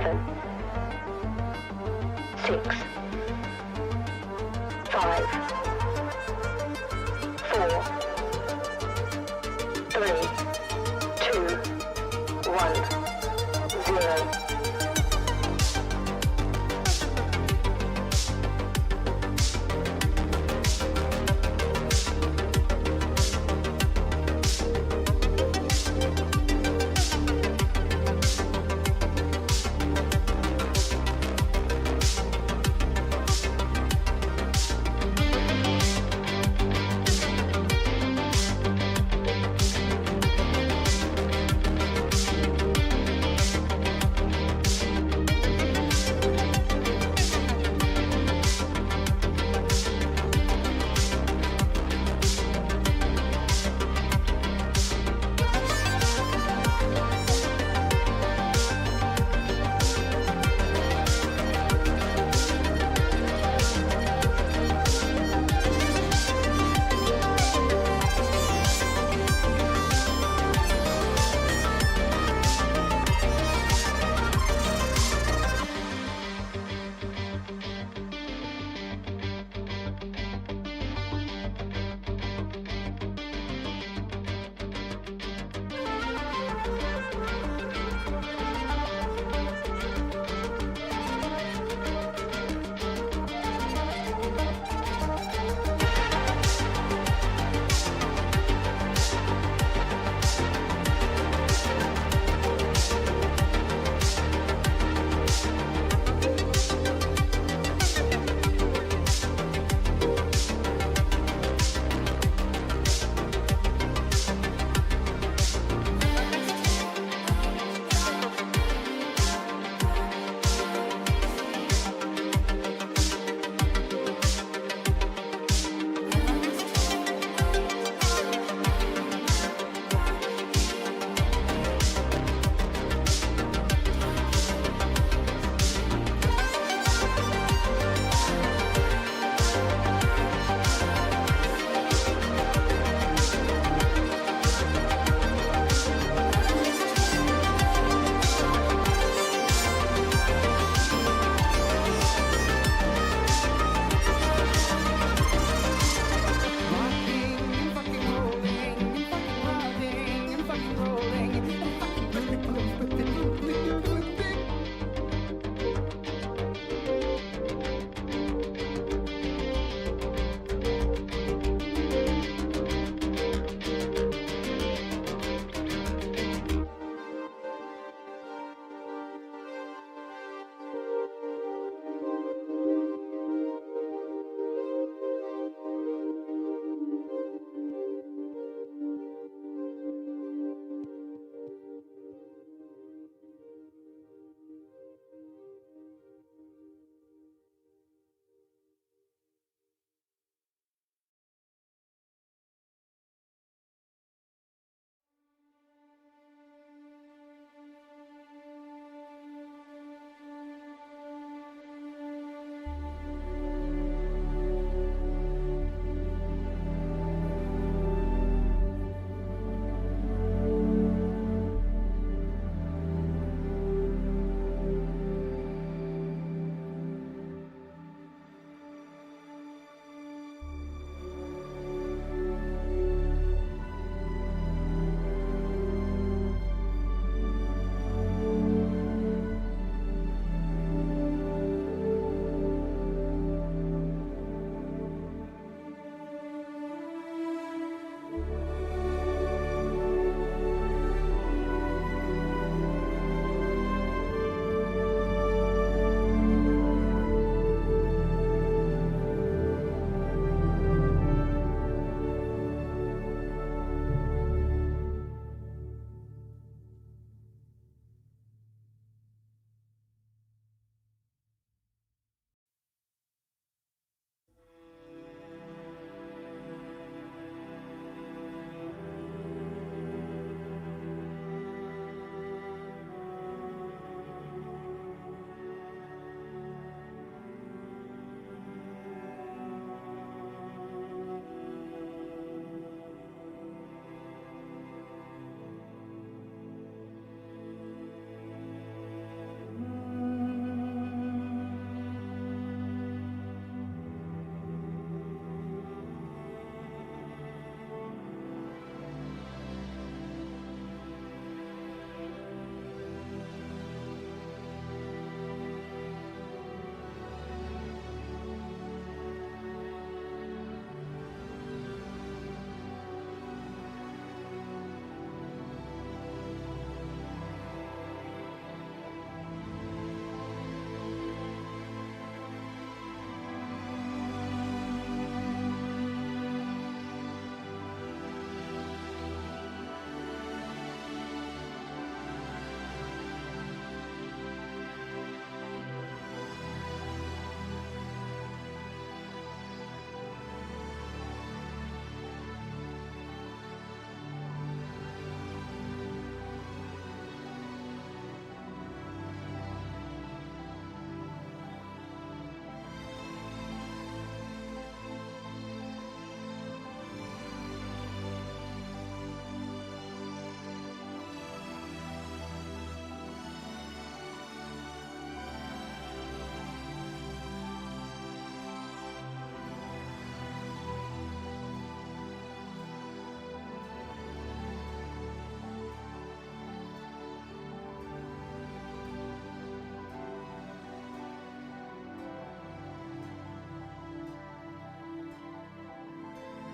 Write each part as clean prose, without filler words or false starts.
7, 6, 5, 4, 3, 2, 1, 0.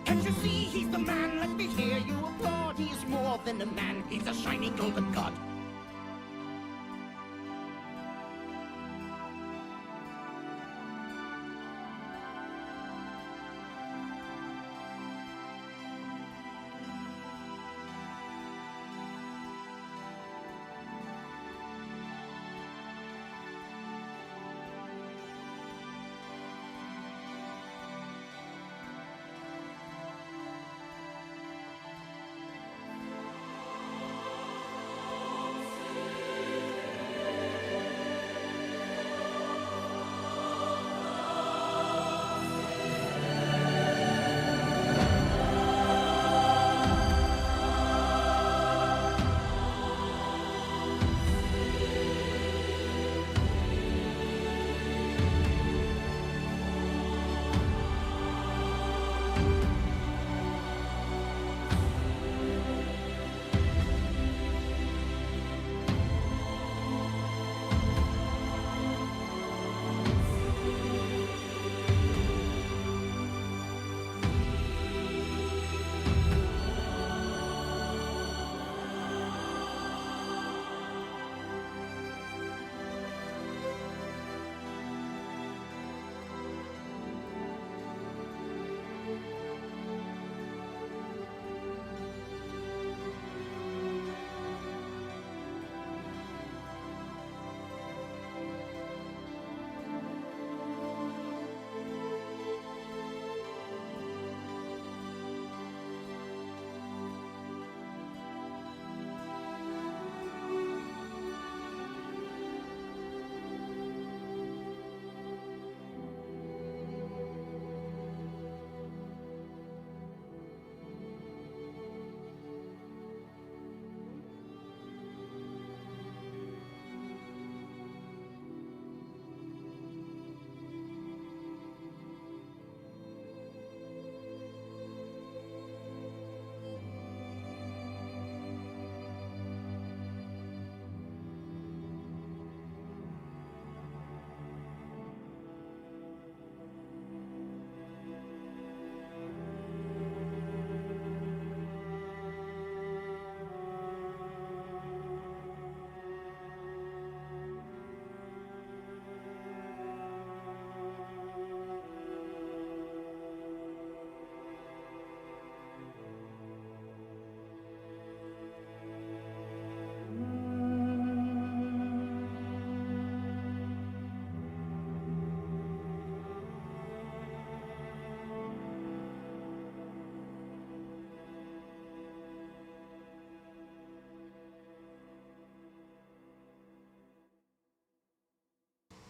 Can't you see he's the man? Let me hear you applaud. He's more than a man. He's a shining golden god.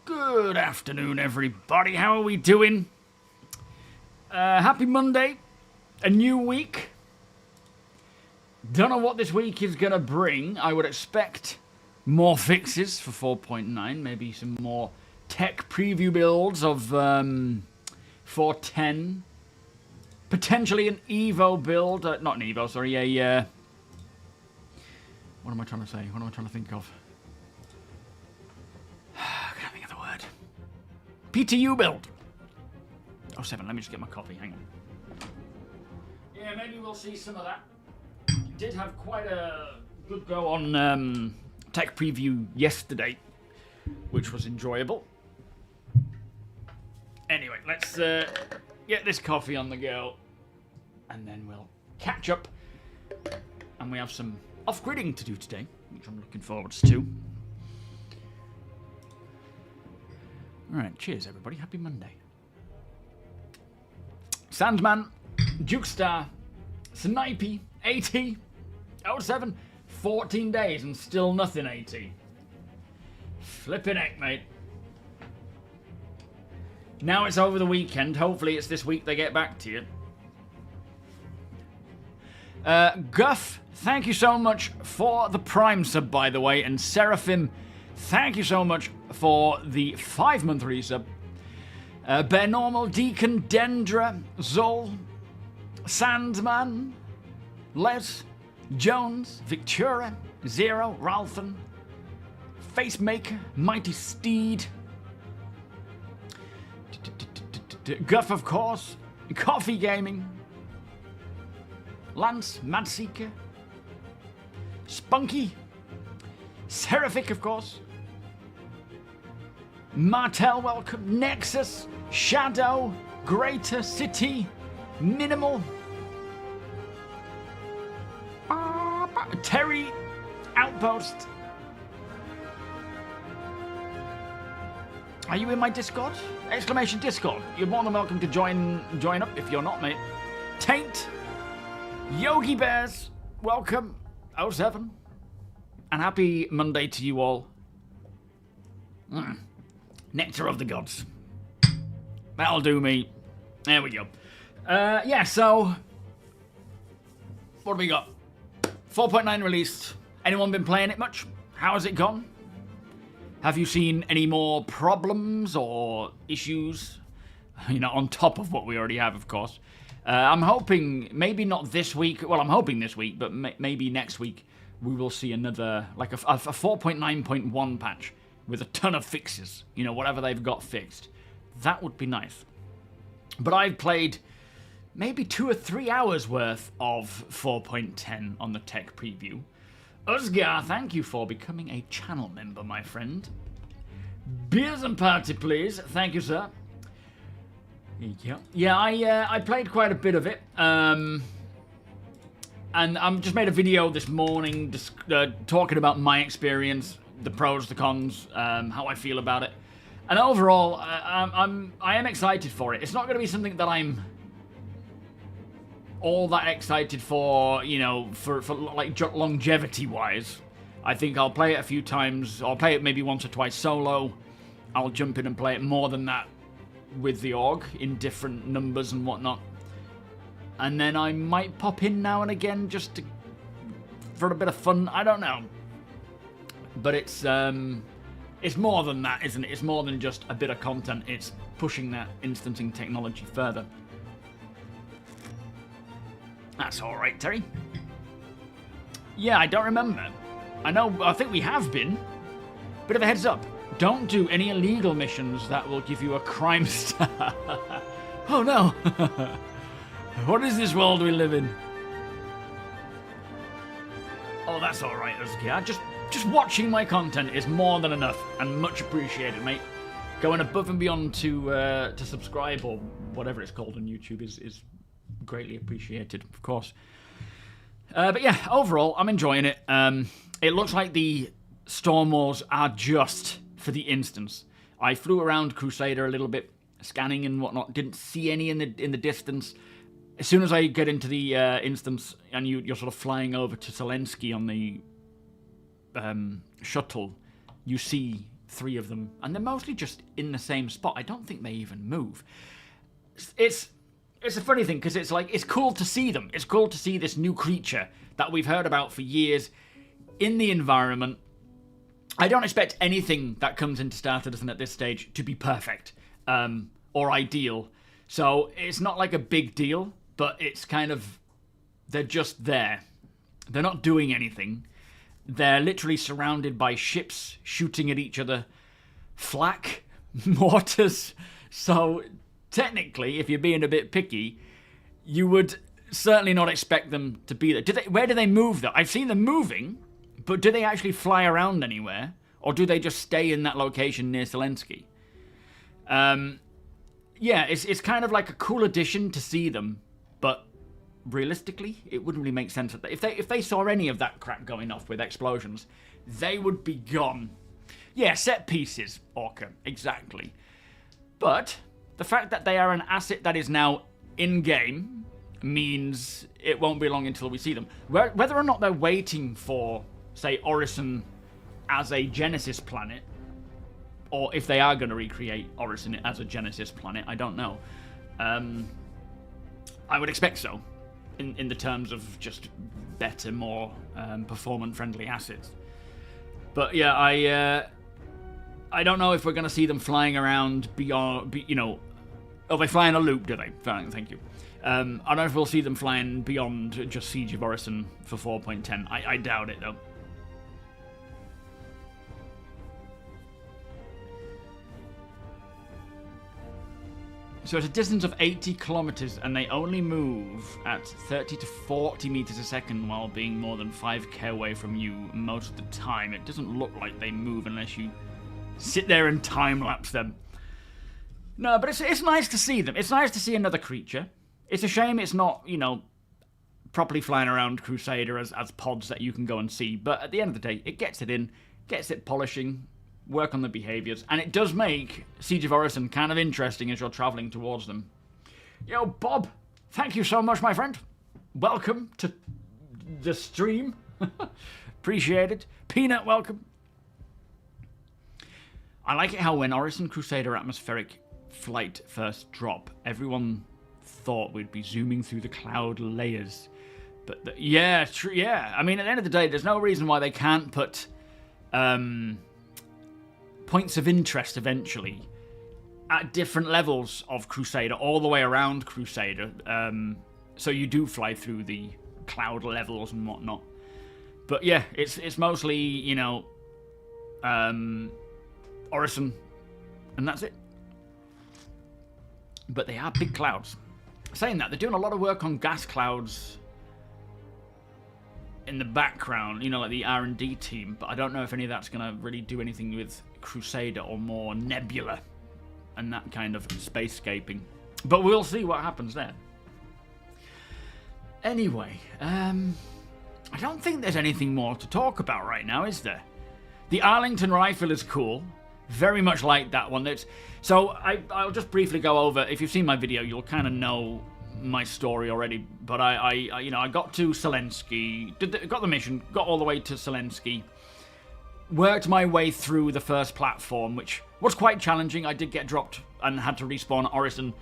Good afternoon, everybody. How are we doing? Happy Monday. A new week. Don't know what this week is going to bring. I would expect more fixes for 4.9. Maybe some more tech preview builds of 4.10. Potentially an Evo build. Not an Evo, sorry. A... what am I trying to say? What am I trying to think of? PTU build. Oh, 7. Let me just get my coffee. Hang on. Yeah, maybe we'll see some of that. Did have quite a good go on tech preview yesterday, which was enjoyable. Anyway, let's get this coffee on the go, and then we'll catch up. And we have some off-gridding to do today, which I'm looking forward to. Alright, cheers everybody, happy Monday. Sandman, Jukestar, Snipey, AT, 07, 14 days and still nothing, AT. Flippin' heck, mate. Now it's over the weekend, hopefully it's this week they get back to you. Guff, thank you so much for the Prime sub, by the way, and Seraphim, thank you so much for the 5-month resub. Bear Normal, Deacon, Dendra, Zol, Sandman, Les, Jones, Victoria, Zero, Ralphan, Facemaker, Mighty Steed, Guff, of course, Coffee Gaming, Lance, Madseeker, Spunky, Seraphic, of course, Martel, welcome, Nexus, Shadow, Greater City, Minimal, Terry, Outpost. Are you in my Discord? Exclamation Discord. You're more than welcome to join up if you're not, mate. Taint, Yogi Bears, welcome, 07. And happy Monday to you all. Nectar of the gods. That'll do me. There we go. Yeah, so what do we got? 4.9 released. Anyone been playing it much? How has it gone? Have you seen any more problems or issues? You know, on top of what we already have, of course. I'm hoping, maybe not this week. Well, I'm hoping this week, but maybe next week we will see another, like a 4.9.1 patch with a ton of fixes. You know, whatever they've got fixed. That would be nice. But I've played maybe 2 or 3 hours worth of 4.10 on the tech preview. Usgar, thank you for becoming a channel member, my friend. Beers and party, please. Thank you, sir. Yeah, I played quite a bit of it. And I just made a video this morning talking about my experience, the pros, the cons, how I feel about it. And overall, I am excited for it. It's not going to be something that I'm all that excited for, you know, for like longevity-wise. I think I'll play it a few times. I'll play it maybe once or twice solo. I'll jump in and play it more than that with the org in different numbers and whatnot. And then I might pop in now and again just for a bit of fun. I don't know. But it's more than that, isn't it? It's more than just a bit of content. It's pushing that instancing technology further. That's all right, Terry. Yeah, I don't remember. I think we have been. Bit of a heads up. Don't do any illegal missions that will give you a crime star. Oh no. What is this world we live in? Oh, that's all right, Uskia. Just watching my content is more than enough and much appreciated, mate. Going above and beyond to subscribe or whatever it's called on YouTube is greatly appreciated, of course. But yeah, overall, I'm enjoying it. It looks like the Storm Wars are just for the instance. I flew around Crusader a little bit, scanning and whatnot. Didn't see any in the distance. As soon as I get into the instance and you're sort of flying over to Zelensky on the shuttle, you see 3 of them, and they're mostly just in the same spot. I don't think they even move. It's a funny thing, because it's like, it's cool to see them. It's cool to see this new creature that we've heard about for years in the environment. I don't expect anything that comes into Star Citizen at this stage to be perfect or ideal. So it's not like a big deal, but it's kind of, they're just there. They're not doing anything. They're literally surrounded by ships shooting at each other, flak, mortars. So technically, if you're being a bit picky, you would certainly not expect them to be there. Where do they move, though? I've seen them moving, but do they actually fly around anywhere? Or do they just stay in that location near Zelensky? Yeah, it's kind of like a cool addition to see them, but realistically, it wouldn't really make sense. If they saw any of that crap going off with explosions, they would be gone. Yeah, set pieces, Orca, exactly. But the fact that they are an asset that is now in-game means it won't be long until we see them. Whether or not they're waiting for, say, Orison as a Genesis planet, or if they are going to recreate Orison as a Genesis planet, I don't know. I would expect so, in the terms of just better, more performance-friendly assets. But yeah, I don't know if we're going to see them flying around beyond, you know. Oh, they fly in a loop, do they? Fine, thank you. I don't know if we'll see them flying beyond just Siege of Orison for 4.10. I doubt it, though. So it's a distance of 80 kilometers, and they only move at 30 to 40 meters a second while being more than 5k away from you most of the time. It doesn't look like they move unless you sit there and time-lapse them. No, but it's nice to see them. It's nice to see another creature. It's a shame it's not, you know, properly flying around Crusader as pods that you can go and see. But at the end of the day, it gets it in, gets it polishing, work on the behaviors, and it does make Siege of Orison kind of interesting as you're traveling towards them. Yo, Bob, thank you so much, my friend. Welcome to the stream. Appreciate it. Peanut, welcome. I like it how when Orison Crusader atmospheric flight first drop, everyone thought we'd be zooming through the cloud layers. But yeah, true. Yeah, I mean, at the end of the day, there's no reason why they can't put points of interest eventually at different levels of Crusader, all the way around Crusader. So you do fly through the cloud levels and whatnot. But yeah, it's mostly, you know, Orison, and that's it. But they are big clouds. Saying that, they're doing a lot of work on gas clouds in the background, you know, like the R&D team, but I don't know if any of that's going to really do anything with Crusader or more Nebula and that kind of spacescaping. But we'll see what happens there. Anyway, I don't think there's anything more to talk about right now, is there? The Arlington rifle is cool. Very much like that one. So I'll just briefly go over. If you've seen my video, you'll kind of know my story already. But I got to Zelensky, got the mission, got all the way to Zelensky, worked my way through the first platform, which was quite challenging. I did get dropped and had to respawn Orison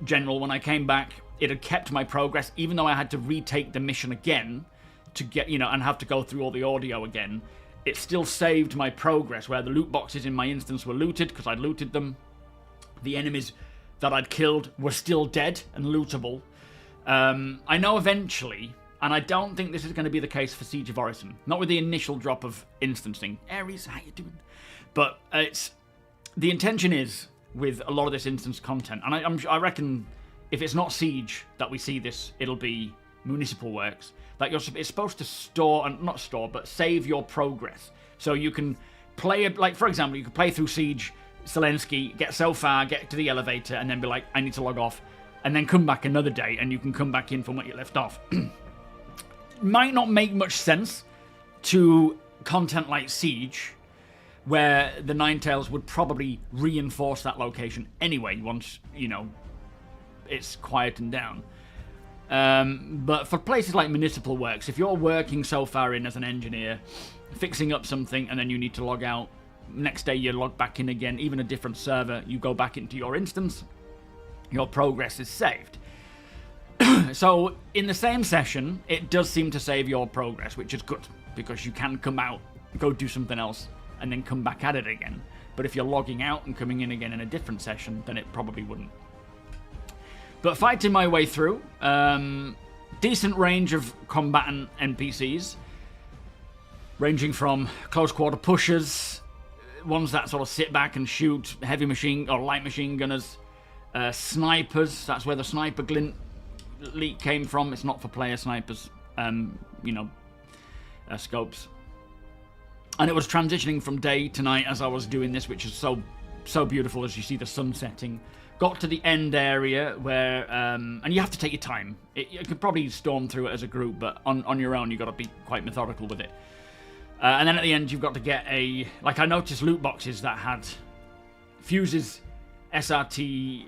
General. When I came back, it had kept my progress, even though I had to retake the mission again to get, you know, and have to go through all the audio again. It still saved my progress, where the loot boxes in my instance were looted, because I'd looted them. The enemies that I'd killed were still dead and lootable. I know eventually, and I don't think this is going to be the case for Siege of Orison, not with the initial drop of instancing. Ares, how you doing? But the intention is, with a lot of this instance content, and I reckon if it's not Siege that we see this, it'll be Municipal Works. Like it's supposed to store, and not store, but save your progress. So you can play it, like for example, you could play through Siege, Zelensky, get so far, get to the elevator, and then be like, I need to log off, and then come back another day, and you can come back in from what you left off. Might not make much sense to content like Siege, where the Ninetales would probably reinforce that location anyway once, you know, it's quietened down. But for places like Municipal Works, if you're working so far in as an engineer, fixing up something, and then you need to log out, next day you log back in again, even a different server, you go back into your instance, your progress is saved. So in the same session, it does seem to save your progress, which is good, because you can come out, go do something else, and then come back at it again. But if you're logging out and coming in again in a different session, then it probably wouldn't. But fighting my way through, decent range of combatant NPCs, ranging from close quarter pushers, ones that sort of sit back and shoot, heavy machine or light machine gunners, snipers. That's where the sniper glint leak came from. It's not for player snipers, scopes. And it was transitioning from day to night as I was doing this, which is so beautiful as you see the sun setting. Got to the end area where, and you have to take your time. You could probably storm through it as a group, but on your own, you've got to be quite methodical with it. And then at the end, you've got to get I noticed loot boxes that had fuses, SRT,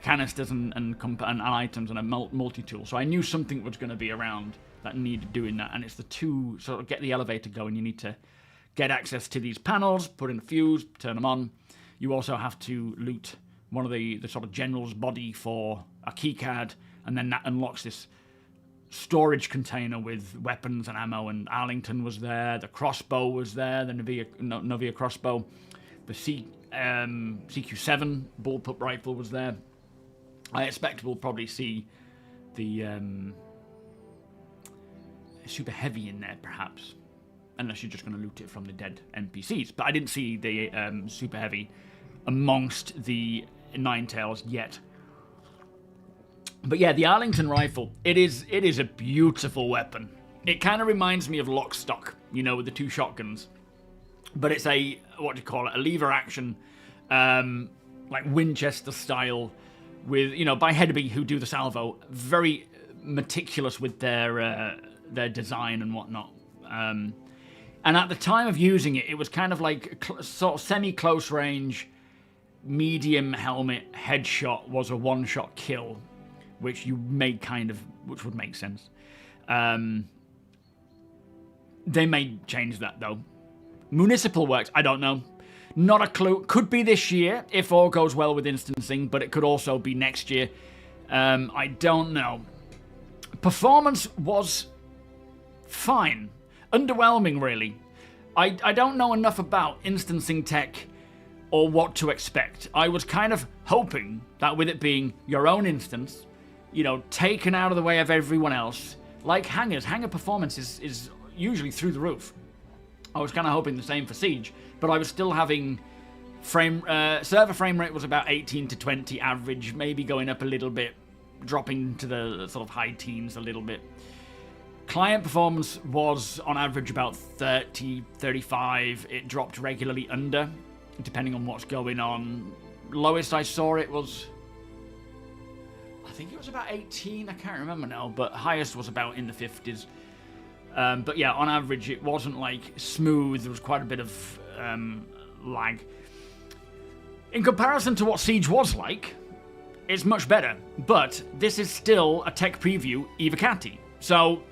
canisters, and items, and a multi-tool. So I knew something was going to be around that needed doing that. And it's the two, sort of get the elevator going. You need to get access to these panels, put in a fuse, turn them on. You also have to loot one of the sort of general's body for a keycard, and then that unlocks this storage container with weapons and ammo. And Arlington was there, the crossbow was there, the Novia crossbow, the CQ7 bullpup rifle was there. I expect we'll probably see the super heavy in there, perhaps, unless you're just going to loot it from the dead NPCs. But I didn't see the super heavy amongst the Ninetales yet. But yeah, the Arlington rifle, it is a beautiful weapon. It kind of reminds me of Lockstock, you know, with the 2 shotguns. But it's a, what do you call it, a lever action, like Winchester style, with, you know, by Hedeby, who do the salvo, very meticulous with their design and whatnot. And at the time of using it, it was kind of like sort of semi-close range, medium helmet headshot was a one-shot kill, which which would make sense. They may change that though. Municipal works, I don't know. Not a clue. Could be this year if all goes well with instancing, but it could also be next year. I don't know. Performance was fine. Underwhelming, really. I don't know enough about instancing tech or what to expect. I was kind of hoping that with it being your own instance, you know, taken out of the way of everyone else, like Hangar performance is usually through the roof. I was kind of hoping the same for Siege, but I was still having server frame rate was about 18 to 20 average, maybe going up a little bit, dropping to the sort of high teens a little bit. Client performance was on average about 30, 35. It dropped regularly under, depending on what's going on. Lowest I saw it was, I think it was about 18, I can't remember now, but highest was about in the 50s. But yeah, on average, it wasn't like smooth. There was quite a bit of lag. In comparison to what Siege was like, it's much better. But this is still a tech preview Evocati. So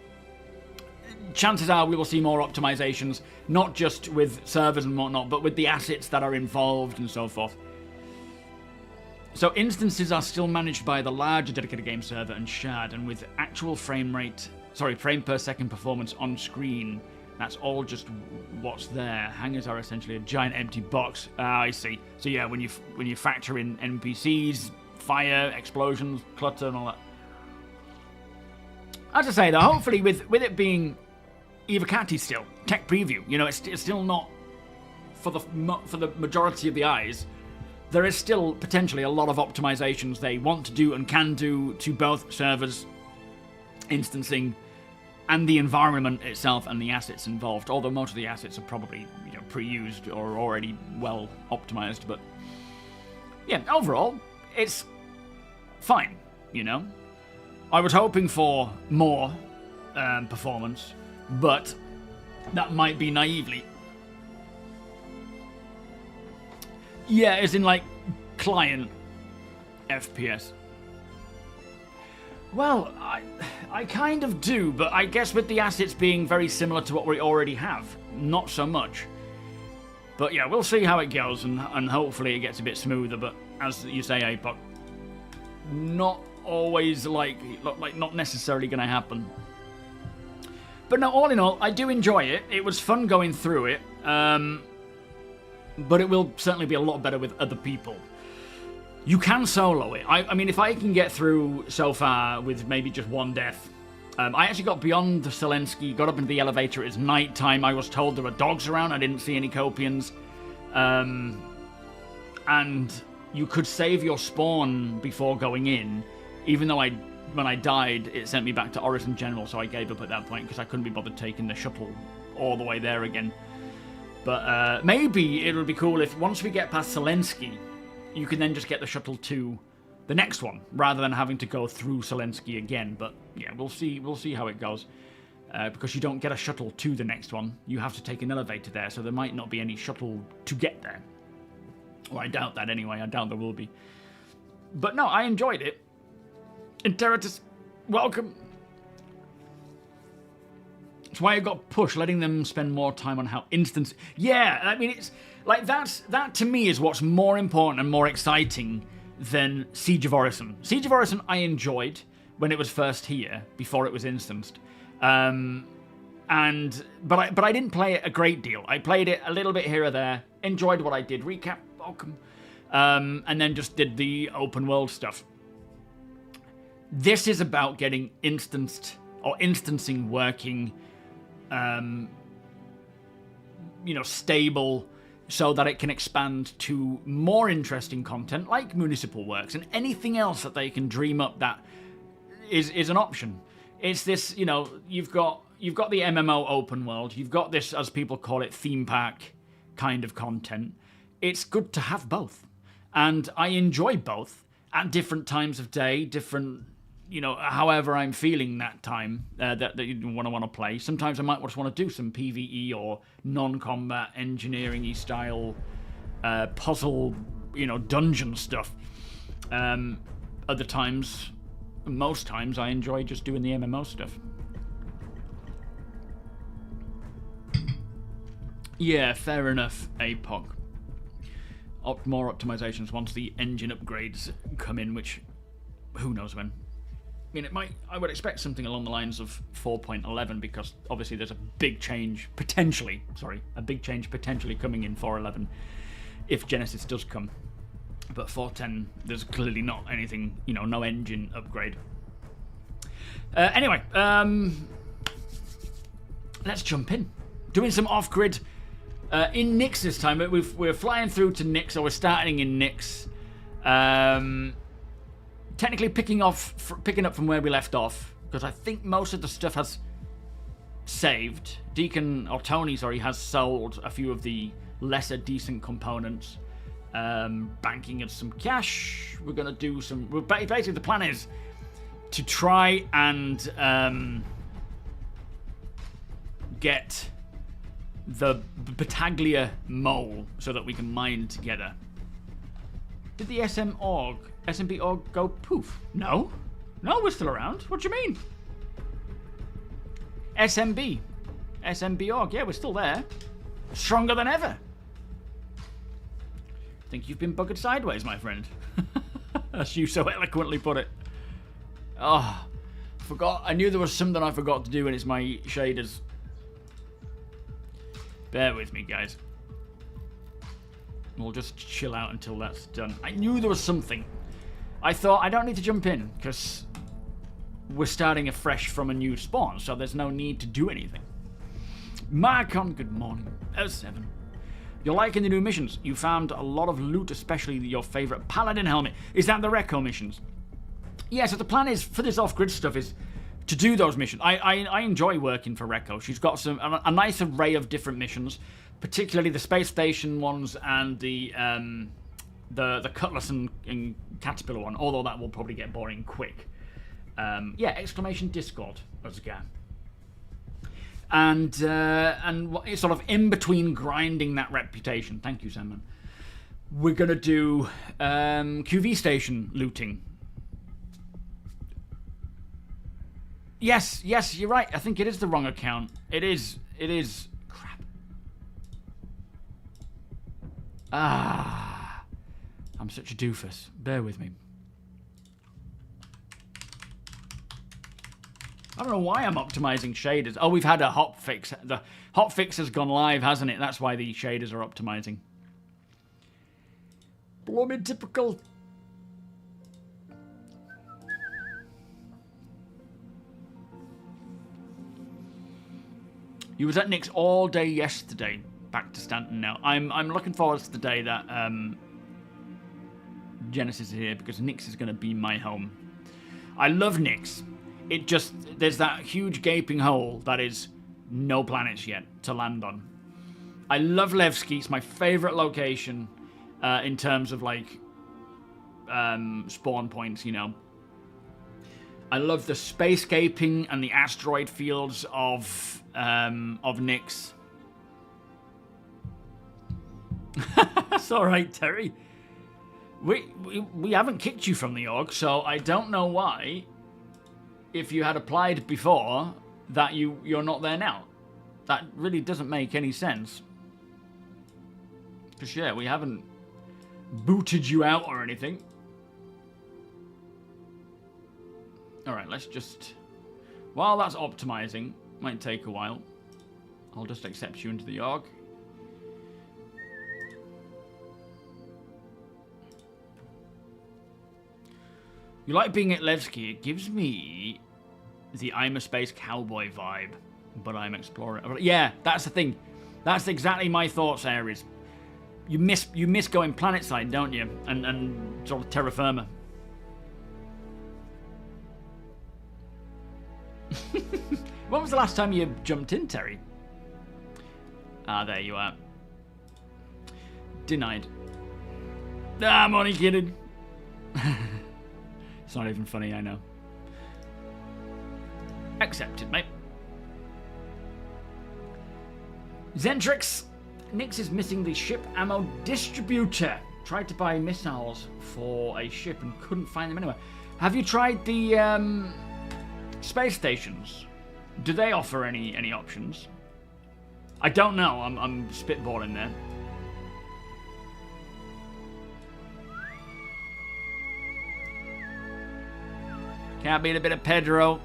chances are we will see more optimizations, not just with servers and whatnot, but with the assets that are involved and so forth. So instances are still managed by the larger dedicated game server and shard, and with actual frame per second performance on screen, that's all just what's there. Hangars are essentially a giant empty box. I see. So yeah, when you factor in NPCs, fire, explosions, clutter, and all that. As I say though, hopefully with it being Evocati still tech preview, you know, it's still not for the majority of the eyes. There is still potentially a lot of optimizations they want to do and can do to both servers, instancing, and the environment itself and the assets involved. Although most of the assets are probably, you know, pre-used or already well optimized. But yeah, overall, it's fine. You know, I was hoping for more performance, but that might be naively. Yeah, as in like client FPS. Well, I kind of do, but I guess with the assets being very similar to what we already have, not so much. But yeah, we'll see how it goes, and hopefully it gets a bit smoother. But as you say, Apoc, not always like not necessarily going to happen. But no, all in all, I do enjoy it. It was fun going through it, but it will certainly be a lot better with other people. You can solo it. I mean, if I can get through so far with maybe just one death. I actually got beyond the Zelensky, got up into the elevator. It's night time. I was told there were dogs around. I didn't see any Copians. And you could save your spawn before going in. Even though when I died, it sent me back to Orison General, so I gave up at that point because I couldn't be bothered taking the shuttle all the way there again. But maybe it would be cool if once we get past Zelensky, you can then just get the shuttle to the next one, rather than having to go through Zelensky again. But yeah, we'll see how it goes. Because you don't get a shuttle to the next one. You have to take an elevator there, so there might not be any shuttle to get there. Or I doubt that anyway, I doubt there will be. But no, I enjoyed it. Interitus, welcome. That's why I got pushed, letting them spend more time on how instance... Yeah, I mean, it's... Like, that to me is what's more important and more exciting than Siege of Orison. Siege of Orison I enjoyed when it was first here, before it was instanced. But I didn't play it a great deal. I played it a little bit here or there, enjoyed what I did, recap, welcome, and then just did the open world stuff. This is about getting instanced, or instancing working, you know, stable, so that it can expand to more interesting content like municipal works and anything else that they can dream up that is an option. It's this, you know, you've got the MMO open world, you've got this, as people call it, theme park kind of content. It's good to have both, and I enjoy both at different times of day, different, you know, however I'm feeling that time that you want to play. Sometimes I might just want to do some PvE or non-combat engineering-y style puzzle, you know, dungeon stuff. Other times, most times, I enjoy just doing the MMO stuff. Yeah, fair enough, APOG. More optimizations once the engine upgrades come in, which who knows when. I mean, I would expect something along the lines of 4.11 because obviously there's a big change potentially coming in 4.11 if Genesis does come. But 4.10, there's clearly not anything, you know, no engine upgrade. Anyway, let's jump in. Doing some off-grid in Nyx this time. We're flying through to Nyx, so we're starting in Nyx. Technically picking up from where we left off, because I think most of the stuff has saved. Tony has sold a few of the lesser decent components, banking us some cash. We're gonna do some. Basically, the plan is to try and get the Battaglia mole so that we can mine together. Did the SMB org go poof? No, we're still around. What do you mean? SMB org, yeah, we're still there. Stronger than ever. Think you've been buggered sideways, my friend. As you so eloquently put it. Oh, forgot. I knew there was something I forgot to do, and it's my shaders. Bear with me, guys. We'll just chill out until that's done. I knew there was something. I thought I don't need to jump in because we're starting afresh from a new spawn, so there's no need to do anything. Marcon, good morning. 07. You're liking the new missions. You found a lot of loot, especially your favorite Paladin helmet. Is that the Reco missions? Yeah, so the plan is for this off-grid stuff is to do those missions. I enjoy working for Reco. She's got a nice array of different missions, particularly the space station ones and the Cutlass and Caterpillar one, although that will probably get boring quick. Yeah, exclamation Discord, Uzgar. And it's sort of in between grinding that reputation. Thank you, Sandman. We're going to do QV station looting. Yes, you're right. I think it is the wrong account. It is. Crap. I'm such a doofus. Bear with me. I don't know why I'm optimizing shaders. Oh, we've had a hotfix. The hotfix has gone live, hasn't it? That's why the shaders are optimizing. Blooming typical. You was at Nyx all day yesterday. Back to Stanton now. I'm looking forward to the day that Genesis is here because Nyx is going to be my home. I love Nyx. It just, there's that huge gaping hole that is no planets yet to land on. I love Levski. It's my favorite location in terms of like spawn points, you know. I love the spacescaping and the asteroid fields of Nyx. That's all right, Terry. We haven't kicked you from the org, so I don't know why, if you had applied before, that you're not there now. That really doesn't make any sense. Because, yeah, we haven't booted you out or anything. Alright, let's just... While that's optimizing, might take a while, I'll just accept you into the org. You like being at Levski? It gives me the I'm a space cowboy vibe, but I'm exploring. Yeah, that's the thing. That's exactly my thoughts, Aries. you miss going planet side, don't you? And sort of terra firma. When was the last time you jumped in, Terry? Ah, there you are. Denied. Ah, I'm only kidding. It's not even funny, I know. Accepted, mate. Zentrix. Nix is missing the ship ammo distributor. Tried to buy missiles for a ship and couldn't find them anywhere. Have you tried the space stations? Do they offer any options? I don't know. I'm spitballing there. Can't beat a bit of Pedro.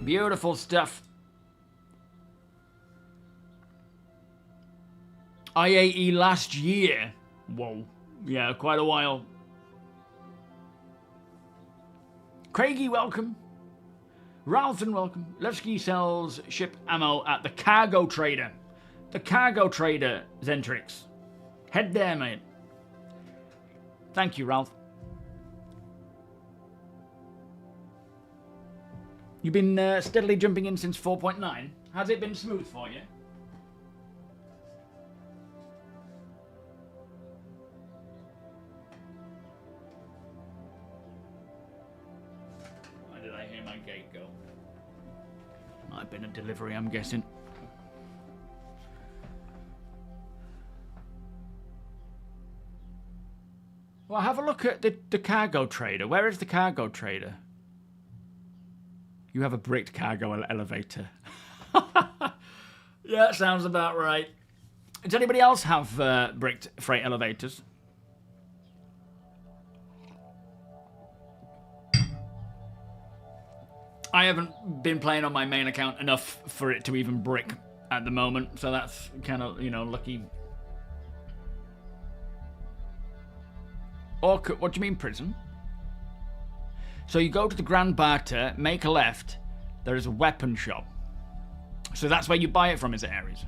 Beautiful stuff. IAE last year. Whoa. Yeah, quite a while. Craigie, welcome. Ralphin, welcome. Levski sells ship ammo at the Cargo Trader. The Cargo Trader, Zentrix. Head there, mate. Thank you, Ralph. You've been steadily jumping in since 4.9. Has it been smooth for you? Why did I hear my gate go? Might have been a delivery, I'm guessing. Well, have a look at the Cargo Trader. Where is the Cargo Trader? You have a bricked cargo elevator. Yeah, sounds about right. Does anybody else have bricked freight elevators? I haven't been playing on my main account enough for it to even brick at the moment, so that's kind of, you know, lucky. Or, what do you mean prison? So you go to the Grand Barter, make a left, there is a weapon shop. So that's where you buy it from, is it, Ares?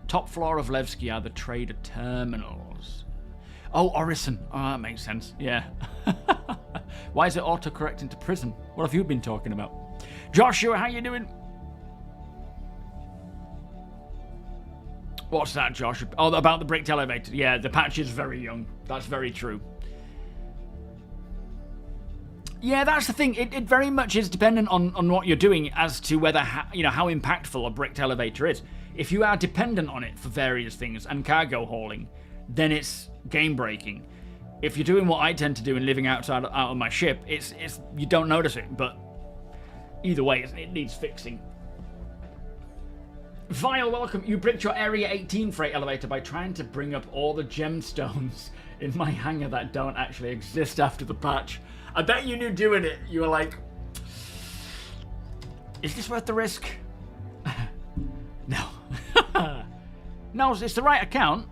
Top floor of Levski are the trader terminals. Oh, Orison. Oh, that makes sense. Yeah. Why is it autocorrect into prison? What have you been talking about? Joshua, how you doing? What's that, Josh? Oh, about the bricked elevator. Yeah, the patch is very young. That's very true. Yeah, that's the thing. It very much is dependent on what you're doing as to whether, how impactful a bricked elevator is. If you are dependent on it for various things and cargo hauling, then it's game breaking. If you're doing what I tend to do and living out of my ship, it's you don't notice it. But either way, it needs fixing. Vile, welcome. You bricked your Area 18 freight elevator by trying to bring up all the gemstones in my hangar that don't actually exist after the patch. I bet you knew doing it. You were like, is this worth the risk? No. No, it's the right account.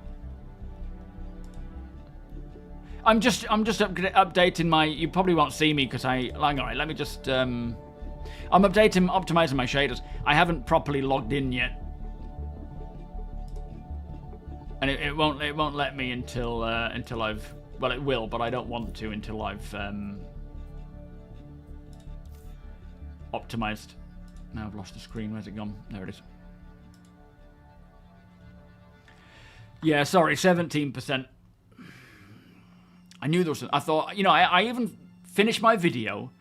I'm just updating my. You probably won't see me because hang on, let me just. I'm optimizing my shaders. I haven't properly logged in yet, and it won't let me until I've. Well, it will, but I don't want to until I've optimized. Now I've lost the screen. Where's it gone? There it is. Yeah, sorry, 17%. I knew there was. I thought, I even finished my video,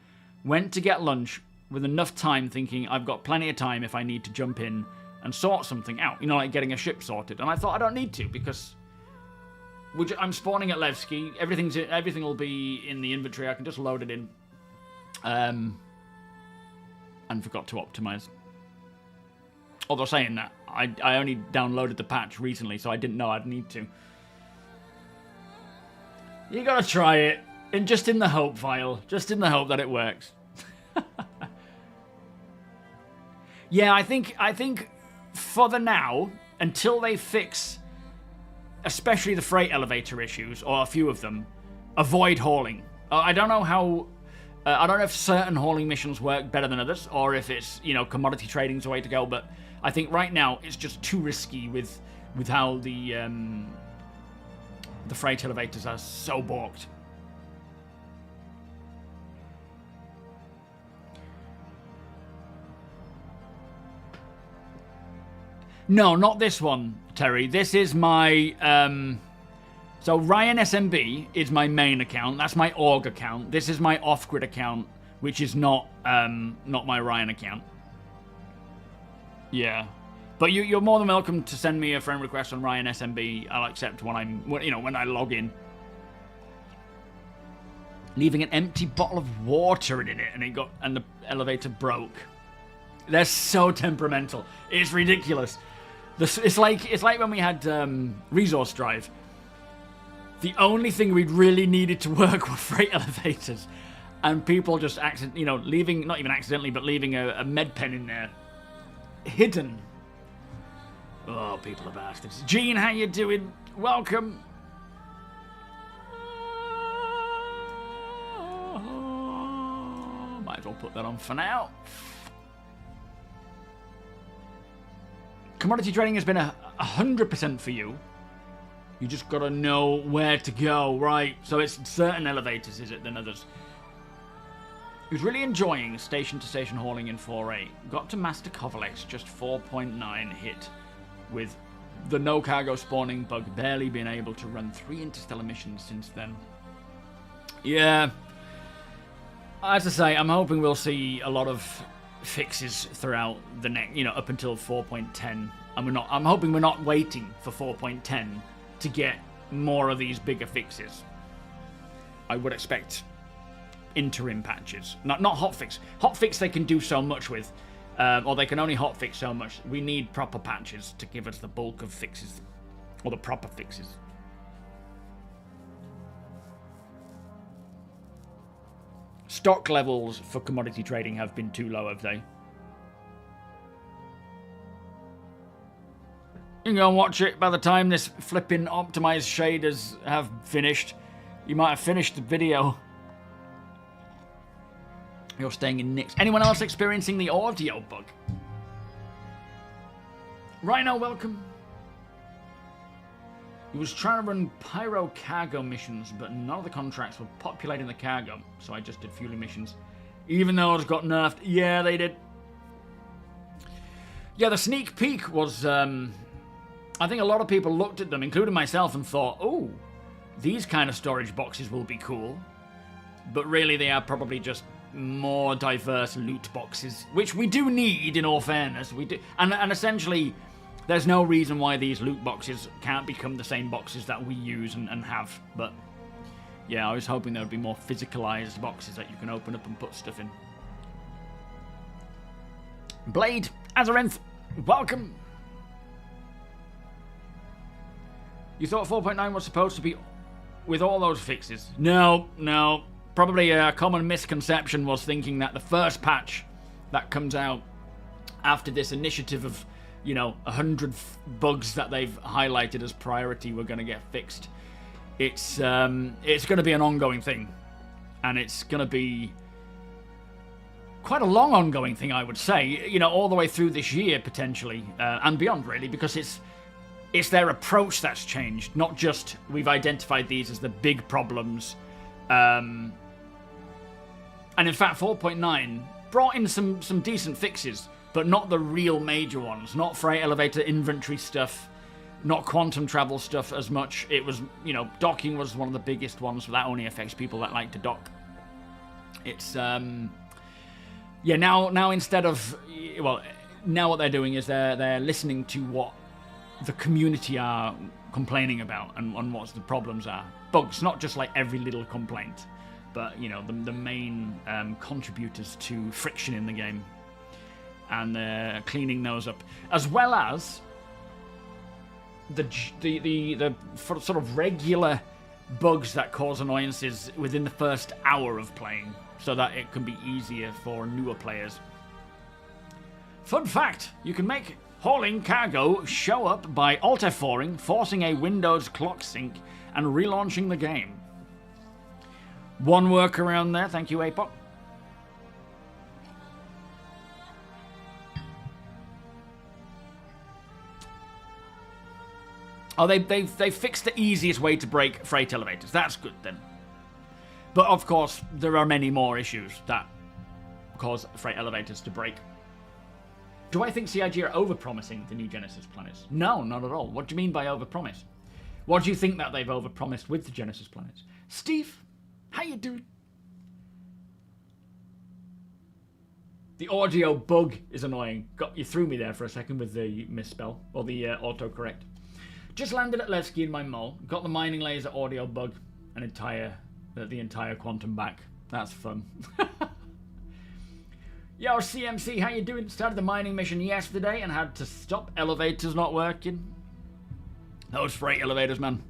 went to get lunch with enough time, thinking I've got plenty of time if I need to jump in and sort something out. Like getting a ship sorted. And I thought I don't need to because I'm spawning at Levski. Everything will be in the inventory. I can just load it in. And forgot to optimize. Although saying that, I only downloaded the patch recently, so I didn't know I'd need to. You gotta try it, and just in the hope, Vile. Just in the hope that it works. Yeah, I think for the now, until they fix, especially the freight elevator issues, or a few of them, avoid hauling. I don't know how. I don't know if certain hauling missions work better than others, or if it's commodity trading's the way to go. But I think right now it's just too risky with how the freight elevators are so balked. No, not this one, Terry. This is my... So Ryan SMB is my main account. That's my org account. This is my off-grid account, which is not my Ryan account. Yeah. But you're more than welcome to send me a friend request on Ryan SMB. I'll accept when I log in. Leaving an empty bottle of water in it, and the elevator broke. They're so temperamental. It's ridiculous. It's like when we had resource drive. The only thing we really needed to work were freight elevators, and people just leaving, not even accidentally, but leaving a med pen in there, hidden. Oh, people are bastards. Gene, how you doing? Welcome. Might as well put that on for now. Commodity trading has been 100% for you. You just gotta know where to go, right? So it's certain elevators, is it, than others. He was really enjoying station-to-station hauling in 4.8. Got to Master Kovalex, just 4.9 hit, with the no cargo spawning bug barely being able to run 3 interstellar missions since then. Yeah. As I say, I'm hoping we'll see a lot of fixes throughout the next, up until 4.10. I'm hoping we're not waiting for 4.10 to get more of these bigger fixes. I would expect interim patches, not hotfix. Hotfix they can do so much with, or they can only hotfix so much. We need proper patches to give us the bulk of fixes, or the proper fixes. Stock levels for commodity trading have been too low, have they? You can go and watch it by the time this flipping optimized shaders have finished. You might have finished the video. You're staying in Nix. Anyone else experiencing the audio bug? Rhino, welcome. He was trying to run pyro cargo missions, but none of the contracts were populating the cargo, so I just did fueling missions. Even though it got nerfed. Yeah, they did. Yeah, the sneak peek was... I think a lot of people looked at them, including myself, and thought, oh, these kind of storage boxes will be cool. But really, they are probably just more diverse loot boxes, which we do need, in all fairness. We do, and essentially, there's no reason why these loot boxes can't become the same boxes that we use and have. But yeah, I was hoping there would be more physicalized boxes that you can open up and put stuff in. Blade, Azarinth, welcome. You thought 4.9 was supposed to be with all those fixes? No. Probably a common misconception was thinking that the first patch that comes out after this initiative of, 100 bugs that they've highlighted as priority were going to get fixed. It's going to be an ongoing thing. And it's going to be quite a long ongoing thing, I would say. All the way through this year, potentially. And beyond, really, because it's their approach that's changed, not just we've identified these as the big problems. And in fact, 4.9 brought in some decent fixes, but not the real major ones. Not freight elevator inventory stuff, not quantum travel stuff as much. It was, docking was one of the biggest ones, so that only affects people that like to dock. It's, yeah, now instead of, now what they're doing is they're listening to what the community are complaining about and what the problems are. Bugs, not just like every little complaint, but the main contributors to friction in the game, and they're cleaning those up, as well as the sort of regular bugs that cause annoyances within the first hour of playing, so that it can be easier for newer players. Fun fact: you can make hauling cargo show up by Alt F4ing, forcing a Windows clock sync, and relaunching the game. One workaround there, thank you, APOC. Oh, they fixed the easiest way to break freight elevators. That's good then. But of course, there are many more issues that cause freight elevators to break. Do I think CIG are overpromising the new Genesis planets? No, not at all. What do you mean by overpromise? What do you think that they've overpromised with the Genesis planets? Steve, how you doing? The audio bug is annoying. You threw me there for a second with the misspell, or the autocorrect. Just landed at Levski in my mole. Got the mining laser audio bug, the entire quantum back. That's fun. Yo, CMC, how you doing? Started the mining mission yesterday and had to stop. Elevators not working. Those freight elevators, man.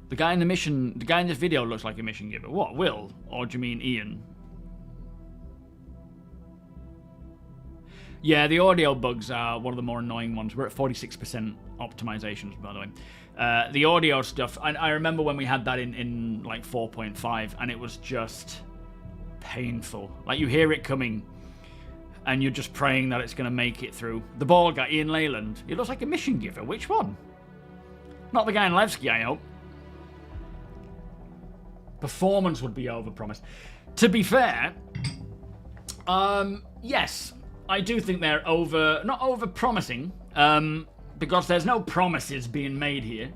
The guy in this video looks like a mission giver. What, Will? Or do you mean Ian? Yeah, the audio bugs are one of the more annoying ones. We're at 46% optimizations, by the way. The audio stuff, I remember when we had that in like 4.5, and it was just painful. Like, you hear it coming, and you're just praying that it's going to make it through. The ball guy, Ian Leyland, he looks like a mission giver. Which one? Not the guy in Levski, I hope. Performance would be overpromised. To be fair, yes, I do think they're not over-promising, because there's no promises being made here.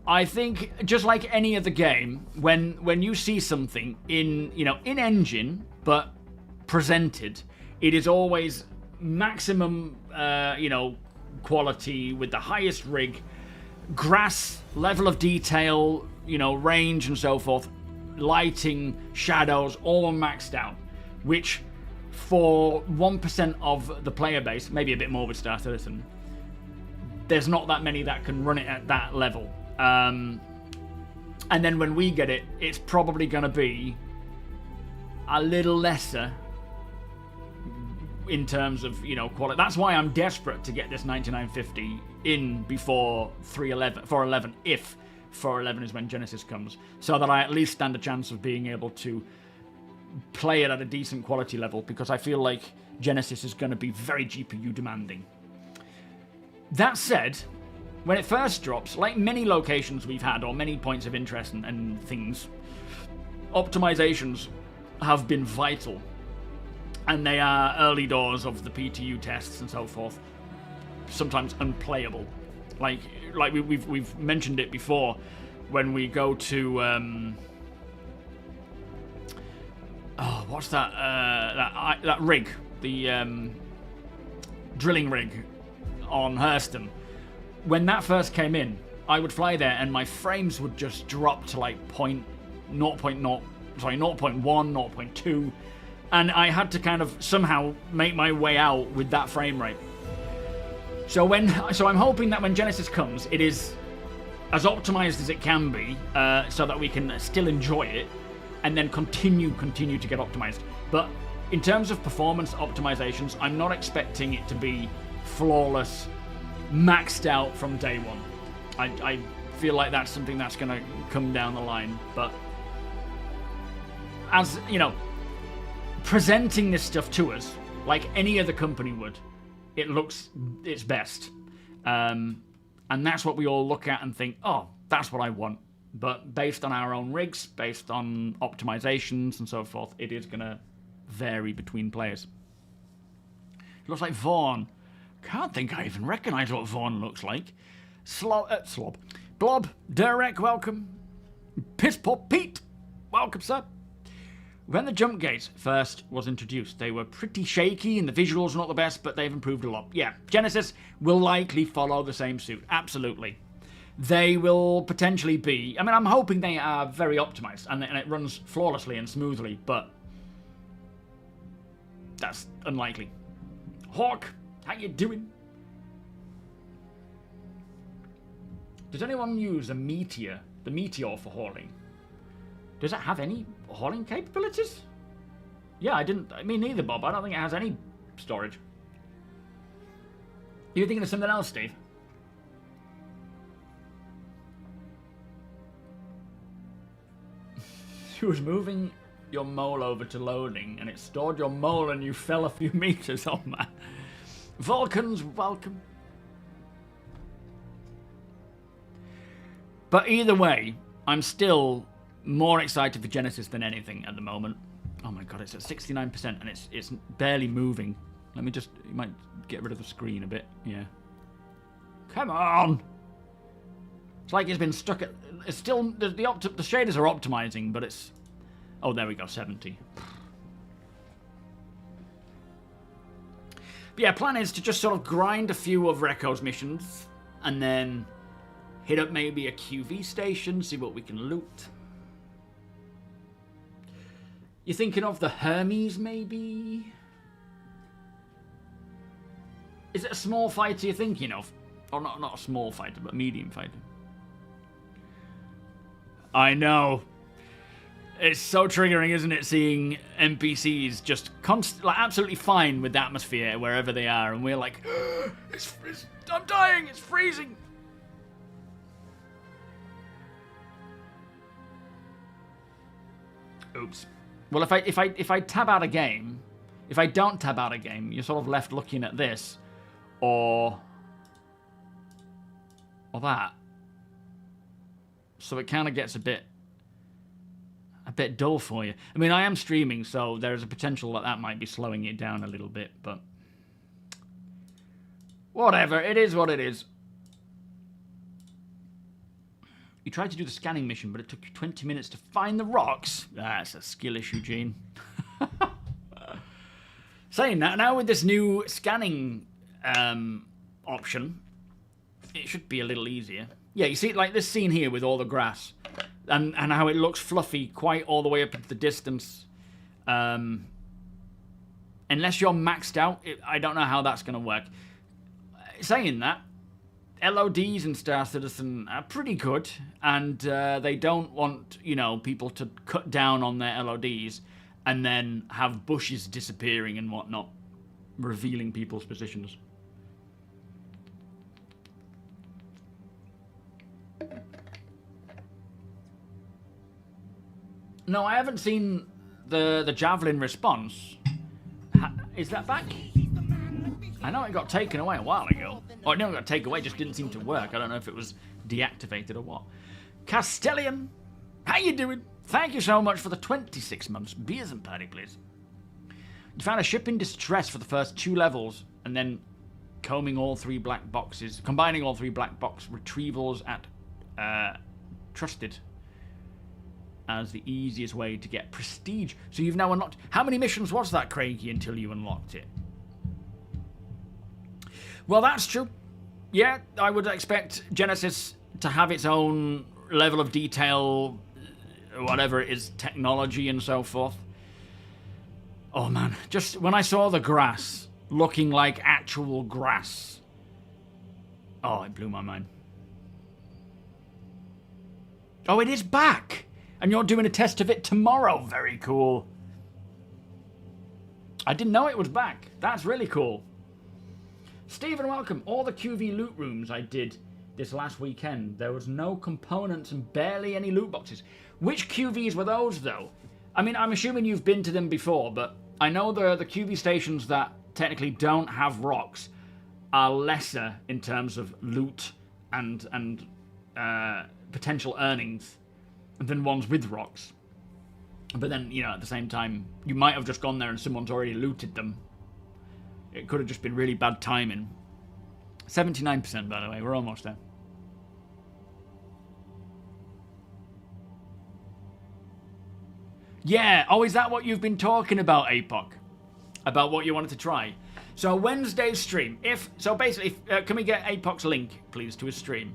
I think, just like any other game, when you see something in engine, but presented, it is always maximum, quality with the highest rig, grass, level of detail, range and so forth, lighting, shadows, all maxed out, which for 1% of the player base, maybe a bit more with Star Citizen, there's not that many that can run it at that level. And then when we get it, it's probably going to be a little lesser in terms of, quality. That's why I'm desperate to get this 9950 in before 411, if 411 is when Genesis comes, so that I at least stand a chance of being able to play it at a decent quality level, because I feel like Genesis is going to be very GPU demanding. That said, when it first drops, like many locations we've had, or many points of interest and things, optimizations have been vital. And they are early doors of the PTU tests and so forth, sometimes unplayable. Like we've mentioned it before, when we go to what's that that rig, the drilling rig on Hurston. When that first came in, I would fly there and my frames would just drop to like 0.1, 0.2, and I had to kind of somehow make my way out with that frame rate. So I'm hoping that when Genesis comes, it is as optimized as it can be, so that we can still enjoy it, and then continue to get optimized. But in terms of performance optimizations, I'm not expecting it to be flawless, maxed out from day one. I feel like that's something that's going to come down the line. But as presenting this stuff to us like any other company would, it looks its best, and that's what we all look at and think, oh, that's what I want. But based on our own rigs, based on optimizations and so forth, it is going to vary between players. It looks like Vaughn. Can't think I even recognize what Vaughn looks like. Slob. Blob. Derek, welcome. Piss Poor Pete, welcome, sir. When the jump gates first was introduced, they were pretty shaky and the visuals were not the best, but they've improved a lot. Yeah, Genesis will likely follow the same suit. Absolutely. They will potentially be... I mean, I'm hoping they are very optimized and it runs flawlessly and smoothly, but that's unlikely. Hawk, how you doing? Does anyone use the Meteor for hauling? Does it have any hauling capabilities? Yeah, me neither, Bob. I don't think it has any storage. You're thinking of something else, Steve? You was moving your mole over to loading, and it stored your mole, and you fell a few meters. Oh, man. Vulcans, welcome. But either way, I'm still more excited for Genesis than anything at the moment. Oh my god, it's at 69% and it's barely moving. Let me just, you might get rid of the screen a bit. Yeah. Come on! It's like it's been stuck at, it's still, the shaders are optimizing, but it's, oh there we go, 70. But yeah, plan is to just sort of grind a few of Reko's missions and then hit up maybe a QV station, see what we can loot. You're thinking of the Hermes, maybe? Is it a small fighter you're thinking of? Or not a small fighter, but a medium fighter. I know. It's so triggering, isn't it, seeing NPCs just absolutely fine with the atmosphere wherever they are, and we're like, I'm dying, it's freezing. Oops. Well, if I tab out a game, if I don't tab out a game, you're sort of left looking at this, or that. So it kind of gets a bit dull for you. I mean, I am streaming, so there's a potential that might be slowing it down a little bit, but whatever. It is what it is. You tried to do the scanning mission, but it took you 20 minutes to find the rocks. That's a skill issue, Gene. Saying that, now with this new scanning option, it should be a little easier. Yeah, you see, like this scene here with all the grass, and how it looks fluffy quite all the way up into the distance. Unless you're maxed out, I don't know how that's going to work. Saying that, LODs in Star Citizen are pretty good, and they don't want, you know, people to cut down on their LODs and then have bushes disappearing and whatnot, revealing people's positions. No, I haven't seen the Javelin response. Is that back? I know it got taken away a while ago. Or no, it got taken away, just didn't seem to work. I don't know if it was deactivated or what. Castellian, how you doing? Thank you so much for the 26 months. Beers and party, please. You found a ship in distress for the first 2 levels, and then combining all 3 black box retrievals at Trusted as the easiest way to get prestige. So you've now unlocked... How many missions was that, Craigie, until you unlocked it? Well, that's true. Yeah, I would expect Genesis to have its own level of detail, whatever it is, technology and so forth. Oh, man. Just when I saw the grass looking like actual grass, oh, it blew my mind. Oh, it is back! And you're doing a test of it tomorrow. Very cool. I didn't know it was back. That's really cool. Stephen, welcome. All the QV loot rooms I did this last weekend, there was no components and barely any loot boxes. Which QVs were those, though? I mean, I'm assuming you've been to them before, but I know the QV stations that technically don't have rocks are lesser in terms of loot and potential earnings than ones with rocks. But then, you know, at the same time, you might have just gone there and someone's already looted them. It could have just been really bad timing. 79%, by the way. We're almost there. Yeah. Oh, is that what you've been talking about, APOC? About what you wanted to try? So, Wednesday's stream. So, basically, can we get APOC's link, please, to his stream?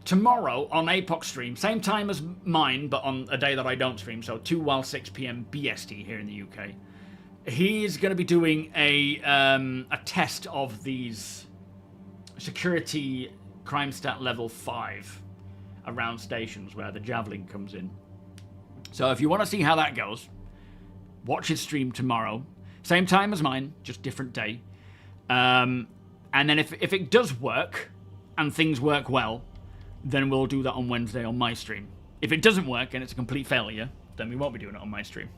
Tomorrow on APOC's stream, same time as mine, but on a day that I don't stream, so 2 while 6 p.m. BST here in the UK. He's going to be doing a test of these security crime stat level 5 around stations where the Javelin comes in. So if you want to see how that goes, watch his stream tomorrow. Same time as mine, just different day. And then if it does work, and things work well, then we'll do that on Wednesday on my stream. If it doesn't work and it's a complete failure, then we won't be doing it on my stream.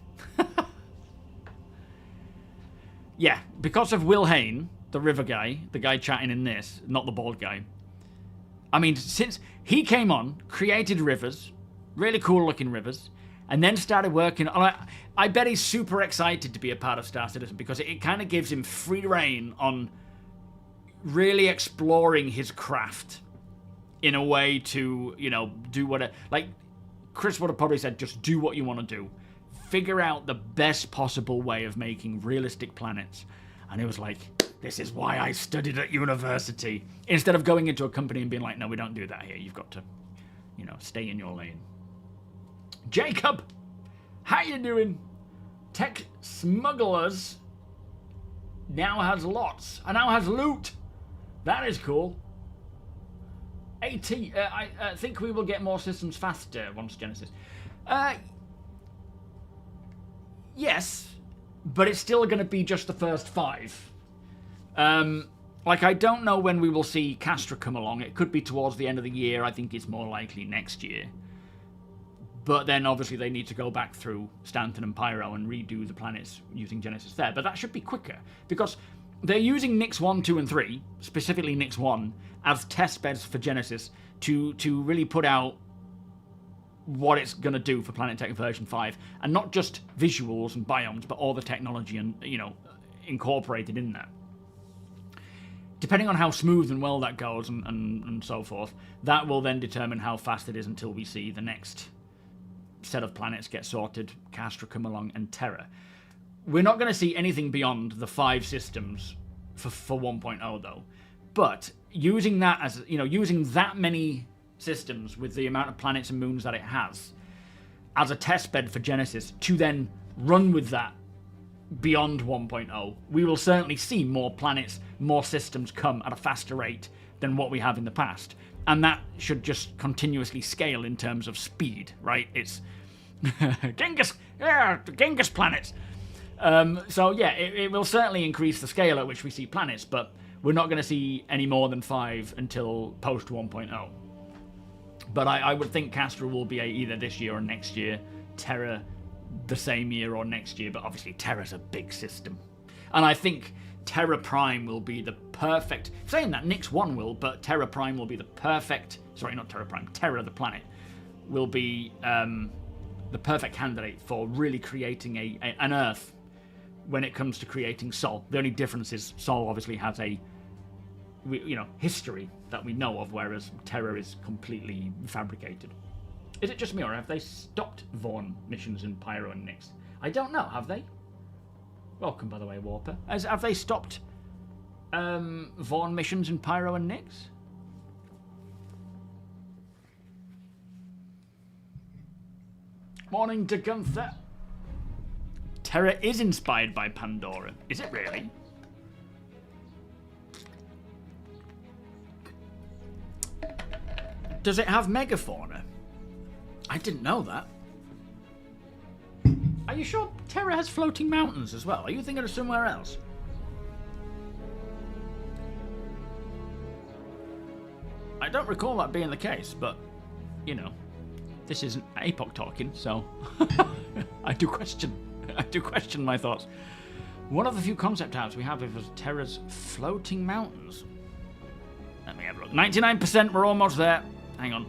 Yeah, because of Will Hain, the river guy, the guy chatting in this, not the bald guy, I mean, since he came on, created rivers, really cool looking rivers, and then started working on. I bet he's super excited to be a part of Star Citizen because it kind of gives him free reign on really exploring his craft in a way to, you know, do what. Like Chris would have probably said, just do what you want to do. Figure out the best possible way of making realistic planets. And it was like, this is why I studied at university. Instead of going into a company and being like, no, we don't do that here. You've got to, you know, stay in your lane. Jacob, how you doing? Tech Smugglers now has lots. And now has loot. That is cool. AT, I think we will get more systems faster once Genesis. Yes, but it's still going to be just the first 5. Like, I don't know when we will see Castra come along. It could be towards the end of the year. I think it's more likely next year. But then, obviously, they need to go back through Stanton and Pyro and redo the planets using Genesis there. But that should be quicker, because they're using Nix 1, 2, and 3, specifically Nix 1, as test beds for Genesis to really put out what it's going to do for Planet Tech version 5, and not just visuals and biomes, but all the technology and, you know, incorporated in that. Depending on how smooth and well that goes and so forth, that will then determine how fast it is until we see the next set of planets get sorted, Castra come along, and Terra. We're not going to see anything beyond the 5 systems for 1.0 though. But using that as, you know, using that many systems with the amount of planets and moons that it has as a test bed for Genesis to then run with that beyond 1.0, we will certainly see more planets, more systems come at a faster rate than what we have in the past. And that should just continuously scale in terms of speed, right? It's Genghis planets. So yeah, it will certainly increase the scale at which we see planets, but we're not going to see any more than 5 until post 1.0. But I would think Castra will be either this year or next year, Terra the same year or next year, but obviously Terra's a big system. And I think Terra Prime will be the perfect, saying that Nix 1 will, but Terra Prime will be the perfect, sorry, not Terra Prime, Terra the planet, will be the perfect candidate for really creating an Earth when it comes to creating Sol. The only difference is Sol obviously has a, you know, history that we know of, whereas Terra is completely fabricated. Is it just me, or have they stopped Vaughn missions in Pyro and Nix? I don't know, have they? Welcome, by the way, Warper. Have they stopped Vaughn missions in Pyro and Nix? Morning to Gunther. Terra is inspired by Pandora. Is it really? Does it have megafauna? I didn't know that. Are you sure Terra has floating mountains as well? Are you thinking of somewhere else? I don't recall that being the case, but, you know, this isn't APOC talking, so I do question my thoughts. One of the few concept arts we have is Terra's floating mountains. Let me have a look. 99%, we're almost there. Hang on.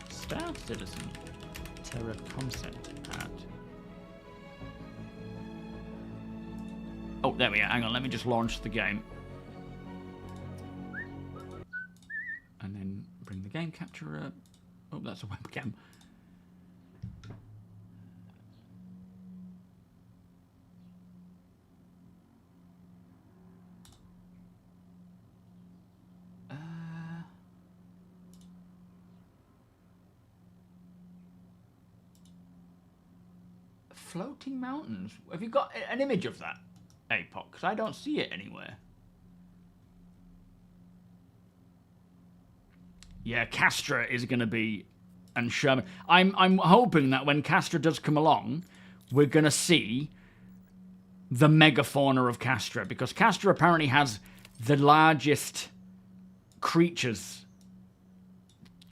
Star Citizen Terra concept art. Oh, there we are. Hang on, let me just launch the game. And then bring the game capture up. Oh, that's a webcam. Floating mountains. Have you got an image of that, APOC? Because I don't see it anywhere. Yeah, Castra is going to be, and Sherman. I'm hoping that when Castra does come along, we're going to see the megafauna of Castra, because Castra apparently has the largest creatures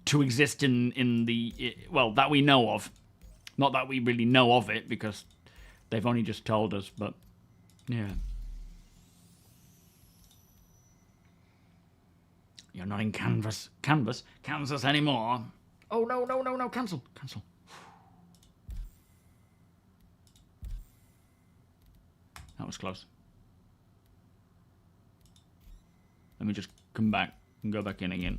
to exist in the, well, that we know of. Not that we really know of it, because they've only just told us, but yeah. You're not in Kansas anymore. Oh, no, no, no, no, cancel. That was close. Let me just come back and go back in again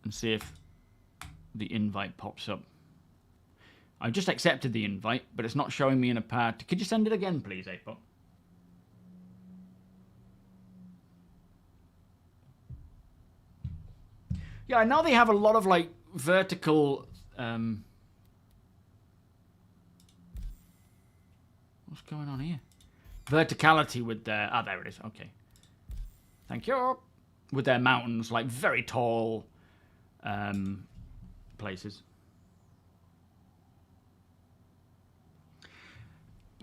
and see if the invite pops up. I just accepted the invite, but it's not showing me in a party. Could you send it again, please, Apo? Yeah, now they have a lot of, like, vertical... What's going on here? Verticality with their... Ah, there it is. Okay. Thank you. With their mountains, like, very tall places.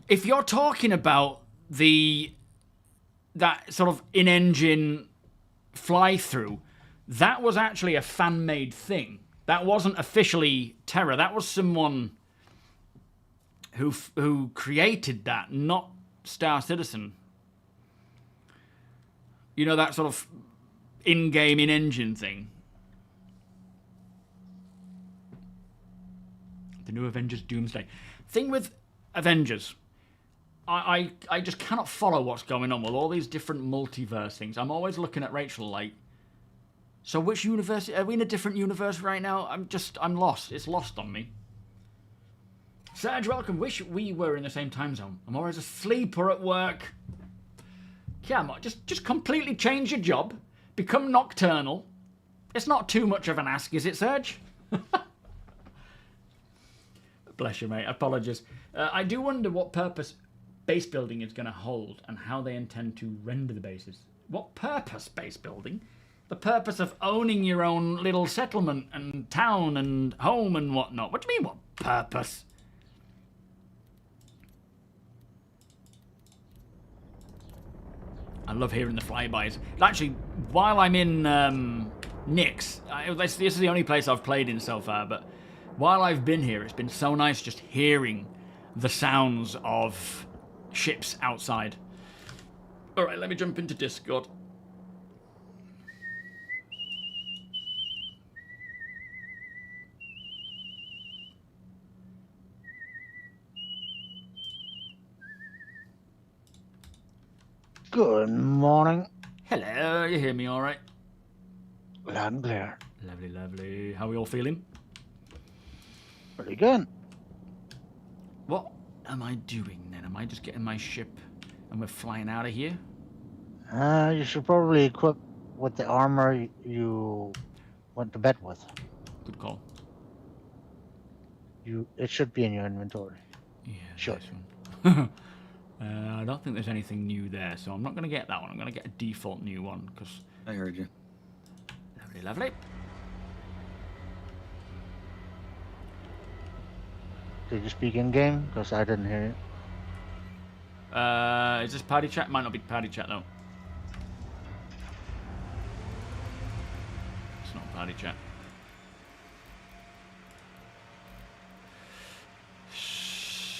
If you're talking about that sort of in-engine fly-through, that was actually a fan-made thing. That wasn't officially Terra. That was someone who created that, not Star Citizen. You know, that sort of in-game, in-engine thing. The new Avengers Doomsday. Thing with Avengers... I just cannot follow what's going on with all these different multiverse things. I'm always looking at Rachel like, so which universe? Are we in a different universe right now? I'm lost. It's lost on me. Serge, welcome. Wish we were in the same time zone. I'm always asleep or at work. Come on, just completely change your job. Become nocturnal. It's not too much of an ask, is it, Serge? Bless you, mate. Apologies. I do wonder what purpose base building is going to hold and how they intend to render the bases. What purpose base building? The purpose of owning your own little settlement and town and home and whatnot. What do you mean, what purpose? I love hearing the flybys. Actually, while I'm in Nyx, this is the only place I've played in so far, but while I've been here, it's been so nice just hearing the sounds of ships outside. Alright, let me jump into Discord. Good morning. Hello, you hear me alright? Loud and clear. Lovely, lovely. How are we all feeling? Pretty good. What am I doing then? Am I just getting my ship and we're flying out of here? You should probably equip with the armor you went to bed with. Good call. It should be in your inventory. Yeah, Sure. nice one. I don't think there's anything new there, so I'm not going to get that one. I'm going to get a default new one, because... I heard you. Lovely, lovely. Did you speak in game? Because I didn't hear it. Is this party chat? Might not be party chat, though. It's not party chat.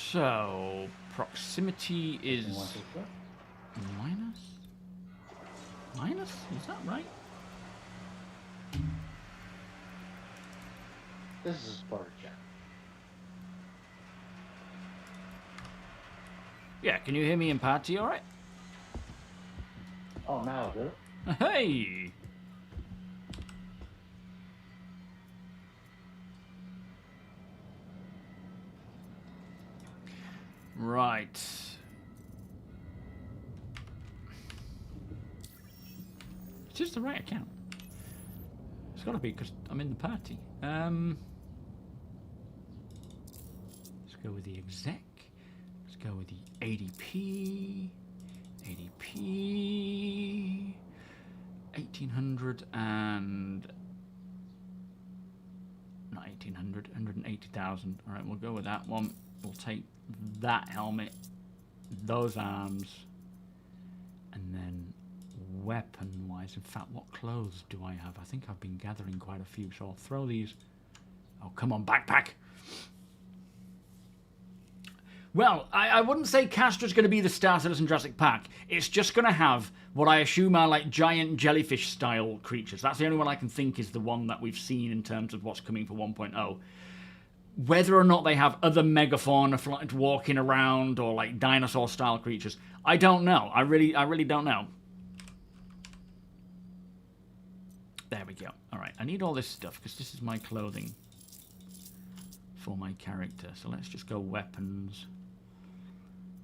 So, proximity is... minus? Minus? Is that right? This is part chat. Yeah, can you hear me in party alright? Oh, now I do. Hey! Right. Is this the right account? It's gotta be, because I'm in the party. Let's go with the exec. Let's go with the ADP. ADP. 1800 and... not 1800, 180,000. Alright, we'll go with that one. We'll take that helmet, those arms, and then weapon-wise, in fact, what clothes do I have? I think I've been gathering quite a few, so I'll throw these. Oh, come on, backpack! Well, I wouldn't say Castra's going to be the Star Citizen Jurassic Park. It's just going to have what I assume are like giant jellyfish-style creatures. That's the only one I can think is the one that we've seen in terms of what's coming for 1.0. Whether or not they have other megafauna walking around or like dinosaur-style creatures, I don't know. I really don't know. There we go. All right, I need all this stuff because this is my clothing for my character. So let's just go weapons.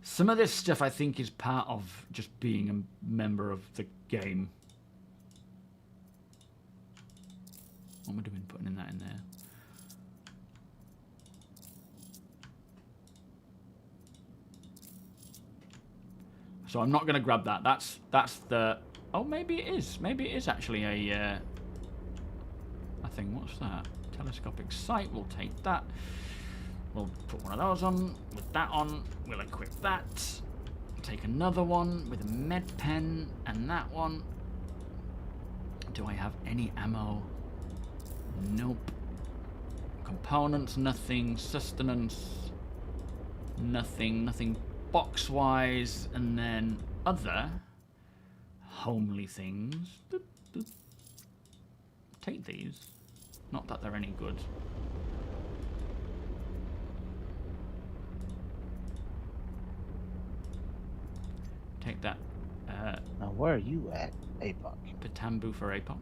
Some of this stuff I think is part of just being a member of the game. What am I doing putting that in there? So I'm not going to grab that. That's the... Oh, maybe it is. Maybe it is actually a thing. What's that? Telescopic sight. We'll take that. We'll put one of those on. With that on, we'll equip that. Take another one with a med pen and that one. Do I have any ammo? Nope. Components, nothing. Sustenance, nothing. Nothing box-wise. And then other homely things. Take these. Not that they're any good. Take that. Now, where are you at, APOC? Patambu for APOC.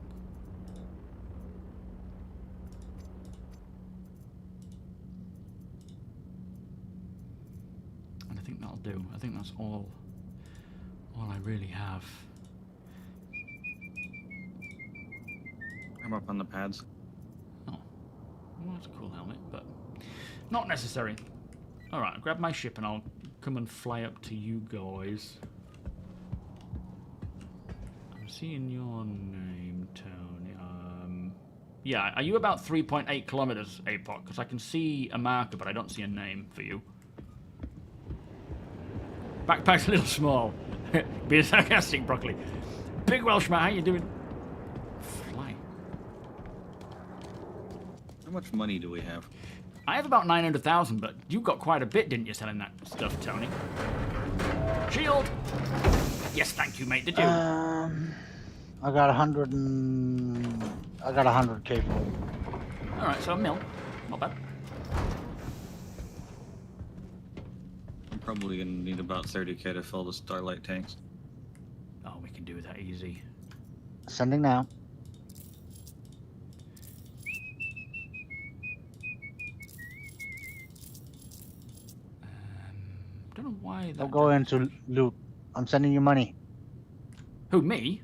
And I think that'll do. I think that's all I really have. I'm up on the pads. Oh. Well, that's a cool helmet, but not necessary. Alright, I'll grab my ship and I'll come and fly up to you guys. I'm seeing your name, Tony. Yeah, are you about 3.8 kilometers, APOC? Because I can see a marker, but I don't see a name for you. Backpack's a little small. Being sarcastic, Broccoli. Big Welshman, how you doing? Fly. How much money do we have? I have about 900,000, but you got quite a bit, didn't you, selling that stuff, Tony? Shield! Yes, thank you, mate. Did you? I got 100 and... I got 100k for you. Alright, so a mil. Not bad. I'm probably gonna need about 30k to fill the Starlight tanks. Oh, we can do that easy. Sending now. Don't know why that... Don't go into loot. I'm sending you money. Who, me?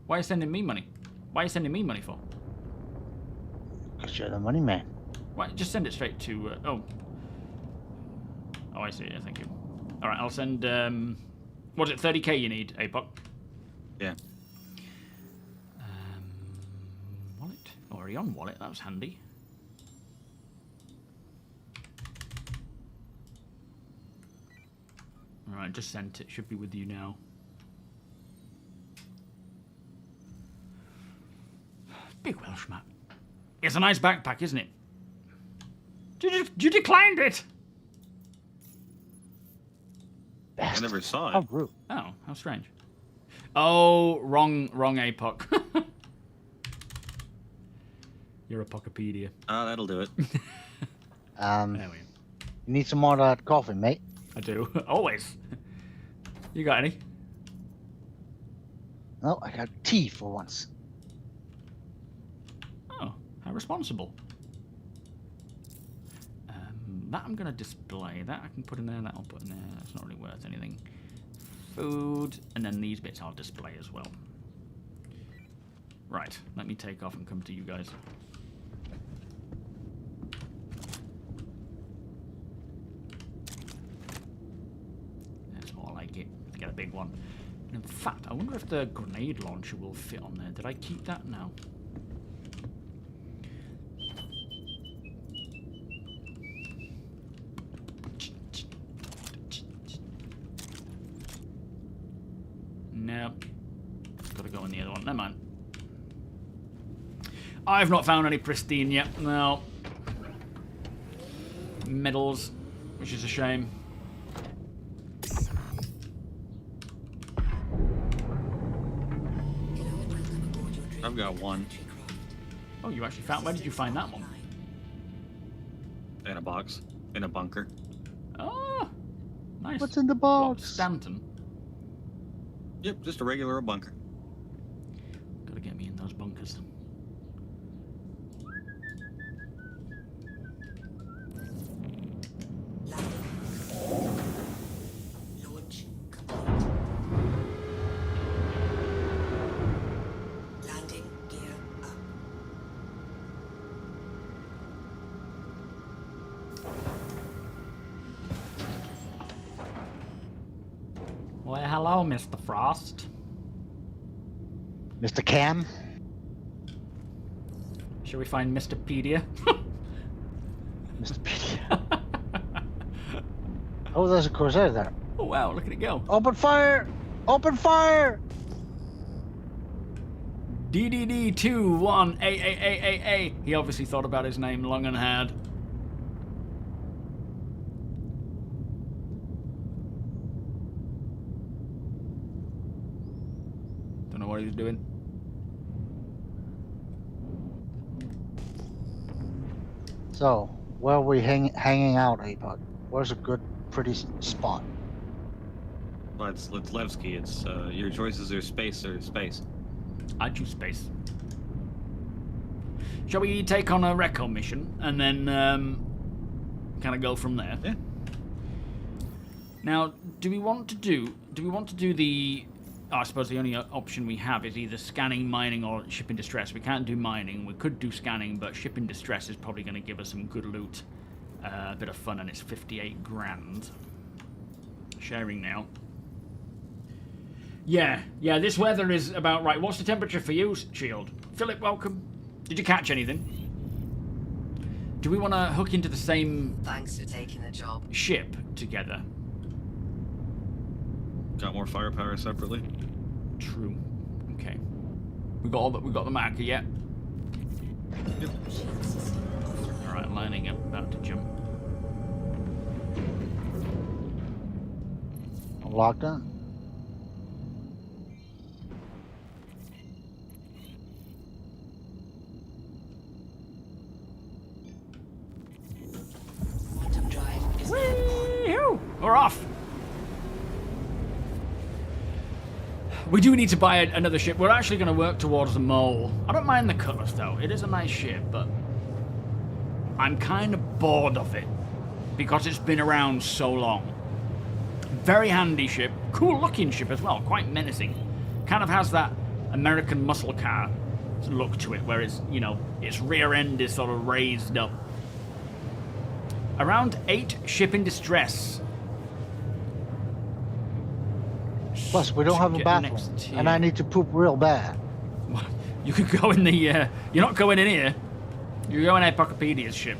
Why are you sending me money? Why are you sending me money for? Because you're the money man. Why? Just send it straight to... Oh, I see. Yeah, thank you. Alright, I'll send... what is it, 30k you need, APOC? Yeah. Wallet? Oh, are you on wallet? That was handy. Alright, just sent it. Should be with you now. Big Welshman. It's a nice backpack, isn't it? You declined it! I never saw How it. rude. Oh, how strange. Oh, wrong APOC. You're a Pocopedia. Ah, that'll do it. There we go. You need some more of that coffee, mate? I do. Always. You got any? No, I got tea for once. Oh, how responsible. That I'm going to display. That I can put in there, that I'll put in there. That's not really worth anything. Food, and then these bits I'll display as well. Right, let me take off and come to you guys. That's more like it. Get a big one. In fact, I wonder if the grenade launcher will fit on there. Did I keep that now? Nope. Gotta go on the other one. Never mind. I've not found any pristine yet. No. medals, which is a shame. I've got one Oh, you actually found... Where did you find that one? in a box, in a bunker. Oh, nice. What's in the What, box? Stanton? Yep, just a regular bunker. Gotta get me in those bunkers. Launch complete. Landing gear up. Well, hello, Mr. Frost. Mr. Cam? Shall we find Mr. Pedia? Mr. P. Oh, there's a Corsair there. Oh, wow, look at it go. Open fire! Open fire! DDD21AAAAA. He obviously thought about his name long and hard. Don't know what he was doing. So, where are we hanging out, Apod? Where's a good, pretty spot? Well, it's Levski. It's your choices are space or space. I choose space. Shall we take on a recon mission and then kind of go from there? Yeah. Now, do we want to do the... Oh, I suppose the only option we have is either scanning, mining, or ship in distress. We can't do mining. We could do scanning, but ship in distress is probably going to give us some good loot. A bit of fun, and it's 58 grand. Sharing now. Yeah, this weather is about right. What's the temperature for you, Shield? Philip, welcome. Did you catch anything? Do we want to hook into the same Thanks for taking the job. ship together? Got more firepower separately. True. Okay. We got the marker yet. Yep. All right, lining up, about to jump. Locked on? Quantum drive is Whee-hoo! We're off. We do need to buy another ship. We're actually going to work towards the Mole. I don't mind the Cutlass, though. It is a nice ship, but I'm kind of bored of it because it's been around so long. Very handy ship. Cool-looking ship as well. Quite menacing. Kind of has that American muscle car look to it, where it's, you know, its rear end is sort of raised up. Around 8 ship in distress. Plus, we don't have a Get bathroom, next to and I you. need to poop real bad. You could go in the, you're not going in here. You're going in Epocopedia's ship.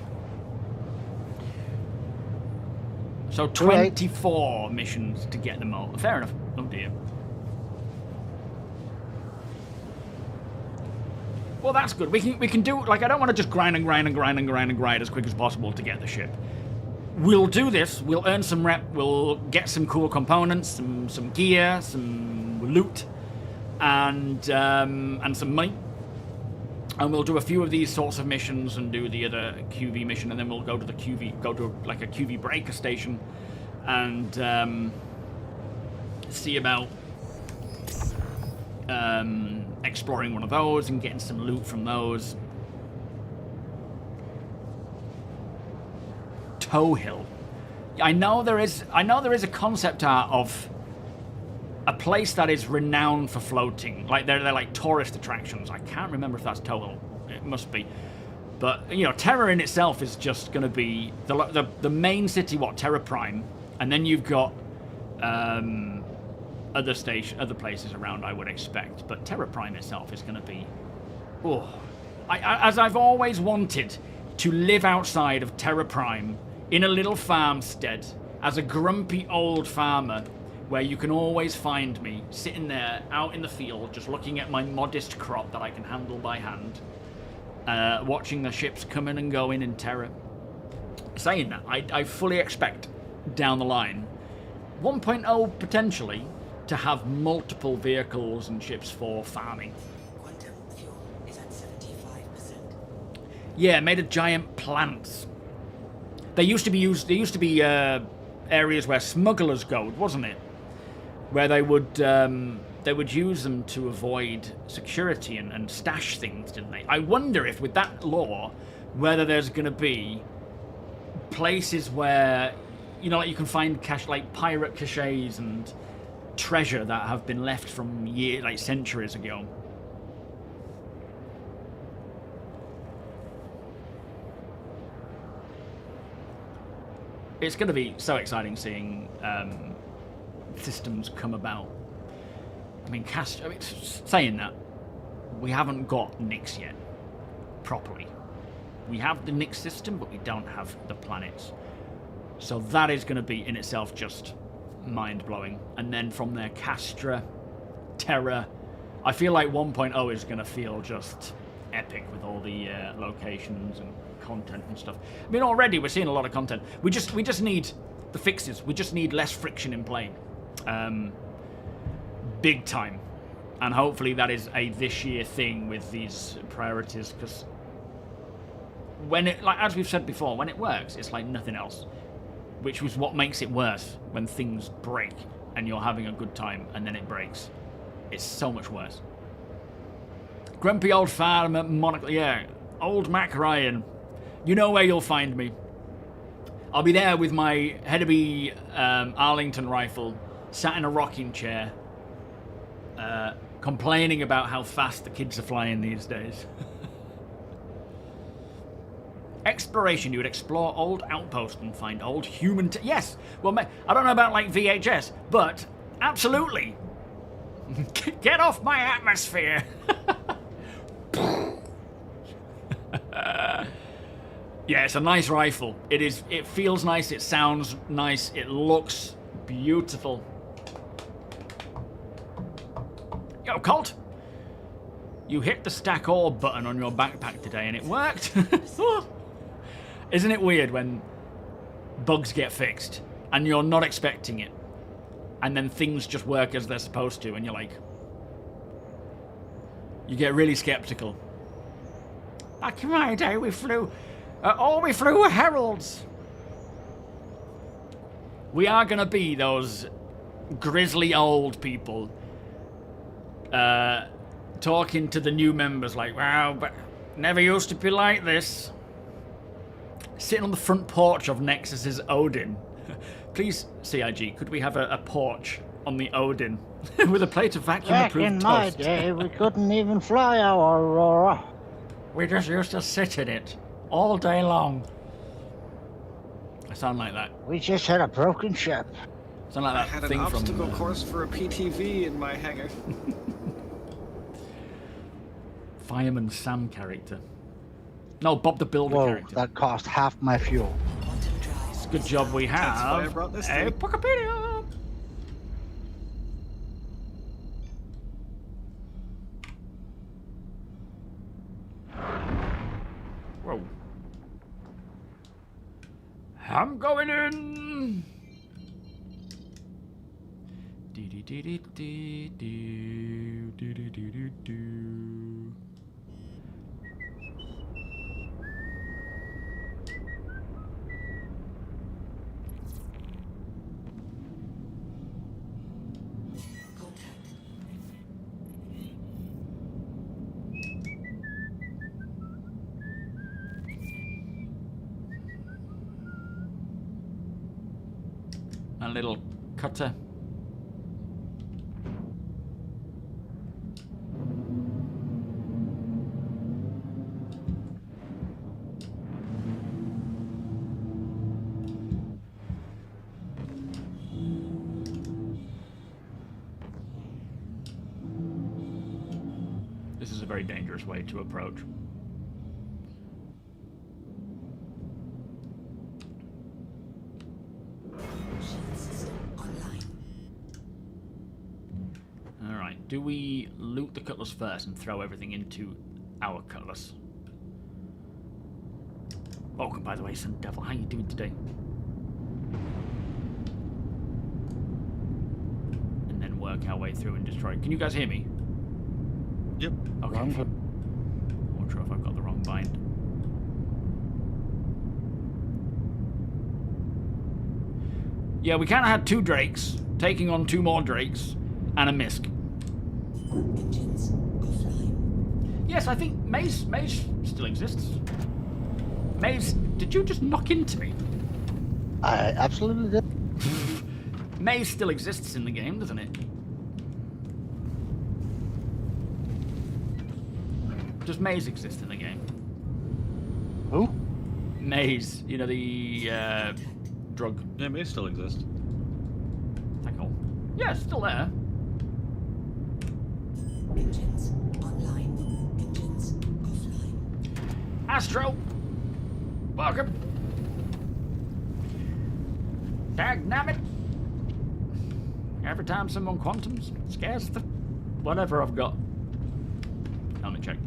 So 24 missions to get them all. Fair enough. Oh dear. Well, that's good. We can do, like, I don't want to just grind as quick as possible to get the ship. We'll do this. We'll earn some rep. We'll get some cool components, some gear, some loot, and some money. And we'll do a few of these sorts of missions and do the other QV mission, and then we'll go to the QV, go to like a QV breaker station, and see about exploring one of those and getting some loot from those. Towhill. I know there is a concept art of a place that is renowned for floating. Like they're like tourist attractions. I can't remember if that's Towhill. It must be. But you know, Terra in itself is just going to be the main city. What, Terra Prime, and then you've got other places around. I would expect, but Terra Prime itself is going to be. Oh, as I've always wanted to live outside of Terra Prime in a little farmstead as a grumpy old farmer, where you can always find me sitting there out in the field just looking at my modest crop that I can handle by hand, watching the ships coming and going in Terra. saying that, I fully expect down the line 1.0 potentially to have multiple vehicles and ships for farming. Quantum fuel is at 75%. Yeah, made of giant plants. They used to be areas where smugglers go, wasn't it? Where they would use them to avoid security and stash things, didn't they? I wonder if with that law, whether there's going to be places where, you know, like you can find like pirate caches and treasure that have been left from centuries ago. It's going to be so exciting seeing systems come about. I mean, saying that, we haven't got Nyx yet, properly. We have the Nyx system, but we don't have the planets. So that is going to be, in itself, just mind-blowing. And then from there, Castra, Terra. I feel like 1.0 is going to feel just epic with all the locations and content and stuff. I mean, already we're seeing a lot of content. We just need the fixes. We just need less friction in play. Big time. And hopefully that is a this year thing with these priorities, because when it, like as we've said before, when it works, it's like nothing else. Which was what makes it worse, when things break and you're having a good time and then it breaks. It's so much worse. Grumpy old farmer, monocle, yeah, old Mac Ryan. You know where you'll find me. I'll be there with my Hedeby Arlington rifle, sat in a rocking chair, complaining about how fast the kids are flying these days. Exploration. You would explore old outposts and find old human... yes! Well, I don't know about, like, VHS, but absolutely! Get off my atmosphere! Yeah, it's a nice rifle. It is. It feels nice, it sounds nice, it looks beautiful. Yo, Colt! You hit the stack ore button on your backpack today and it worked. Isn't it weird when bugs get fixed and you're not expecting it and then things just work as they're supposed to and you're like... you get really skeptical. Back in my day we flew... all we flew were heralds. We are going to be those grizzly old people talking to the new members like, wow, but never used to be like this. Sitting on the front porch of Nexus's Odin. Please, CIG, could we have a porch on the Odin with a plate of vacuum-approved toast? Back in my day, we couldn't even fly our Aurora. We just used to sit in it all day long. I sound like that. We just had a broken ship. Sound like I that had an thing obstacle from... course for a PTV in my hangar. Fireman Sam character. No, Bob the Builder Whoa, character. that cost half my fuel. Quantum drive. It's a good job we have That's why I brought this a thing. Wikipedia. Whoa. I'm going in. Contact. A little cutter. This is a very dangerous way to approach. Shield system online. Alright, do we loot the cutlass first and throw everything into our cutlass? Welcome, by the way, Sun Devil. How you doing today? And then work our way through and destroy. Can you guys hear me? Yep. Okay. Wrong. I'm not sure if I've got the wrong bind. Yeah, we kind of had 2 Drakes, taking on 2 more Drakes, and a Misk. Engines offline. Yes, I think Maze still exists. Maze, did you just knock into me? I absolutely did. Maze still exists in the game, doesn't it? Does Maze exist in the game? Who? Maze, you know, the drug. Yeah, it may still exist. Tackle. Yeah, it's still there. Engines online. Engines offline. Astro! Welcome! Dagnabbit! Every time someone quantums, scares the whatever I've got. Let me check.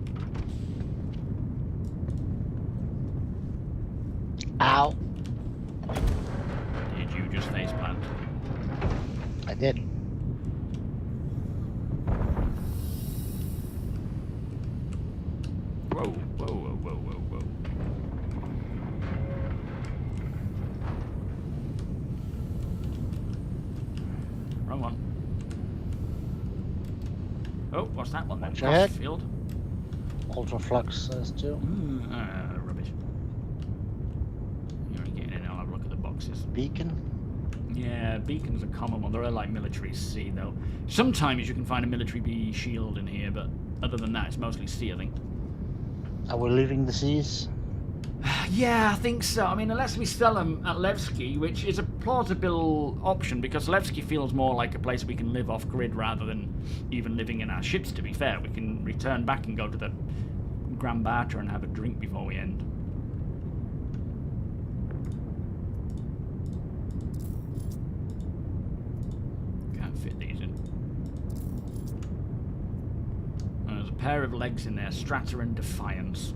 Ow. Did you just faceplant? I did. Whoa, whoa, whoa, whoa, whoa, whoa. Wrong one. Oh, what's that one then? Watch your head. Field. Ultra flux says too. Rubbish. You're only getting in. I'll have a look at the boxes. Beacon. Yeah, beacons are common one. They're like military C though. Sometimes you can find a military B shield in here, but other than that, it's mostly C, I think. Are we leaving the seas? Yeah, I think so. I mean, unless we sell them at Levski, which is a plausible option because Levski feels more like a place we can live off grid rather than even living in our ships, to be fair. We can return back and go to the Grand Barter and have a drink before we end. Can't fit these in. There's a pair of legs in there, Strata and Defiance.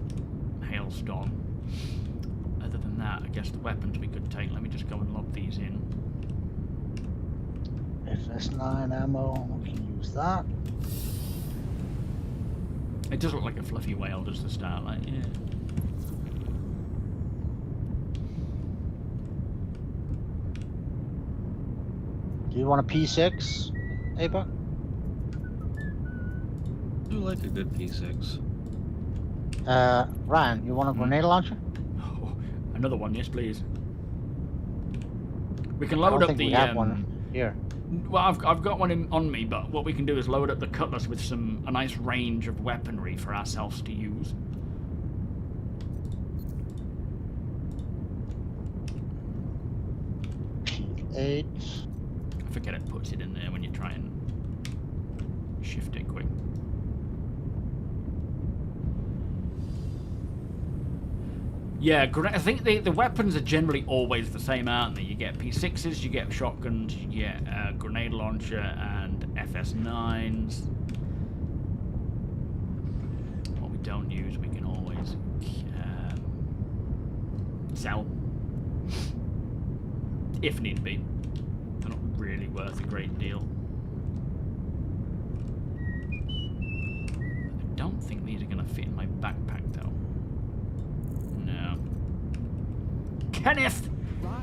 Hailstorm. Other than that, I guess the weapons we could take. Let me just go and lob these in. FS9 ammo, we can use that. It does look like a fluffy whale, does the Starlight? Yeah. Do you want a P6, Ava? I do like a good P6. Ryan, you want a grenade launcher? Oh, another one, yes, please. We can I load don't up think the. we have one here. Well, I've got one on me, but what we can do is load up the cutlass with a nice range of weaponry for ourselves to use. P8. I forget it puts it in there when you try and shift it quick. Yeah, I think the weapons are generally always the same, aren't they? You get P6s, you get shotguns, you get grenade launcher and FS9s. What we don't use, we can always sell. If need be. They're not really worth a great deal. I don't think these are going to fit in my backpack, though. No. Kenneth,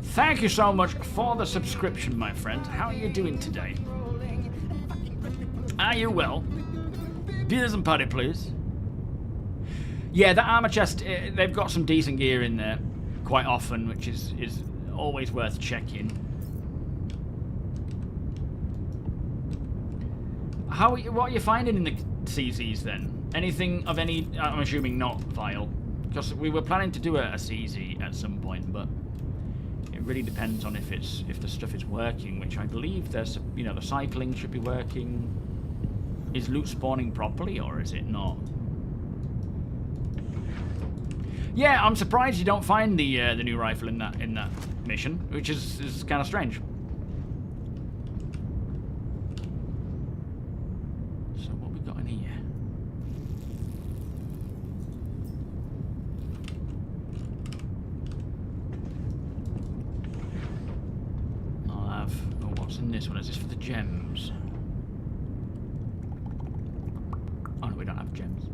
thank you so much for the subscription, my friend. How are you doing today? Are you well? Beers and putty, please. Yeah, the armor chest, they've got some decent gear in there quite often, which is always worth checking. What are you finding in the CZs then? Anything of any, I'm assuming not Vile, because we were planning to do a CZ at some point, but it really depends on if the stuff is working, which I believe there's, the cycling should be working. Is loot spawning properly, or is it not? Yeah, I'm surprised you don't find the new rifle in that mission, which is kind of strange. So what we got in here? in this one? Is this for the gems? Oh no, we don't have gems.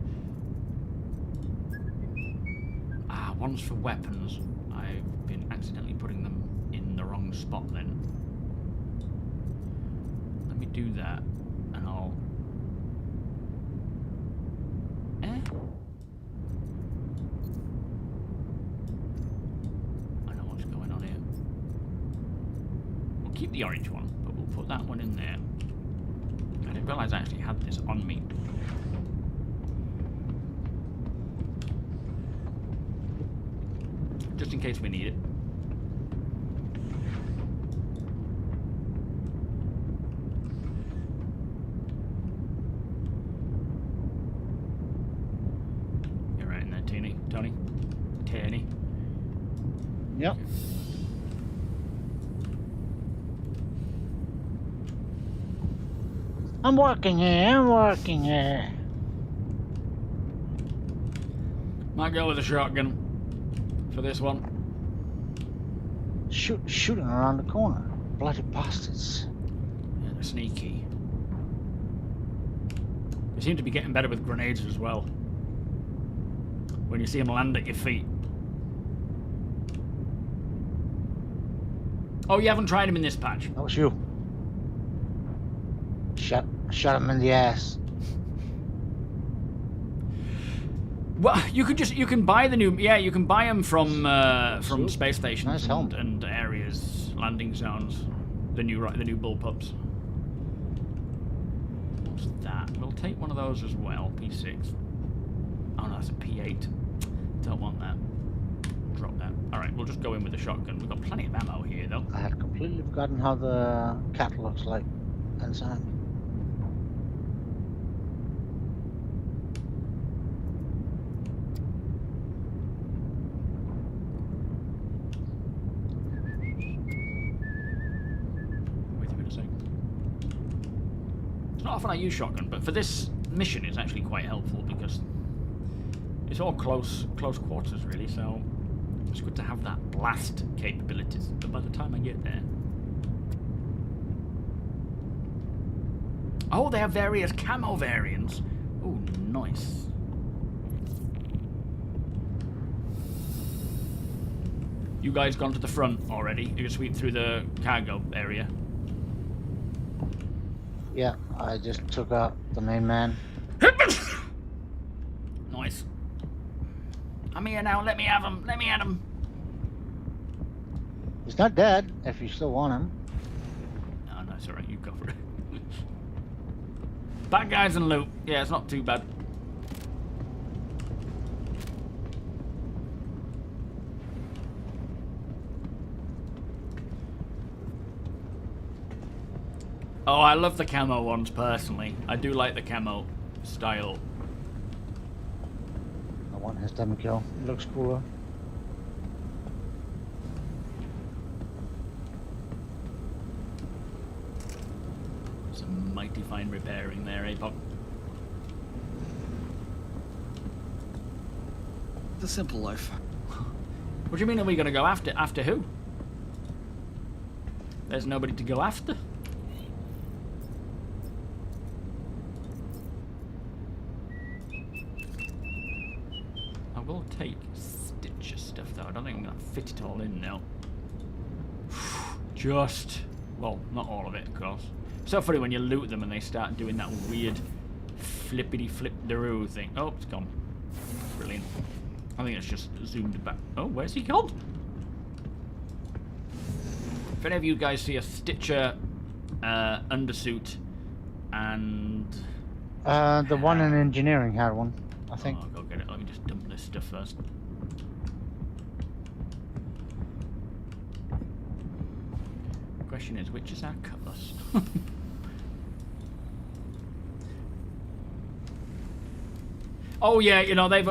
Ah, one's for weapons. I've been accidentally putting them in the wrong spot then. Let me do that, and I'll... I know what's going on here. We'll keep the orange one, but we'll put that one in there. I didn't realise I actually had this on me. Just in case we need it. You're right in there, Tony. Tony. Yep. I'm working here. Might go with a shotgun for this one. Shooting around the corner. Bloody bastards. Yeah, they're sneaky. They seem to be getting better with grenades as well. When you see them land at your feet. Oh, you haven't tried them in this patch? That was you. Shot him in the ass. Well, you can buy the new, you can buy them from Sweet. space stations Nice helmet. and areas, landing zones, the new bullpups. What's that? We'll take one of those as well, P6. Oh no, that's a P8. Don't want that. Drop that. All right, we'll just go in with the shotgun. We've got plenty of ammo here, though. I had completely forgotten how the cat looks like inside. Wait a minute a second. It's not often I use shotgun, but for this mission it's actually quite helpful because it's all close quarters really, so it's good to have that blast capabilities. But by the time I get there... Oh, they have various camo variants. Oh, nice. You guys gone to the front already? You can sweep through the cargo area. Yeah, I just took out the main man. Nice. I'm here now. Let me have him. Let me at him. He's not dead, if you still want him. No, no, it's alright. You go for it. Bad guys and loot. Yeah, it's not too bad. Oh, I love the camo ones personally. I do like the camo style. I want his demi kill. It looks cooler. Some mighty fine repairing there, Apoc. The simple life. What do you mean, are we going to go after? After who? There's nobody to go after. I will take Stitcher stuff though. I don't think I'm going to fit it all in now. Just... Well, not all of it, of course. So funny when you loot them and they start doing that weird flippity-flip-daroo thing. Oh, it's gone. Brilliant. I think it's just zoomed back. Oh, where's he gone? If any of you guys see a Stitcher undersuit and... The one in engineering had one, I think. Oh, I'll go get it. Let me just dump this stuff first. Question is, which is our cutlass? Oh yeah, you know, they've...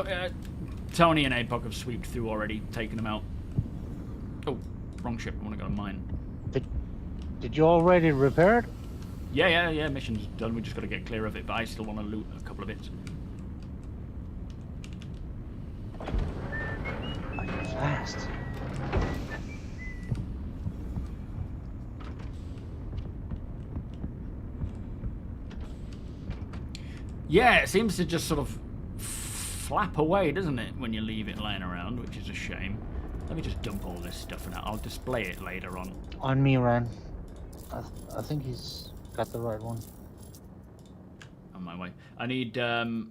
Tony and Apoc have sweeped through already, taken them out. Oh, wrong ship. I want to go to mine. Did you already repair it? Yeah, mission's done. We just got to get clear of it, but I still want to loot a couple of bits. Like fast. Yeah, it seems to just sort of flap away, doesn't it, when you leave it laying around, which is a shame. Let me just dump all this stuff and I'll display it later on. On me, Ren. I think he's got the right one. On my way. I need, I've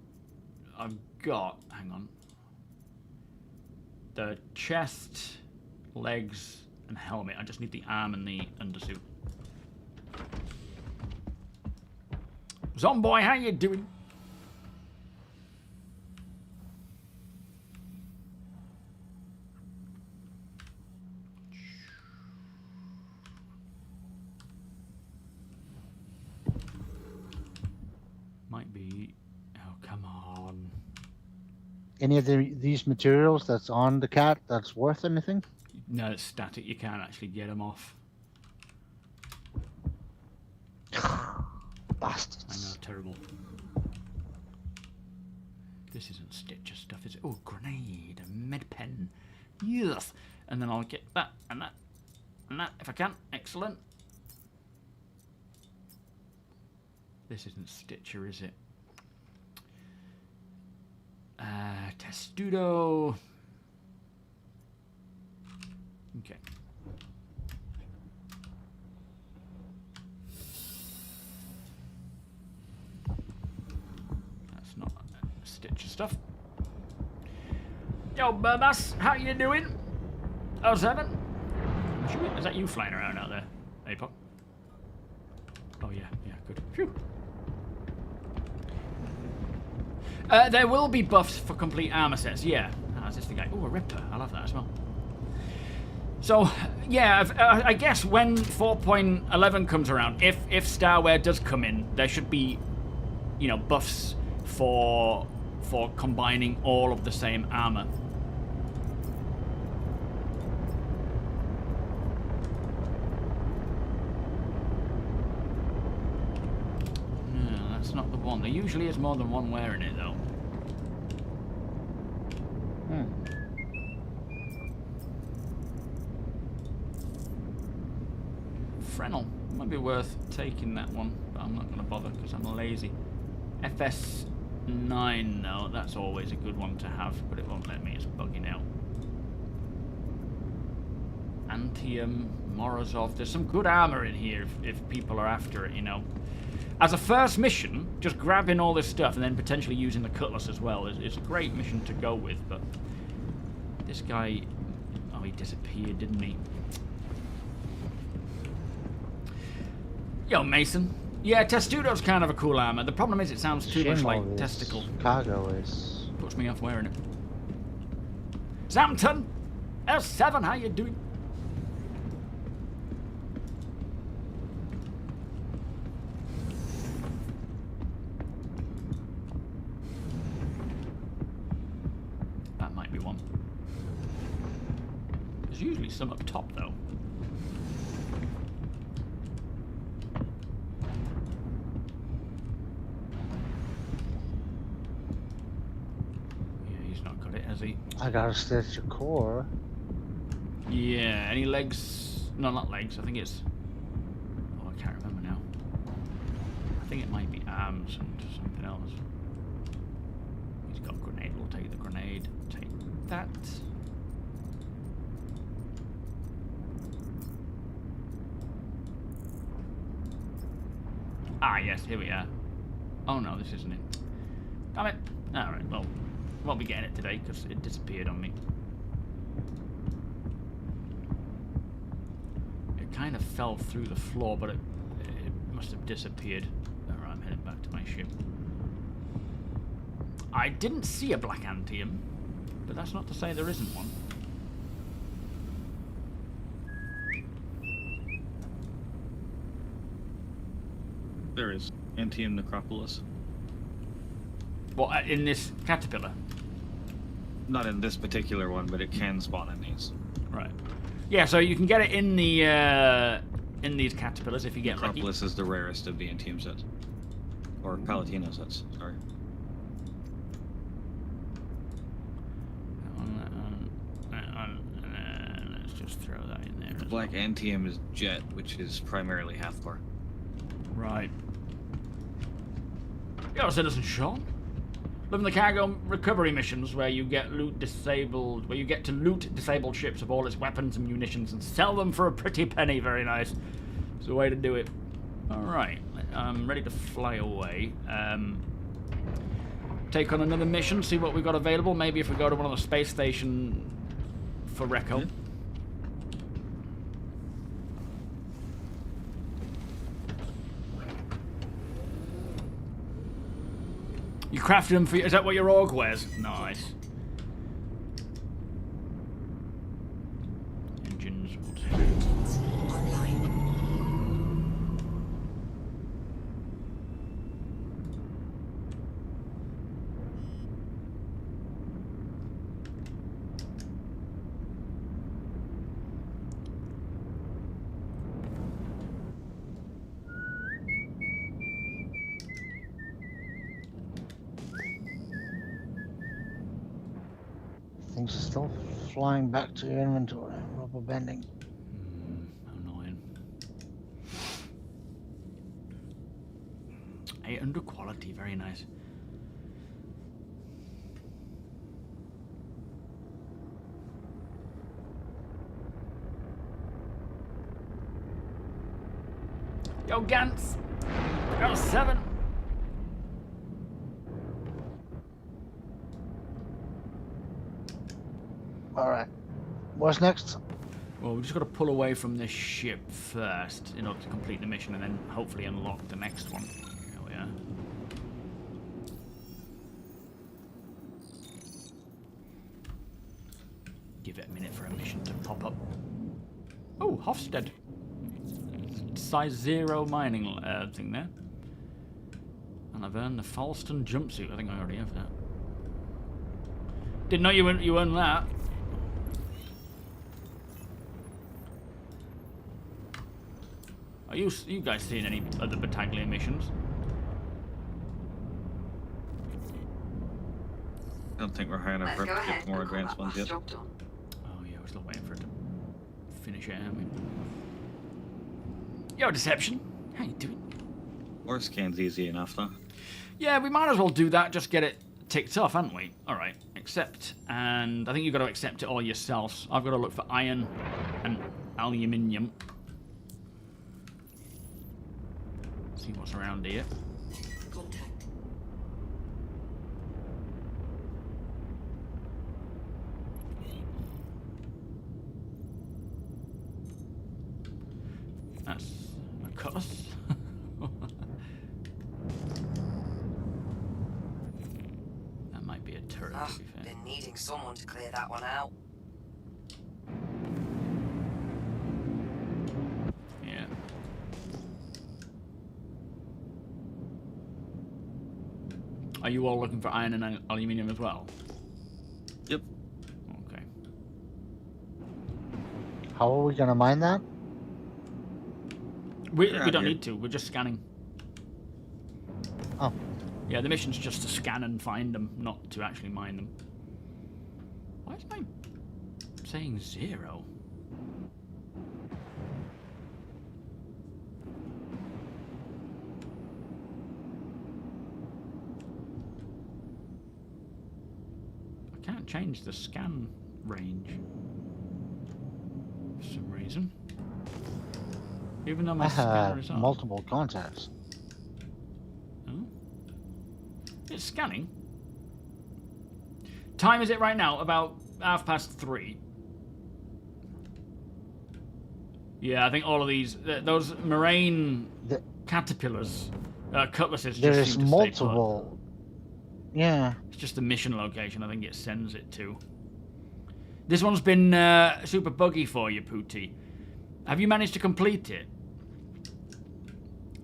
got, hang on. The chest, legs, and helmet. I just need the arm and the undersuit. Zomboy, how you doing? Might be... Oh, come on. Any of these materials that's on the cat that's worth anything? No, it's static. You can't actually get them off. Bastards. I know, terrible. This isn't Stitcher stuff, is it? Oh, grenade, a med pen. Yes! And then I'll get that and that and that if I can. Excellent. This isn't Stitcher, is it? Testudo. Okay. That's not Stitcher stuff. Yo, Burbas, how you doing? 07? Is that you flying around out there, Apoc? Oh yeah, good. Phew. There will be buffs for complete armor sets, yeah. How's this the guy? Oh, a Ripper. I love that as well. So, yeah, I guess when 4.11 comes around, if Starware does come in, there should be, you know, buffs for combining all of the same armor. No, that's not the one. There usually is more than one wearing it, though. Fresnel. Might be worth taking that one, but I'm not going to bother because I'm lazy. FS9, though, that's always a good one to have, but it won't let me. It's bugging out. Antium, Morozov. There's some good armor in here if people are after it, you know. As a first mission, just grabbing all this stuff and then potentially using the cutlass as well is a great mission to go with, but this guy... Oh, he disappeared, didn't he? Yo, Mason. Yeah, Testudo's kind of a cool armor. The problem is it sounds too much like testicle. Cargo is... Puts me off wearing it. Zamton! S7, how you doing? That might be one. There's usually some up top, though. I gotta stitch a core. Yeah, any legs? No, not legs. I think it's... Oh, I can't remember now. I think it might be arms and something else. He's got a grenade. We'll take the grenade. Take that. Ah, yes, here we are. Oh no, this isn't it. Damn it. Alright, well... Won't be getting it today because it disappeared on me. It kind of fell through the floor, but it must have disappeared. Alright, I'm heading back to my ship. I didn't see a black antium, but that's not to say there isn't one. There is. Antium Necropolis. What, in this caterpillar? Not in this particular one, but it can spawn in these. Right. Yeah, so you can get it in the in these caterpillars if you get lucky. Necropolis is the rarest of the Antium sets. Or Palatino sets, sorry. Let's just throw that in there. The black Antium is Jet, which is primarily half bar. Right. Yo, Citizen Sean. Living the cargo recovery missions where you get to loot disabled ships of all its weapons and munitions and sell them for a pretty penny. Very nice. It's the way to do it. Alright, I'm ready to fly away. Take on another mission, see what we've got available. Maybe if we go to one of the space station for Reco. Yeah. You crafted them for... Is that what your org wears? Nice. Engines. Engines online. Things are still flying back to your inventory. Rubber bending. Annoying. 800 quality, very nice. Yo, Gantz! Got a 7. Alright. What's next? Well, we just got to pull away from this ship first in order to complete the mission and then hopefully unlock the next one. There we are. Give it a minute for a mission to pop up. Oh, Hofstede. Size 0 mining thing there. And I've earned the Falston jumpsuit. I think I already have that. Didn't know you earned that. Are you guys seeing any other Battaglia missions? I don't think we're high enough Let's for go ahead get more and call advanced that ones last yet. job done. Oh yeah, we're still waiting for it to finish it, aren't we? Yo, Deception. How you doing? Or scan's easy enough though. Yeah, we might as well do that, just get it ticked off, haven't we? Alright, accept. And I think you've got to accept it all yourselves. I've got to look for iron and aluminium. See what's around here. Contact. That's a cutlass. That might be a turret, to be fair. Been needing someone to clear that one out. Yeah. Are you all looking for iron and aluminium as well? Yep. Okay. How are we gonna mine that? We Around don't here. need to. We're just scanning. Oh. Yeah, the mission's just to scan and find them, not to actually mine them. Why is my saying 0? I can't change the scan range for some reason. Even though my I scanner is have on. multiple contacts. Oh. It's scanning. Time is it right now? About 3:30. Yeah, I think all of these, those moraine The- caterpillars, cutlasses. There just is seem to stay put. multiple. Yeah. It's just the mission location. I think it sends it to. This one's been super buggy for you, Pooty. Have you managed to complete it?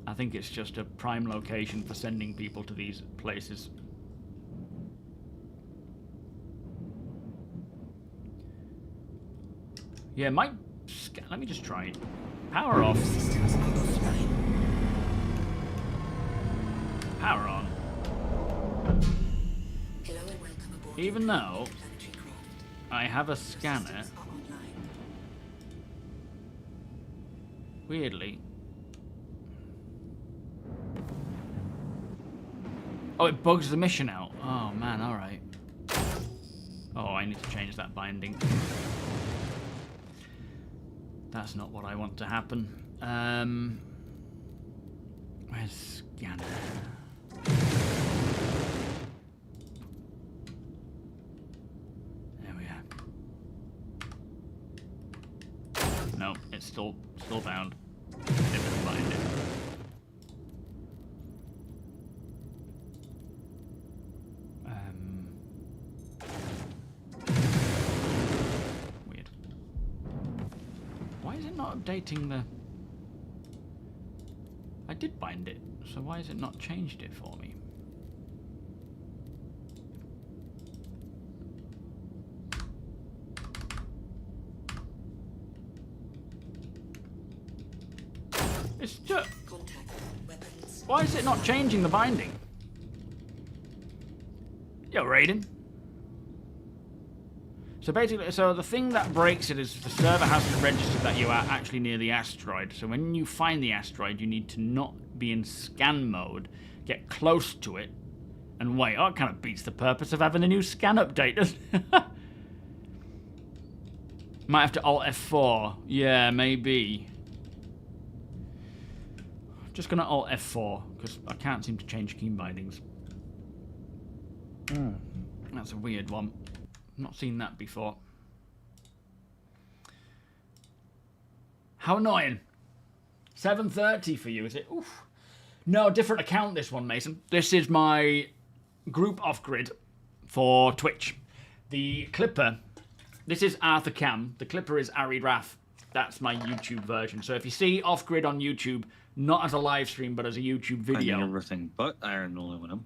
I think it's just a prime location for sending people to these places. Yeah, let me just try it. Power off. Systems are offline. Power on. Hello and welcome aboard. Even your though planetary craft. I have a scanner, Systems are online. weirdly. Oh, it bugs the mission out. Oh, man, alright. Oh, I need to change that binding. That's not what I want to happen. Where's scanner? There we are. No, it's still bound. It didn't bind it. Weird. Why is it not updating the... I did bind it, so why has it not changed it for me? It's just... Contact. Weapons. Why is it not changing the binding? Yo, Raiden. So basically, the thing that breaks it is the server hasn't registered that you are actually near the asteroid. So when you find the asteroid, you need to not be in scan mode, get close to it, and wait. Oh, it kind of beats the purpose of having a new scan update, doesn't it? Might have to Alt F4. Yeah, maybe. Just gonna Alt F4, because I can't seem to change key bindings. That's a weird one. Not seen that before. How annoying. 7:30 for you, is it? Oof. No, different account this one, Mason. This is my group off-grid for Twitch. The Clipper, this is Arthur Cam. The Clipper is Ari Rath. That's my YouTube version. So if you see off-grid on YouTube, not as a live stream, but as a YouTube video. Finding everything but iron and aluminum.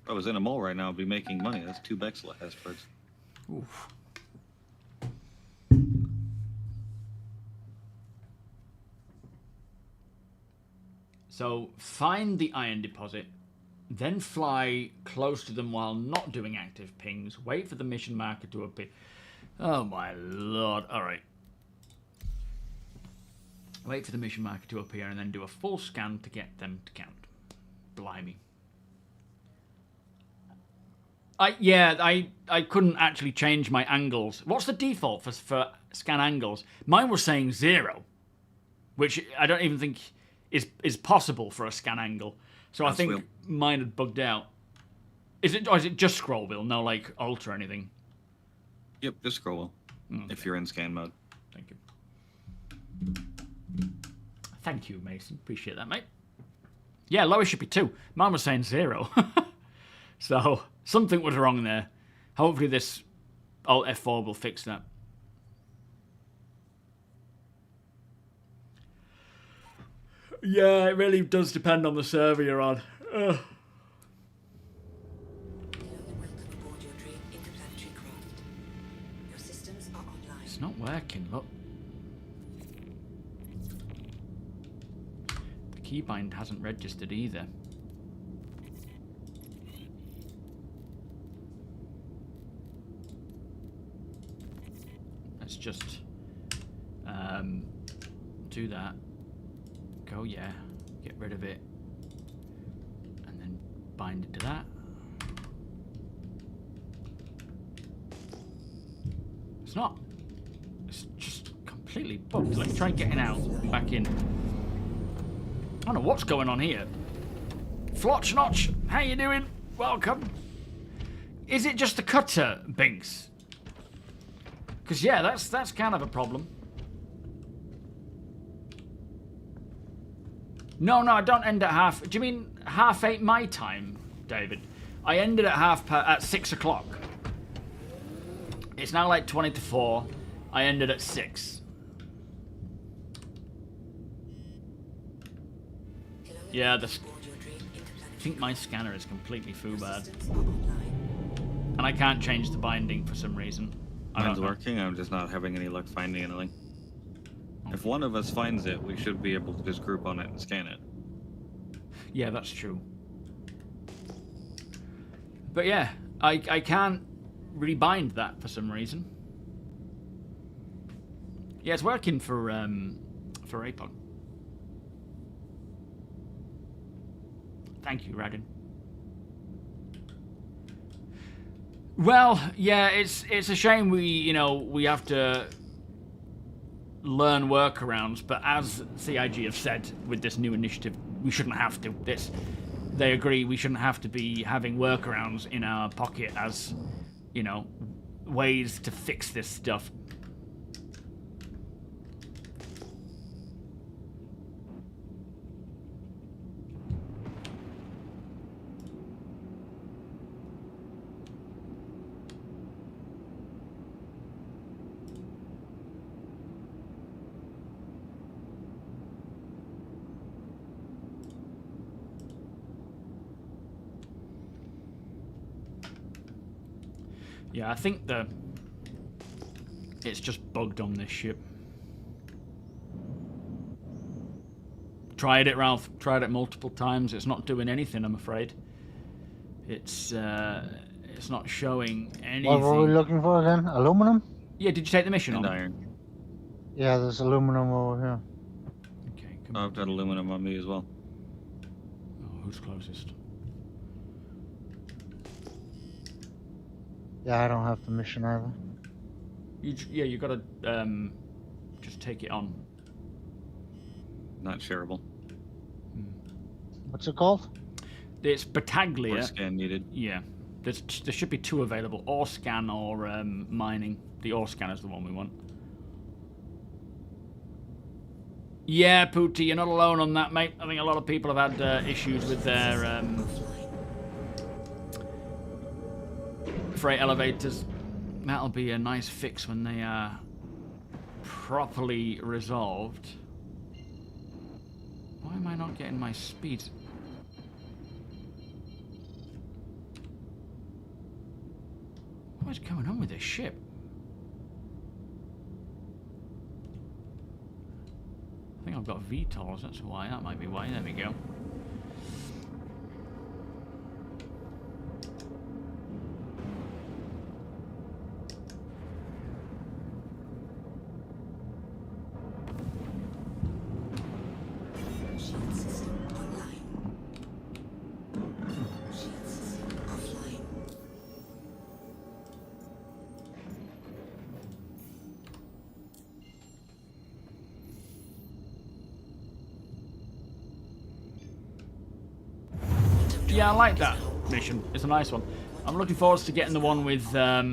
If I was in a mall right now, I'd be making money. That's 2 Bexla first. Oof. So find the iron deposit, then fly close to them while not doing active pings. Wait for the mission marker to appear. Oh my lord. Alright. Wait for the mission marker to appear and then do a full scan to get them to count. Blimey. I couldn't actually change my angles. What's the default for scan angles? Mine was saying 0, which I don't even think is possible for a scan angle. So I think mine had bugged out. Is it just scroll wheel? No, like alt or anything? Yep, just scroll wheel. If you're in scan mode. Thank you. Thank you, Mason. Appreciate that, mate. Yeah, Lois should be 2. Mine was saying 0. So something was wrong there. Hopefully this Alt F4 will fix that. Yeah, it really does depend on the server you're on. Hello and welcome aboard your dream interplanetary craft. Your systems are online. It's not working, look. The keybind hasn't registered either. Let's just do that. Go, yeah. Get rid of it. And then bind it to that. It's not. It's just completely bugged. Let me try getting out. Back in. I don't know what's going on here. Flotch Notch, how you doing? Welcome. Is it just the cutter, Binks? Because, yeah, that's kind of a problem. No, I don't end at half. Do you mean 8:30 my time, David? I ended at 6 o'clock. It's now like 20 to 4. I ended at 6. Yeah, I think my scanner is completely foo-bad. And I can't change the binding for some reason. Mine's working, I'm just not having any luck finding anything. If one of us finds it, we should be able to just group on it and scan it. Yeah, that's true. But yeah, I can't rebind that for some reason. Yeah, it's working for APOG. Thank you, Radin. Well, yeah, it's a shame we have to learn workarounds, but as CIG have said with this new initiative, we shouldn't have to. They agree we shouldn't have to be having workarounds in our pocket as, ways to fix this stuff. Yeah, I think it's just bugged on this ship. Tried it, Ralph. Tried it multiple times. It's not doing anything, I'm afraid. It's not showing anything. What were we looking for again? Aluminum? Yeah, did you take the mission And on? iron. Yeah, there's aluminum over here. Okay, come on. I've got aluminum on me as well. Oh, who's closest? Yeah, I don't have the mission either. You gotta just take it on. Not shareable. What's it called? It's Battaglia. Or scan needed. Yeah, there should be 2 available: ore scan or mining. The ore scan is the one we want. Yeah, Pooty, you're not alone on that, mate. I think a lot of people have had issues with their freight elevators. That'll be a nice fix when they are properly resolved. Why am I not getting my speed? What's going on with this ship? I think I've got VTOLs, that's why. That might be why. There we go. Shield system online. Shield system offline. Yeah, I like that mission. It's a nice one. I'm looking forward to getting the one with the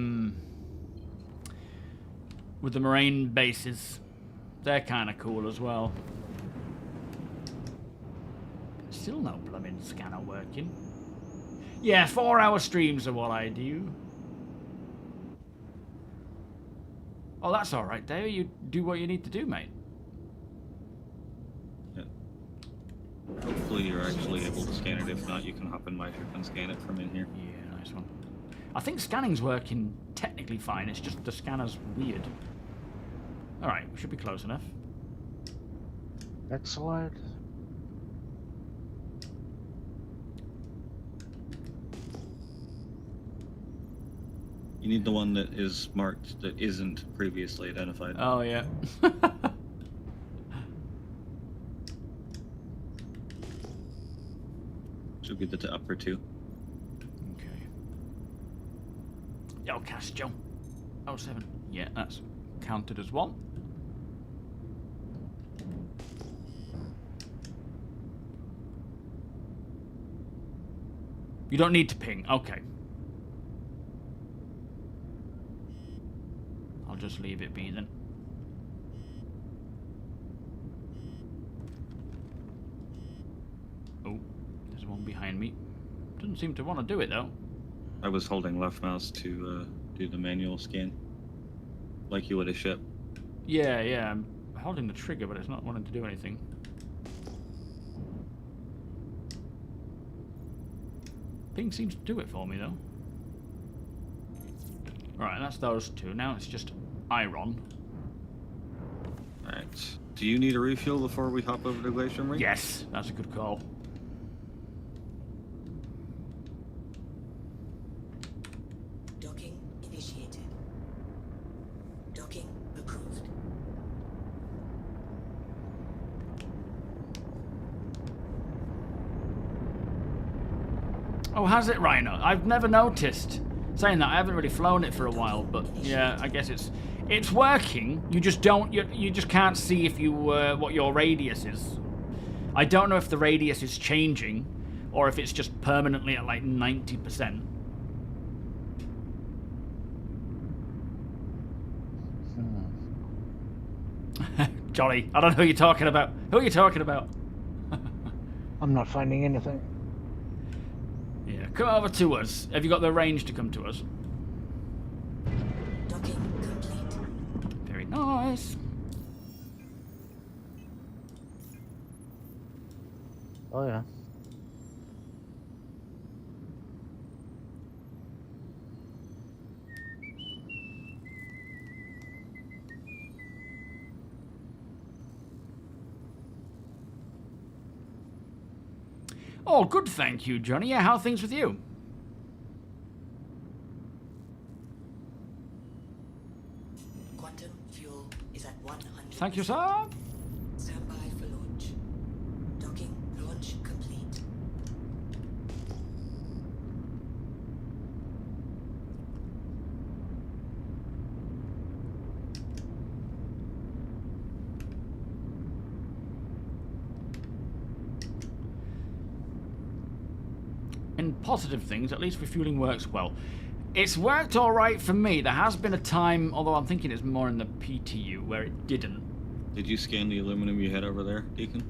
Marine bases. They're kind of cool as well. Still no blooming scanner working. Yeah, 4-hour streams are what I do. Oh, that's all right, Dave. You do what you need to do, mate. Yeah. Hopefully you're actually able to scan it. If not, you can hop in my ship and scan it from in here. Yeah, nice one. I think scanning's working technically fine. It's just the scanner's weird. All right, we should be close enough. Excellent. You need the one that is marked that isn't previously identified. Oh, yeah. Should be the upper 2. Okay. Yo, cast Joe. 07. Yeah, that's counted as 1. You don't need to ping. Okay. I'll just leave it be then. Oh, there's one behind me. Doesn't seem to want to do it though. I was holding left mouse to do the manual scan, like you would a ship. Yeah, yeah, I'm holding the trigger, but it's not wanting to do anything. Ping seems to do it for me though. Right, that's those 2. Now it's just Iron. Alright. Do you need a refuel before we hop over to Glacier Marine? Yes, that's a good call. Docking initiated. Docking approved. Oh, has it, Rhino? I've never noticed. Saying that, I haven't really flown it for a while, but yeah, I guess it's working. You just don't, you just can't see if you what your radius is. I don't know if the radius is changing, or if it's just permanently at like 90%. Jolly, I don't know who you're talking about. Who are you talking about? I'm not finding anything. Yeah, come over to us. Have you got the range to come to us? Docking complete. Very nice. Oh yeah. Oh, good, thank you, Johnny. Yeah, how are things with you? Quantum fuel is at 100%. Thank you, sir. Stand by for launch. Docking launch complete. In positive things, at least refueling works well. It's worked all right for me. There has been a time, although I'm thinking it's more in the PTU, where it didn't. Did you scan the aluminum you had over there, Deacon?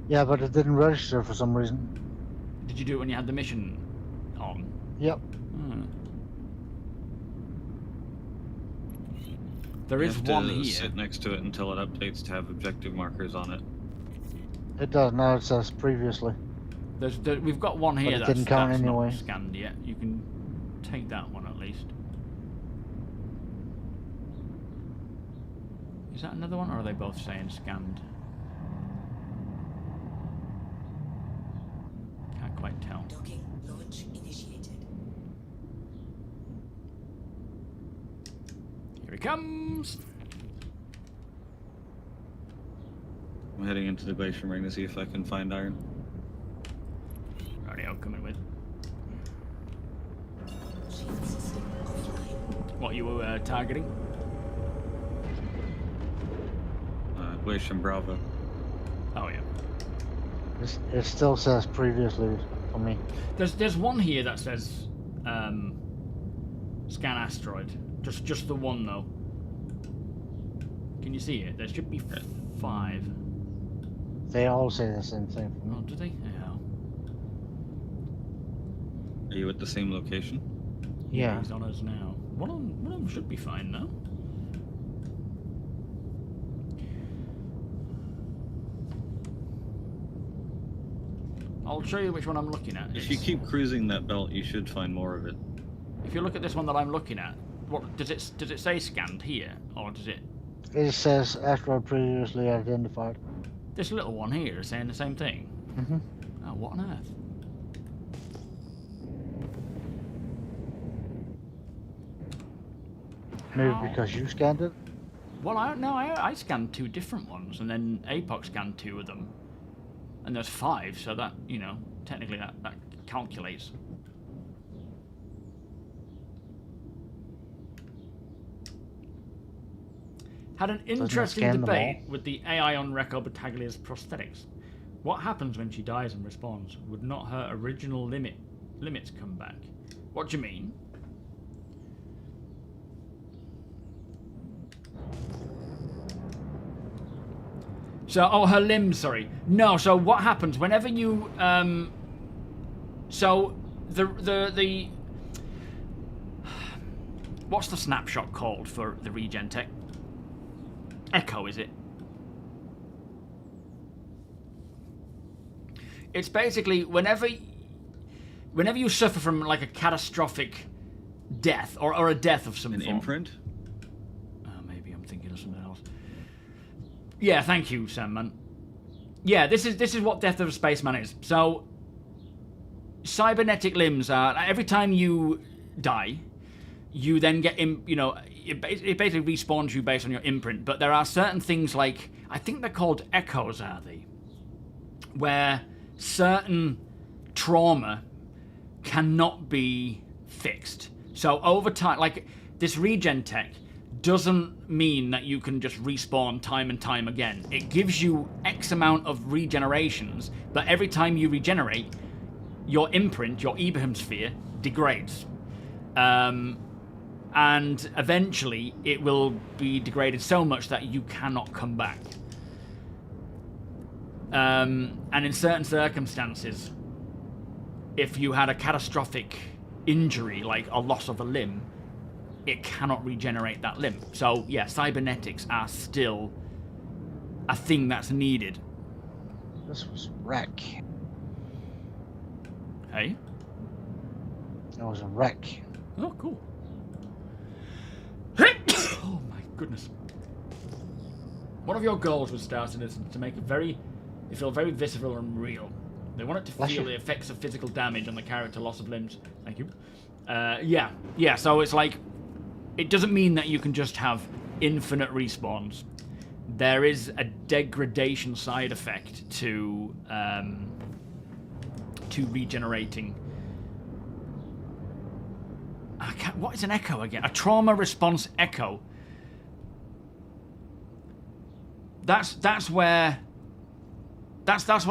Yeah, but it didn't register for some reason. Did you do it when you had the mission on? Yep. Hmm. There You is have one to here. sit next to it until it updates to have objective markers on it. It does now. It says previously. We've got one here it that's, didn't count that's anyway. not scanned yet. You can take that one at least. Is that another one, or are they both saying scanned? Can't quite tell. Docking launch initiated. Here he comes! I'm heading into the glacier ring to see if I can find iron. Rightio, coming with. Shield system offline. What you were targeting? Glacier Bravo. Oh yeah. It still says previously for me. There's one here that says scan asteroid. Just the one though. Can you see it? There should be 5. They all say the same thing for Oh, me. do they? Yeah. Are you at the same location? Yeah. He's on us now. One of them should be fine now. I'll show you which one I'm looking at. If you keep cruising that belt, you should find more of it. If you look at this one that I'm looking at, what does it say scanned here, or does it? It says asteroid previously identified. This little one here is saying the same thing. Mm-hmm. Oh, what on earth? Maybe How? because you scanned it. Well, I scanned 2 different ones, and then APOC scanned 2 of them, and there's 5, so that, you know, technically that calculates. Had an interesting scan them debate with the AI on Recco Battaglia's prosthetics. What happens when she dies and respawns? Would not her original limits come back? What do you mean? So, oh, her limbs, sorry. No, so what happens whenever you, so the what's the snapshot called for the regen tech? Echo, is it? It's basically whenever you suffer from like a catastrophic death or a death of some An form. imprint? Maybe I'm thinking of something else. Yeah, thank you, Sam, man. Yeah, this is what Death of a Spaceman is. So, cybernetic limbs are every time you die, you then get it basically respawns you based on your imprint. But there are certain things like I think they're called echoes, are they? Where certain trauma cannot be fixed. So over time, like this regen tech doesn't mean that you can just respawn time and time again. It gives you X amount of regenerations, but every time you regenerate, your imprint, your Ibrahim sphere, degrades. And eventually it will be degraded so much that you cannot come back. And in certain circumstances, if you had a catastrophic injury, like a loss of a limb, it cannot regenerate that limb. So yeah, cybernetics are still a thing that's needed. This was wreck. Hey? It was a wreck. Oh, cool. Oh my goodness. One of your goals with Star Citizen to make it feel very visceral and real. They want it to feel the effects of physical damage on the character, loss of limbs. Thank you. Yeah, so it's like, it doesn't mean that you can just have infinite respawns. There is a degradation side effect to regenerating. What is an echo again? A trauma response echo. That's what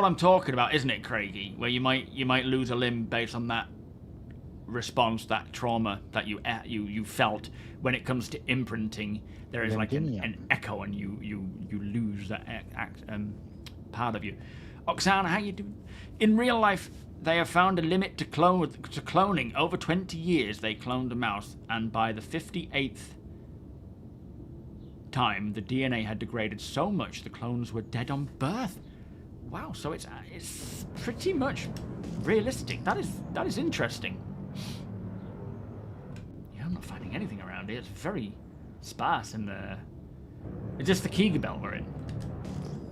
I'm talking about, isn't it, Craigie? Where you might lose a limb based on that response, that trauma that you felt. When it comes to imprinting, there is like an echo, and you lose that part of you. Oksana, how you doing? In real life, they have found a limit to cloning. Over 20 years, they cloned a mouse, and by the 58th time, the DNA had degraded so much the clones were dead on birth. Wow, so it's pretty much realistic. That is interesting. Yeah, I'm not finding anything around here. It's very sparse, and it's just the Kiga belt we're in.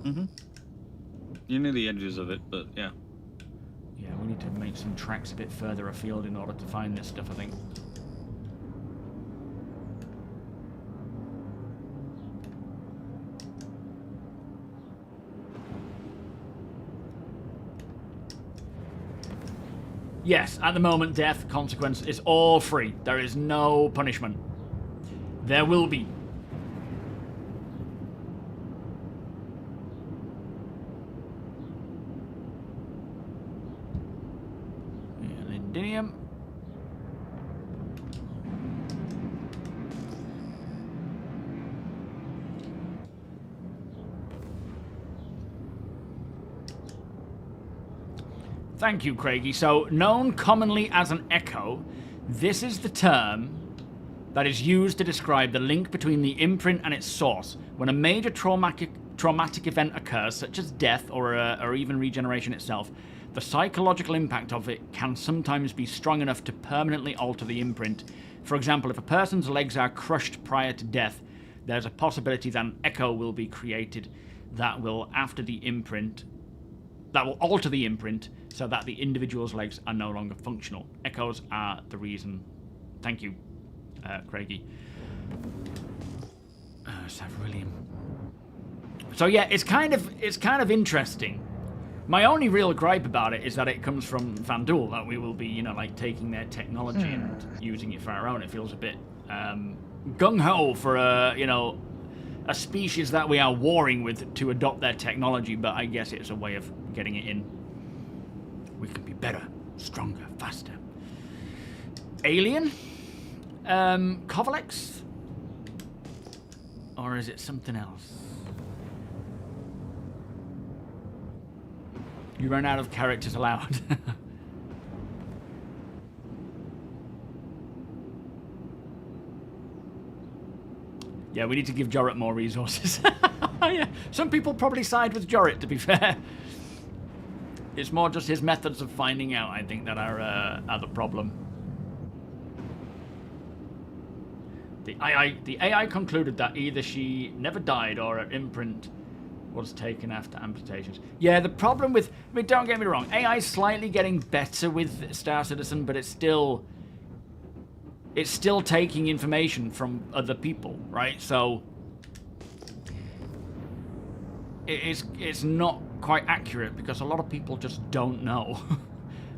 Mm-hmm. You're near the edges of it, but yeah. Yeah, we need to make some tracks a bit further afield in order to find this stuff, I think. Yes, at the moment, death consequence is all free. There is no punishment. There will be. Lindinium. Thank you, Craigie. So, known commonly as an echo, this is the term that is used to describe the link between the imprint and its source. When a major traumatic event occurs, such as death or even regeneration itself, the psychological impact of it can sometimes be strong enough to permanently alter the imprint. For example, if a person's legs are crushed prior to death, there's a possibility that an echo will be created that will alter the imprint so that the individual's legs are no longer functional. Echoes are the reason. Thank you, Craigie. Sav William. So yeah, it's kind of interesting. My only real gripe about it is that it comes from Vanduul, that we will be, like taking their technology and using it for our own. It feels a bit gung-ho for a species that we are warring with to adopt their technology, but I guess it's a way of getting it in. We can be better, stronger, faster. Alien? Kovalex? Or is it something else? You run out of characters allowed. Yeah, we need to give Jorrit more resources. Yeah. Some people probably side with Jorrit, to be fair. It's more just his methods of finding out, I think, that are the problem. The AI concluded that either she never died or her imprint was taken after amputations. Yeah, the problem with... I mean, don't get me wrong. AI is slightly getting better with Star Citizen, but it's still taking information from other people, right? So it's not quite accurate because a lot of people just don't know.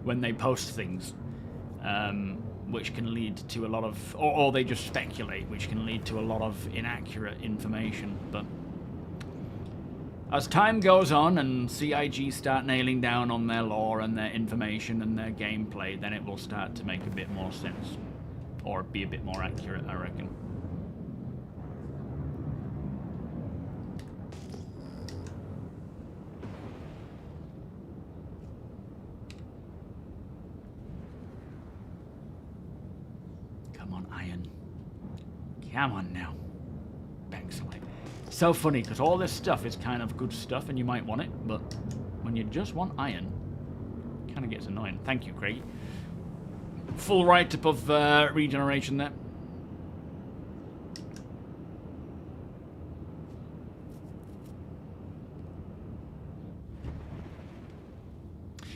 when they post things, which can lead to a lot of, or they just speculate, which can lead to a lot of inaccurate information. But as time goes on and CIG start nailing down on their lore and their information and their gameplay, then it will start to make a bit more sense. Or be a bit more accurate, I reckon. Come on, Iron. Come on now. Excellent. So funny, because all this stuff is kind of good stuff and you might want it, but when you just want iron, it kind of gets annoying. Thank you, Craig. Full write-up of regeneration there.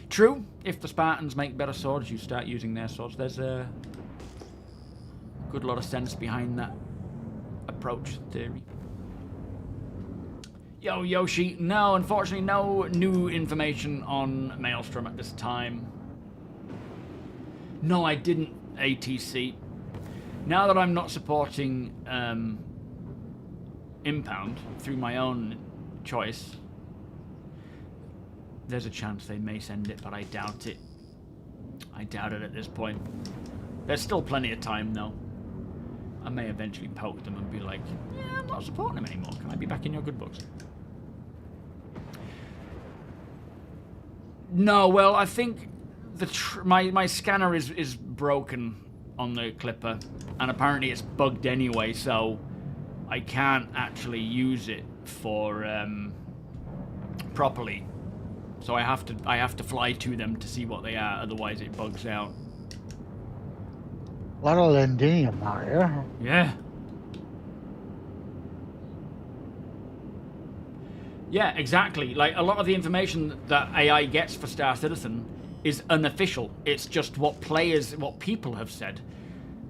True, if the Spartans make better swords, you start using their swords. There's a good lot of sense behind that approach theory. Yo, Yoshi. No, unfortunately, no new information on Maelstrom at this time. No, I didn't, ATC. Now that I'm not supporting Impound through my own choice, there's a chance they may send it, but I doubt it. I doubt it at this point. There's still plenty of time, though. I may eventually poke them and be like, yeah, I'm not supporting them anymore. Can I be back in your good books? No, well, I think my scanner is broken on the Clipper, and apparently it's bugged anyway, so I can't actually use it for properly. So I have to fly to them to see what they are, otherwise it bugs out. A lot of Lendinium out here. Yeah. Yeah, exactly. Like, a lot of the information that AI gets for Star Citizen is unofficial. It's just what people have said.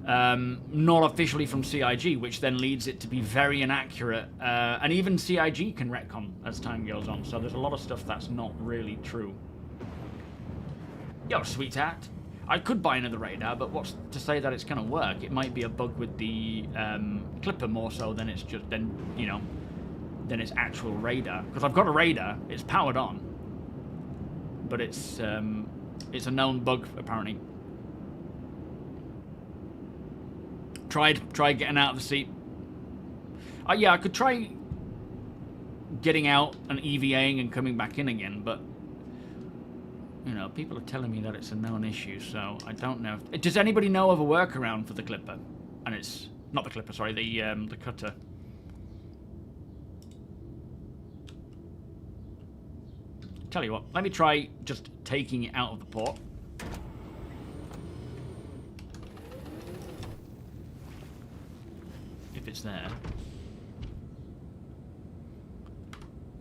Not officially from CIG, which then leads it to be very inaccurate. And even CIG can retcon as time goes on, so there's a lot of stuff that's not really true. Yo, sweetheart. I could buy another radar, but what's to say that it's going to work? It might be a bug with the Clipper more so than it's just, than it's actual radar. Because I've got a radar, it's powered on, but it's a known bug apparently. Tried getting out of the seat. Yeah, I could try getting out and EVAing and coming back in again, but people are telling me that it's a known issue, so I don't know. Does anybody know of a workaround for the Clipper? And it's not the Clipper, sorry, the cutter. Tell you what, let me try just taking it out of the port. If it's there.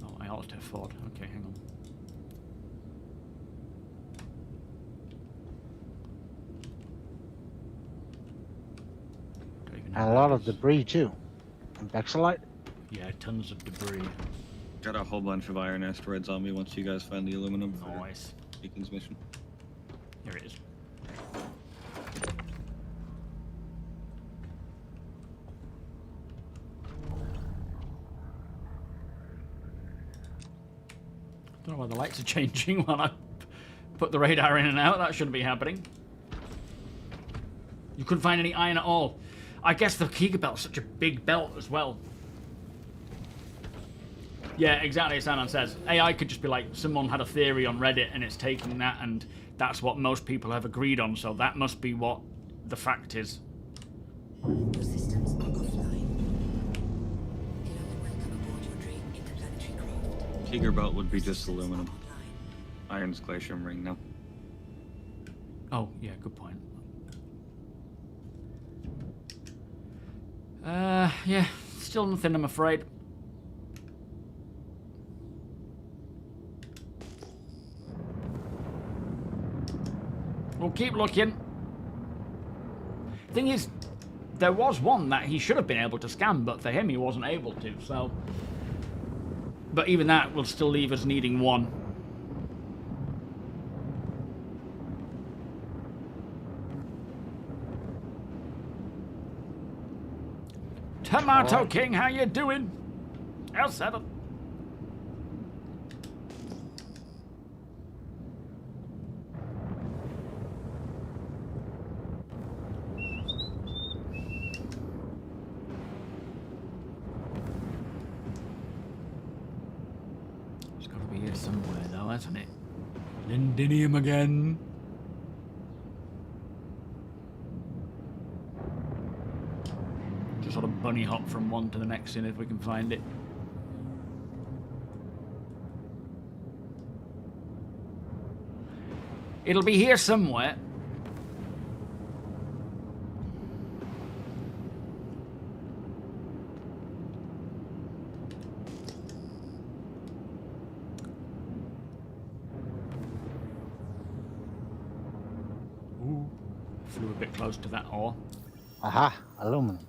Oh, I ought to afford. Okay, hang on. And a lot of debris too. And Vexilite. Yeah, tons of debris. Got a whole bunch of iron asteroids on me once you guys find the aluminum for Nice. Beacon's mission. Here it is. Don't know why the lights are changing when I put the radar in and out. That shouldn't be happening. You couldn't find any iron at all. I guess the Giga belt's such a big belt as well. Yeah, exactly as Sanan says. AI could just be like, someone had a theory on Reddit and it's taking that and that's what most people have agreed on, so that must be what the fact is. Your systems are offline. Hello and welcome aboard your dream interplanetary craft. Giga belt would be just Systems are aluminum. online. Iron's glacium ring now. Oh, yeah, good point. Yeah, still nothing, I'm afraid. We'll keep looking. Thing is, there was one that he should have been able to scan, but for him he wasn't able to, so... But even that will still leave us needing one. Tomato Alright. King, how you doing? L7. It's got to be here somewhere, though, hasn't it? Lindinium again. Just sort of bunny hop from one to the next in if we can find it. It'll be here somewhere. Ooh, flew a bit close to that ore. Aha, aluminum.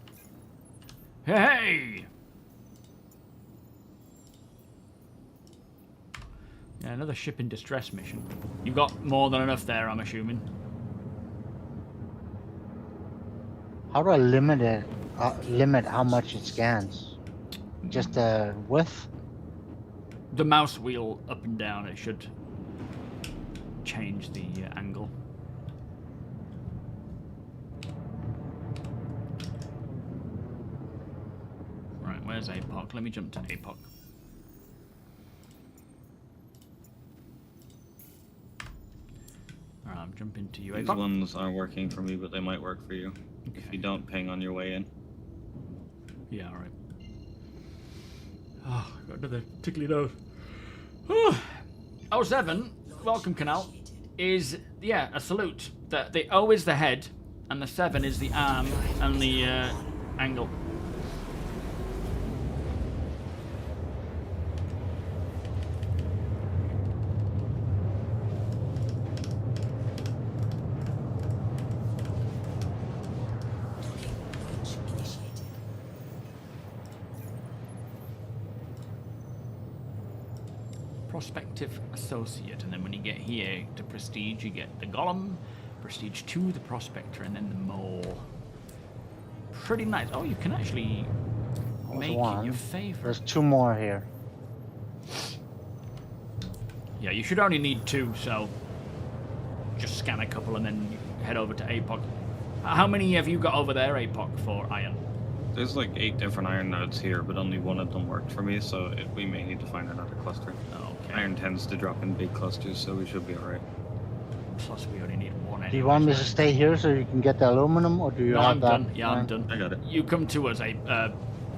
Hey! Yeah, another ship in distress mission. You've got more than enough there, I'm assuming. How do I limit it? Limit how much it scans? Just the width? The mouse wheel up and down, it should change the angle. Right, where's APOC? Let me jump to APOC. Alright, I'm jumping to you, These APOC. ones are working for me, but they might work for you. If you don't ping on your way in. Yeah, alright. Oh, got another tickly nose. 07, welcome canal, is, yeah, a salute. The O is the head, and the 7 is the arm and the angle. Launch initiated. Prospective associate, and then when you get here to prestige, you get the golem, prestige 2, the prospector, and then the mole. Pretty nice. Oh, you can actually There's make it one. your favorite. There's 2 more here. Yeah, you should only need 2, so just scan a couple and then head over to APOC. How many have you got over there, APOC, for iron? There's like 8 different iron nodes here, but only one of them worked for me, so we may need to find another cluster. Okay. Iron tends to drop in big clusters, so we should be alright. Plus, we only need 1 anyway. Do you want me to stay here so you can get the aluminum, or do you No, have I'm that? done. Yeah, I'm plan? done. I got it. You come to us,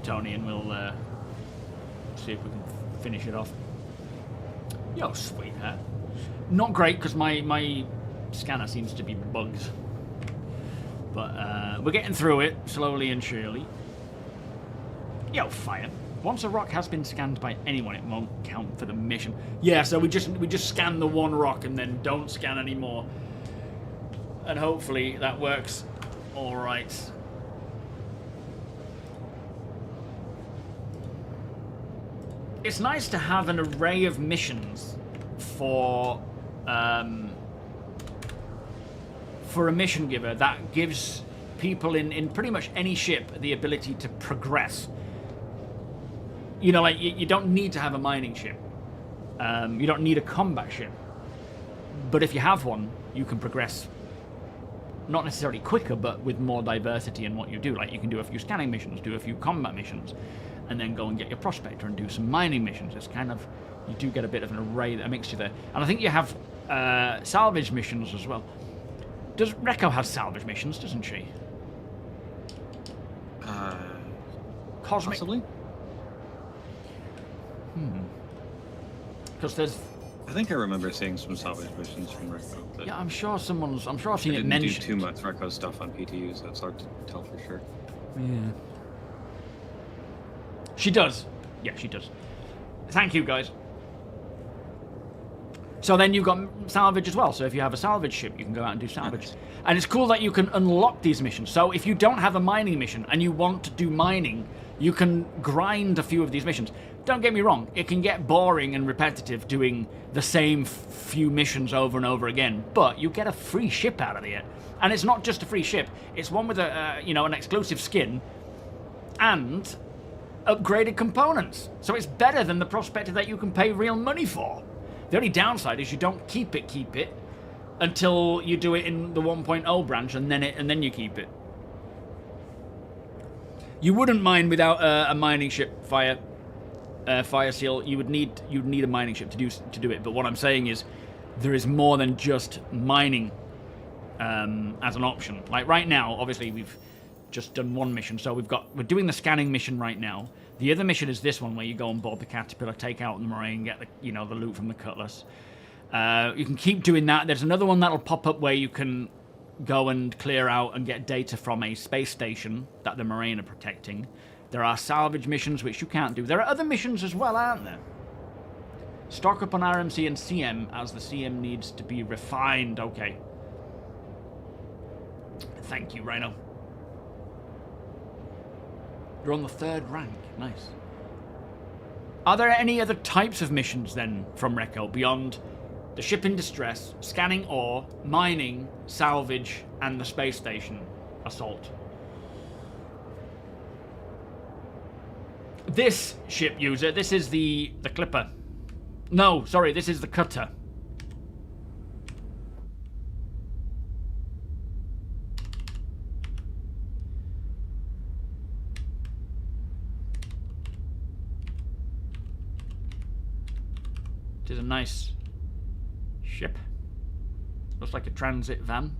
Tony, and we'll see if we can finish it off. Yo, sweetheart. Not great, because my scanner seems to be bugged. But we're getting through it, slowly and surely. Yo, fire. Once a rock has been scanned by anyone, it won't count for the mission. Yeah, so we just scan the one rock and then don't scan anymore. And hopefully that works all right. It's nice to have an array of missions for a mission giver that gives people in pretty much any ship the ability to progress. You know, like, you don't need to have a mining ship. You don't need a combat ship. But if you have one, you can progress, not necessarily quicker, but with more diversity in what you do. Like, you can do a few scanning missions, do a few combat missions, and then go and get your prospector and do some mining missions. It's kind of, you do get a bit of an array, a mixture there. And I think you have salvage missions as well. Does Rekko have salvage missions, doesn't she? Cosmic. Possibly? Because there's, I think I remember seeing some salvage missions from Rekko, but yeah, I'm sure I've seen I it didn't do mentioned. too much Rekko stuff on PTU, so it's hard to tell for sure. Yeah. She does. Yeah, she does. Thank you, guys. So then you've got salvage as well. So if you have a salvage ship, you can go out and do salvage. Nice. And it's cool that you can unlock these missions. So if you don't have a mining mission and you want to do mining, you can grind a few of these missions. Don't get me wrong, it can get boring and repetitive doing the same few missions over and over again, but you get a free ship out of it. And it's not just a free ship, it's one with a an exclusive skin and upgraded components. So it's better than the prospector that you can pay real money for. The only downside is you don't keep it until you do it in the 1.0 branch, and then you keep it. You wouldn't mine without a mining ship fire seal. You'd need a mining ship to do it. But what I'm saying is, there is more than just mining as an option. Like right now, obviously we've just done one mission, so we're doing the scanning mission right now. The other mission is this one where you go on board the Caterpillar, take out the Moraine, get the the loot from the Cutlass. You can keep doing that. There's another one that'll pop up where you can go and clear out and get data from a space station that the Moraine are protecting. There are salvage missions which you can't do. There are other missions as well, aren't there? Stock up on RMC and CM as the CM needs to be refined. Okay. Thank you, Rhino. You're on the 3rd rank. Nice. Are there any other types of missions then from Recco beyond the ship in distress, scanning ore, mining, salvage, and the space station assault? This ship user, this is the Clipper. No, sorry, this is the Cutter. It is a nice ship. Looks like a transit van.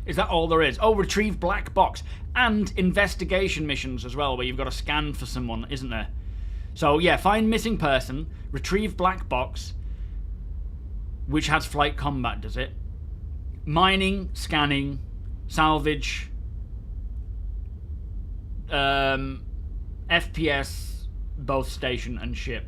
Is that all there is? Oh, retrieve black box. And investigation missions as well, where you've got to scan for someone, isn't there? So, yeah, find missing person, retrieve black box, which has flight combat, does it? Mining, scanning, salvage, FPS, both station and ship.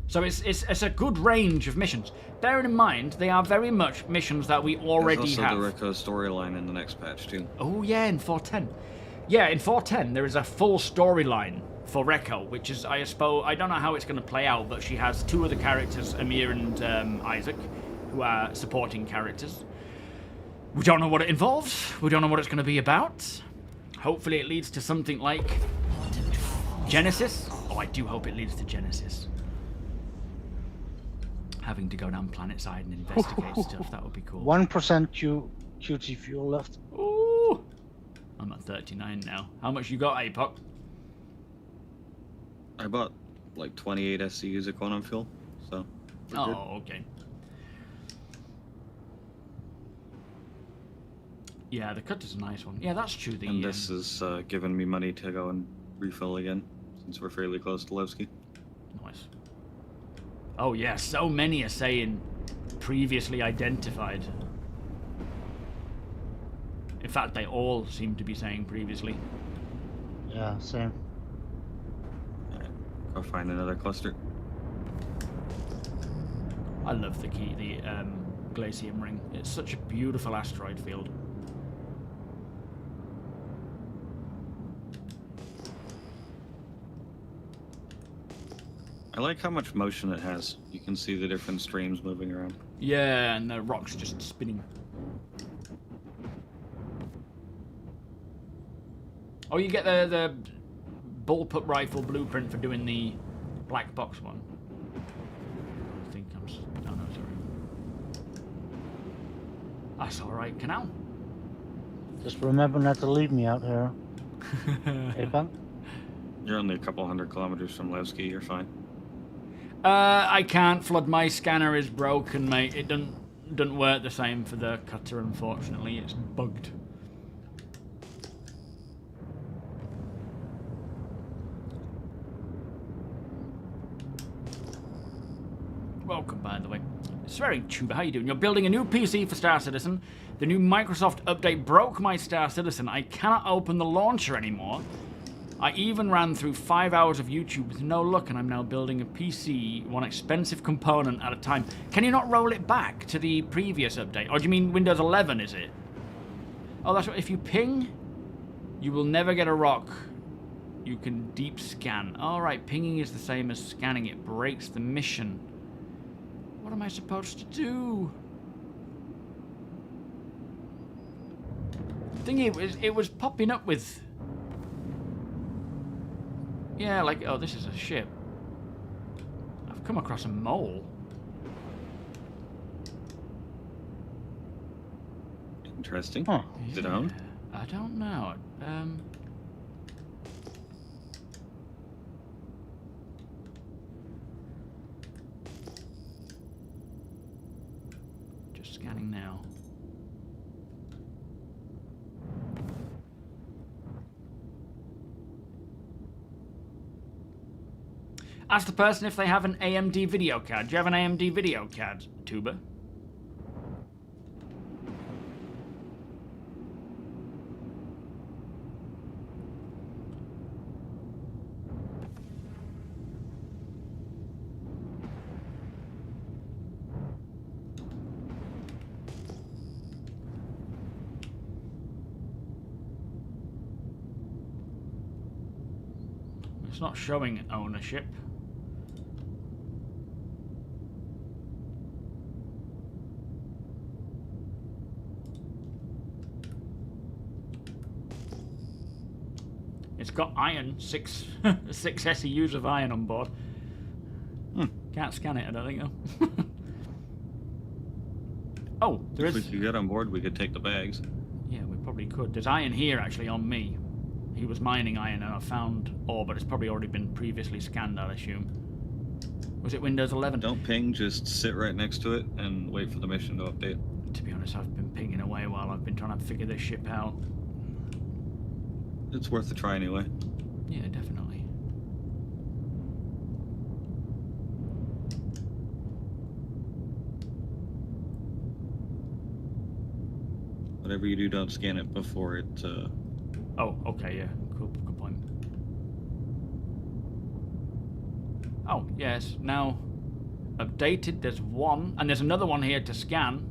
So it's a good range of missions. Bearing in mind, they are very much missions that we already There's have. also the Recco storyline in the next patch too. Oh yeah, in 4.10. Yeah, in 4.10 there is a full storyline for Recco, which is, I suppose, I don't know how it's going to play out, but she has 2 other characters, Amir and Isaac, who are supporting characters. We don't know what it involves. We don't know what it's going to be about. Hopefully it leads to something like Genesis. Oh, I do hope it leads to Genesis. Having to go down planet side and investigate stuff, that would be cool. 1% QT fuel left. Ooh! I'm at 39 now. How much you got, APOC? I bought like 28 SCUs of quantum fuel, so. we're good. Oh, okay. Yeah, the Cutter's a nice one. Yeah, that's true. And this is giving me money to go and refill again, since we're fairly close to Levski. Nice. Oh yeah, so many are saying previously identified. In fact, they all seem to be saying previously. Yeah, same. Alright, go find another cluster. I love the Glacium Ring. It's such a beautiful asteroid field. I like how much motion it has. You can see the different streams moving around. Yeah, and the rock's just spinning. Oh, you get the bullpup rifle blueprint for doing the black box one. I think I'm... Oh, no, sorry. That's alright, Canal. Just remember not to leave me out here. Hey, Punk? You're only a couple 100 kilometers from Levski, you're fine. I can't flood. My scanner is broken, mate. It doesn't work the same for the Cutter, unfortunately. It's bugged. Welcome, by the way. Swearing Tuba, how you doing? You're building a new PC for Star Citizen. The new Microsoft update broke my Star Citizen. I cannot open the launcher anymore. I even ran through 5 hours of YouTube with no luck, and I'm now building a PC, one expensive component at a time. Can you not roll it back to the previous update? Or do you mean Windows 11, is it? Oh, that's what, if you ping, you will never get a rock You can deep scan. Alright, pinging is the same as scanning. It breaks the mission. What am I supposed to do? I think it was popping up with... Yeah, like, oh, this is a ship. I've come across a mole. Interesting. Huh. Is it owned? I don't know. Just scanning now. Ask the person if they have an AMD video card. Do you have an AMD video card, TOBII? It's not showing ownership. It's got iron, six SEUs of iron on board. Can't scan it, I don't think, though. Oh, there If is... we could get on board, we could take the bags. Yeah, we probably could. There's iron here, actually, on me. He was mining iron, and I found ore, but it's probably already been previously scanned, I'd assume. Was it Windows 11? Don't ping, just sit right next to it and wait for the mission to update. To be honest, I've been pinging away while I've been trying to figure this ship out. It's worth a try anyway. Yeah, definitely. Whatever you do, don't scan it before it... Oh, okay, yeah. Good point. Oh, yes, now updated. There's one, and there's another one here to scan.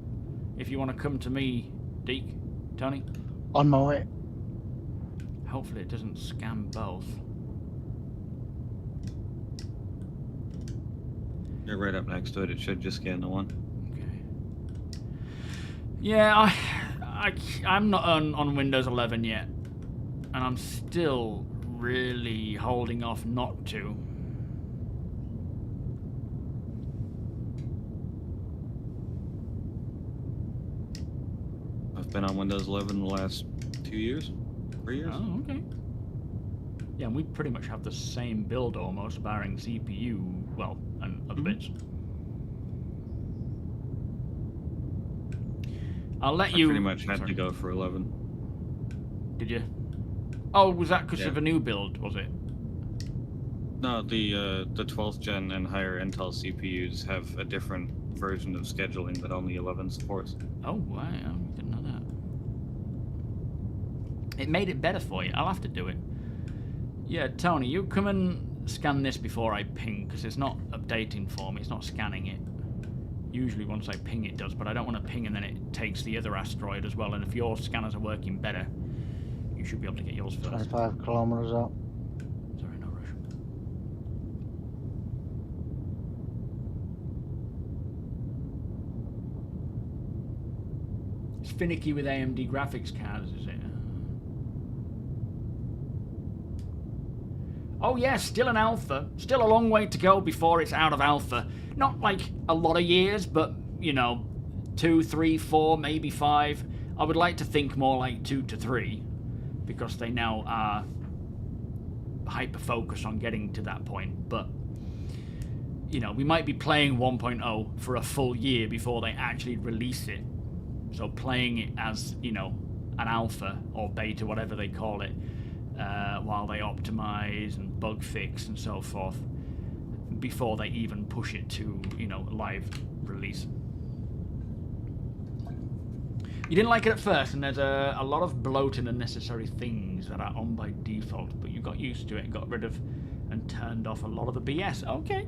If you want to come to me, Deke, Tony. On my way. Hopefully it doesn't scan both. You're right up next to it. It should just scan the one. Okay. Yeah, I'm not on Windows 11 yet, and I'm still really holding off not to. I've been on Windows 11 the last 2 years. 3 years. Oh, okay. Yeah, and we pretty much have the same build almost, barring CPU, well, and other bits. I'll let you... I pretty much had to go for 11. Did you? Oh, was that because Yeah. of a new build, was it? No, the 12th gen and higher Intel CPUs have a different version of scheduling that only 11 supports. Oh, wow, I didn't know that. It made it better for you. I'll have to do it. Yeah, Tony, you come and scan this before I ping, because it's not updating for me. It's not scanning it. Usually once I ping it does, but I don't want to ping and then it takes the other asteroid as well. And if your scanners are working better, you should be able to get yours first. 25 kilometers out. Sorry, no rush. It's finicky with AMD graphics cards, is it? Oh yes, still an alpha. Still a long way to go before it's out of alpha. Not like a lot of years, but, you know, 2, 3, 4, maybe 5. I would like to think more like 2 to 3, because they now are hyper-focused on getting to that point. But, you know, we might be playing 1.0 for a full year before they actually release it. So playing it as, you know, an alpha or beta, whatever they call it, while they optimize and bug fix and so forth, before they even push it to, you know, live release. You didn't like it at first, and there's a lot of bloated and unnecessary things that are on by default, but you got used to it and got rid of and turned off a lot of the BS. Okay.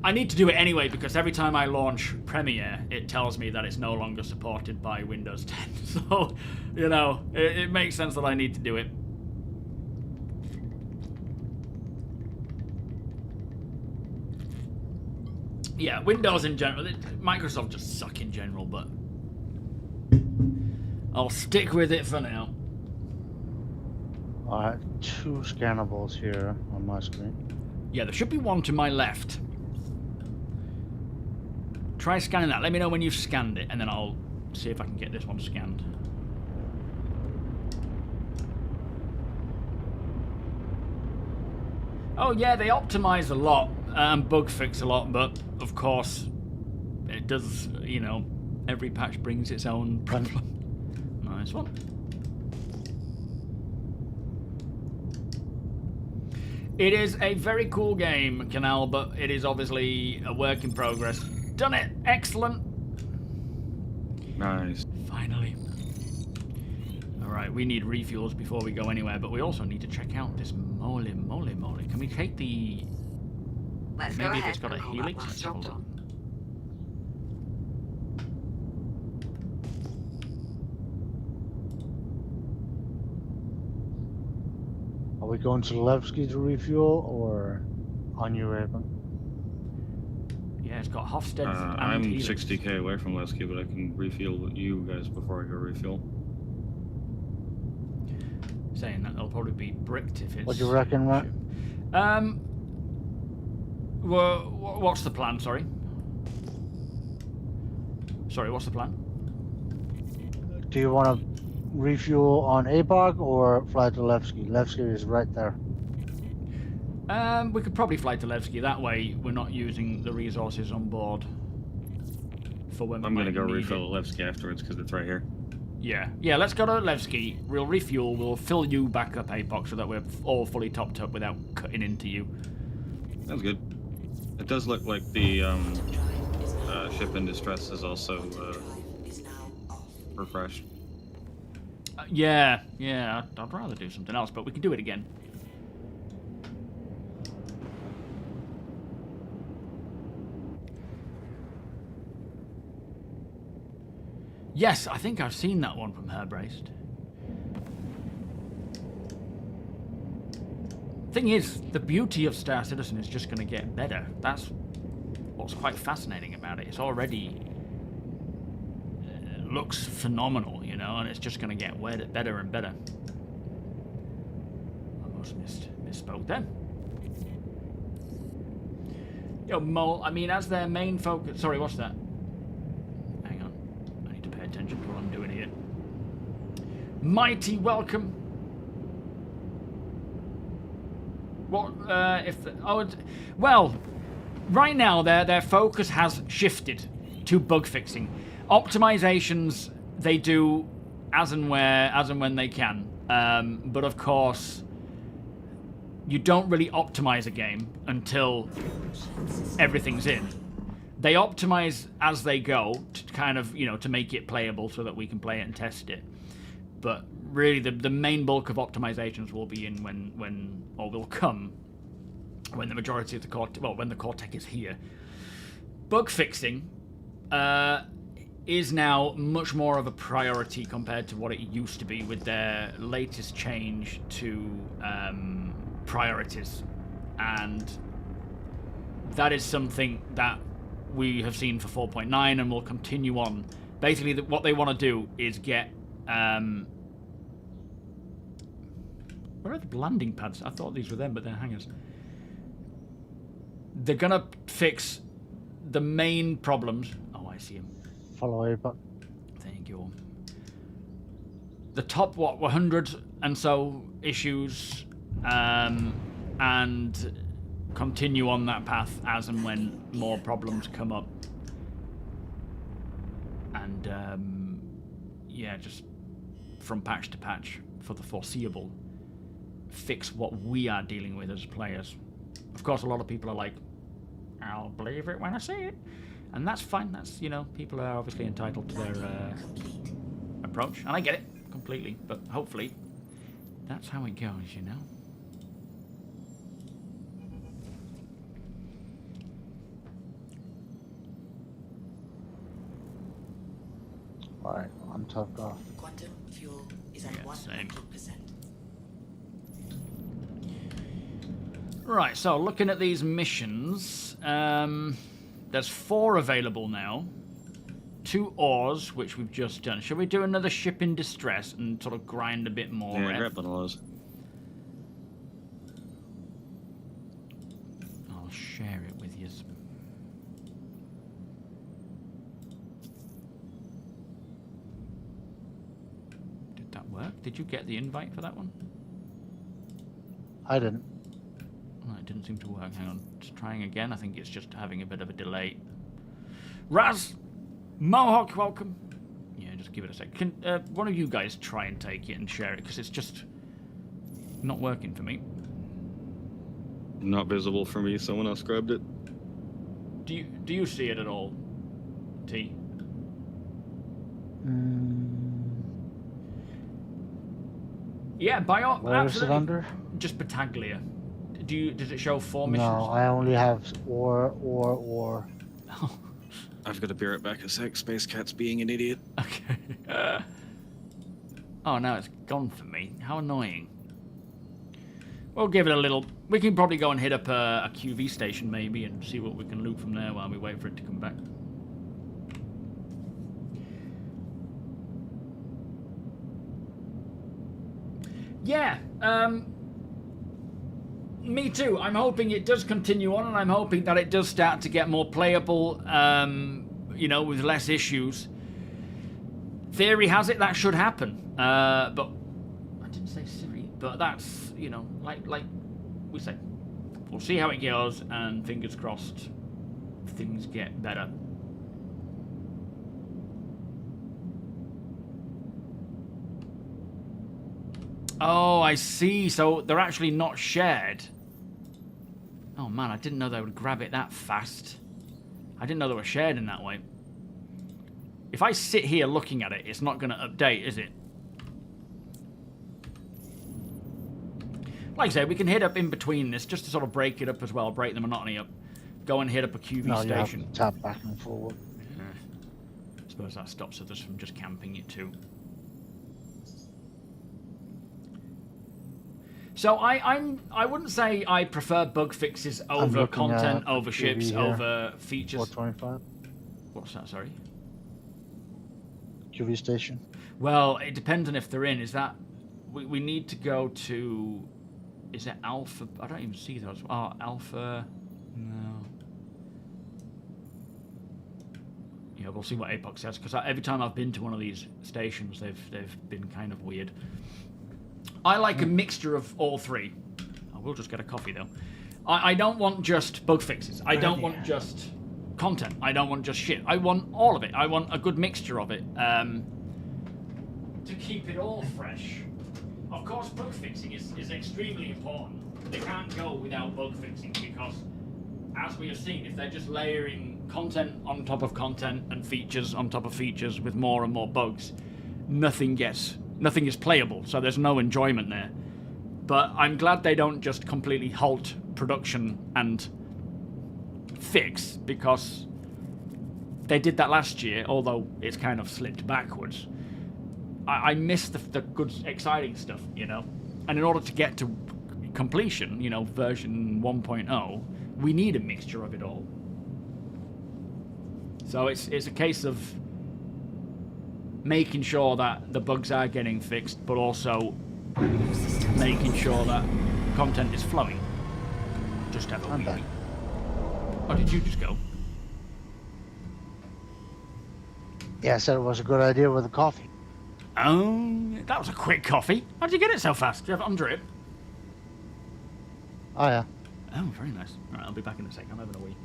I need to do it anyway, because every time I launch Premiere, it tells me that it's no longer supported by Windows 10. So, you know, it makes sense that I need to do it. Yeah, Windows in general. Microsoft just suck in general, but I'll stick with it for now. Alright, 2 scannables here on my screen. Yeah, there should be one to my left. Try scanning that. Let me know when you've scanned it, and then I'll see if I can get this one scanned. Oh yeah, they optimize a lot and bug fix a lot, but of course it does, you know, every patch brings its own problem. Nice one. It is a very cool game, Canal, but it is obviously a work in progress. Done it! Excellent! Nice. Finally. Alright, we need refuels before we go anywhere, but we also need to check out this moly. Can we take the... Let's go Maybe if ahead it's got a and call helix? that last Let's have a job look. done. Are we going to Levski to refuel or on you, Raven? Yeah, it's got Hofstede and I'm helix. 60k away from Lesky, but I can refuel you guys before I go refuel. Saying that they'll probably be bricked if it's... What do you reckon, Matt? Well, what's the plan, sorry? Sorry, what's the plan? Do you want to refuel on APOC or fly to Levski? Levski is right there. We could probably fly to Levski. That way, we're not using the resources on board for when we I'm gonna might go need refill it. at Levski afterwards because it's right here. Yeah, let's go to Levski. We'll refuel. We'll fill you back up, APOC, so that we're all fully topped up without cutting into you. That's good. It does look like the ship in distress is also refreshed. Yeah, I'd rather do something else, but we can do it again. Yes, I think I've seen that one from Herbraced. Thing is, the beauty of Star Citizen is just going to get better. That's what's quite fascinating about it. It's already looks phenomenal, you know, and it's just going to get better and better. Almost misspoke then. Yo, Mole, I mean, as their main focus... Sorry, what's that? Hang on. I need to pay attention to what I'm doing here. Mighty welcome. What, well, right now their focus has shifted to bug fixing. Optimizations they do as and when they can. But of course, you don't really optimize a game until everything's in. They optimize as they go to kind of, you know, to make it playable so that we can play it and test it. But really, the main bulk of optimizations will be in or will come when the majority of the core, well, when the core tech is here. Bug fixing is now much more of a priority compared to what it used to be with their latest change to priorities, and that is something that we have seen for 4.9 and will continue on. Basically, what they want to do is get where are the landing pads? I thought these were them, but they're hangars. They're gonna fix the main problems. Oh, I see them. Follow APOC. Thank you. The top, 100 and so issues, and continue on that path as and when more problems come up. And, yeah, just from patch to patch for the foreseeable, fix what we are dealing with as players. Of course, a lot of people are like, I'll believe it when I see it. And that's fine. That's, you know, people are obviously entitled to their approach. And I get it completely. But hopefully, that's how it goes, you know? Alright, I'm topped off. Quantum fuel is at Yeah, same. 100%. Right, so looking at these missions, there's 4 available now. 2 ores, which we've just done. Shall we do another ship in distress and sort of grind a bit more? Yeah, grab one of those. I'll share it with you. Did that work? Did you get the invite for that one? I didn't. Oh, it didn't seem to work. Hang on. Just trying again. I think it's just having a bit of a delay. Raz! Mohawk, welcome. Yeah, just give it a sec. Can one of you guys try and take it and share it? Because it's just not working for me. Not visible for me. Someone else grabbed it. Do you see it at all, T? Yeah, by all... Where is it under? Just Battaglia. Does it show 4 missions? No, I only have or. I've got to be right back a sec. Space Cat's being an idiot. Okay. Oh, now it's gone for me. How annoying. We'll give it a little... We can probably go and hit up a QV station, maybe, and see what we can loot from there while we wait for it to come back. Yeah, me too. I'm hoping it does continue on, and I'm hoping that it does start to get more playable, you know, with less issues. Theory has it that should happen, but I didn't say Siri, but that's, you know, like we say, we'll see how it goes, and fingers crossed things get better. Oh, I see. So they're actually not shared. Oh man, I didn't know they would grab it that fast. I didn't know they were shared in that way. If I sit here looking at it, it's not going to update, is it? Like I say, we can hit up in between this just to sort of break it up as well, break the monotony up. Go and hit up a QV No, station. you have to tap back and forward. Yeah. I suppose that stops others from just camping it too. So I wouldn't say I prefer bug fixes over content, over ships, over features. 425. What's that? Sorry. QV station. Well, it depends on if they're in. Is that we need to go to? Is it Alpha? I don't even see those. Oh, Alpha. No. Yeah, we'll see what APOC says, because every time I've been to one of these stations, they've been kind of weird. I like a mixture of all three. I will just get a coffee though. I don't want just bug fixes. I don't want just content. I don't want just shit. I want all of it. I want a good mixture of it to keep it all fresh. Of course, bug fixing is extremely important. They can't go without bug fixing, because as we have seen, if they're just layering content on top of content and features on top of features with more and more bugs, nothing is playable, so there's no enjoyment there. But I'm glad they don't just completely halt production and fix, because they did that last year, although it's kind of slipped backwards. I miss the good, exciting stuff, you know? And in order to get to completion, you know, version 1.0, we need a mixture of it all. So it's a case of making sure that the bugs are getting fixed, but also making sure that content is flowing. Just have a wee. Oh, did you just go? Yeah, I said it was a good idea with the coffee. Oh, that was a quick coffee. How did you get it so fast? Do you have it on drip? Oh, yeah. Oh, very nice. All right, I'll be back in a sec. I'm having a wee.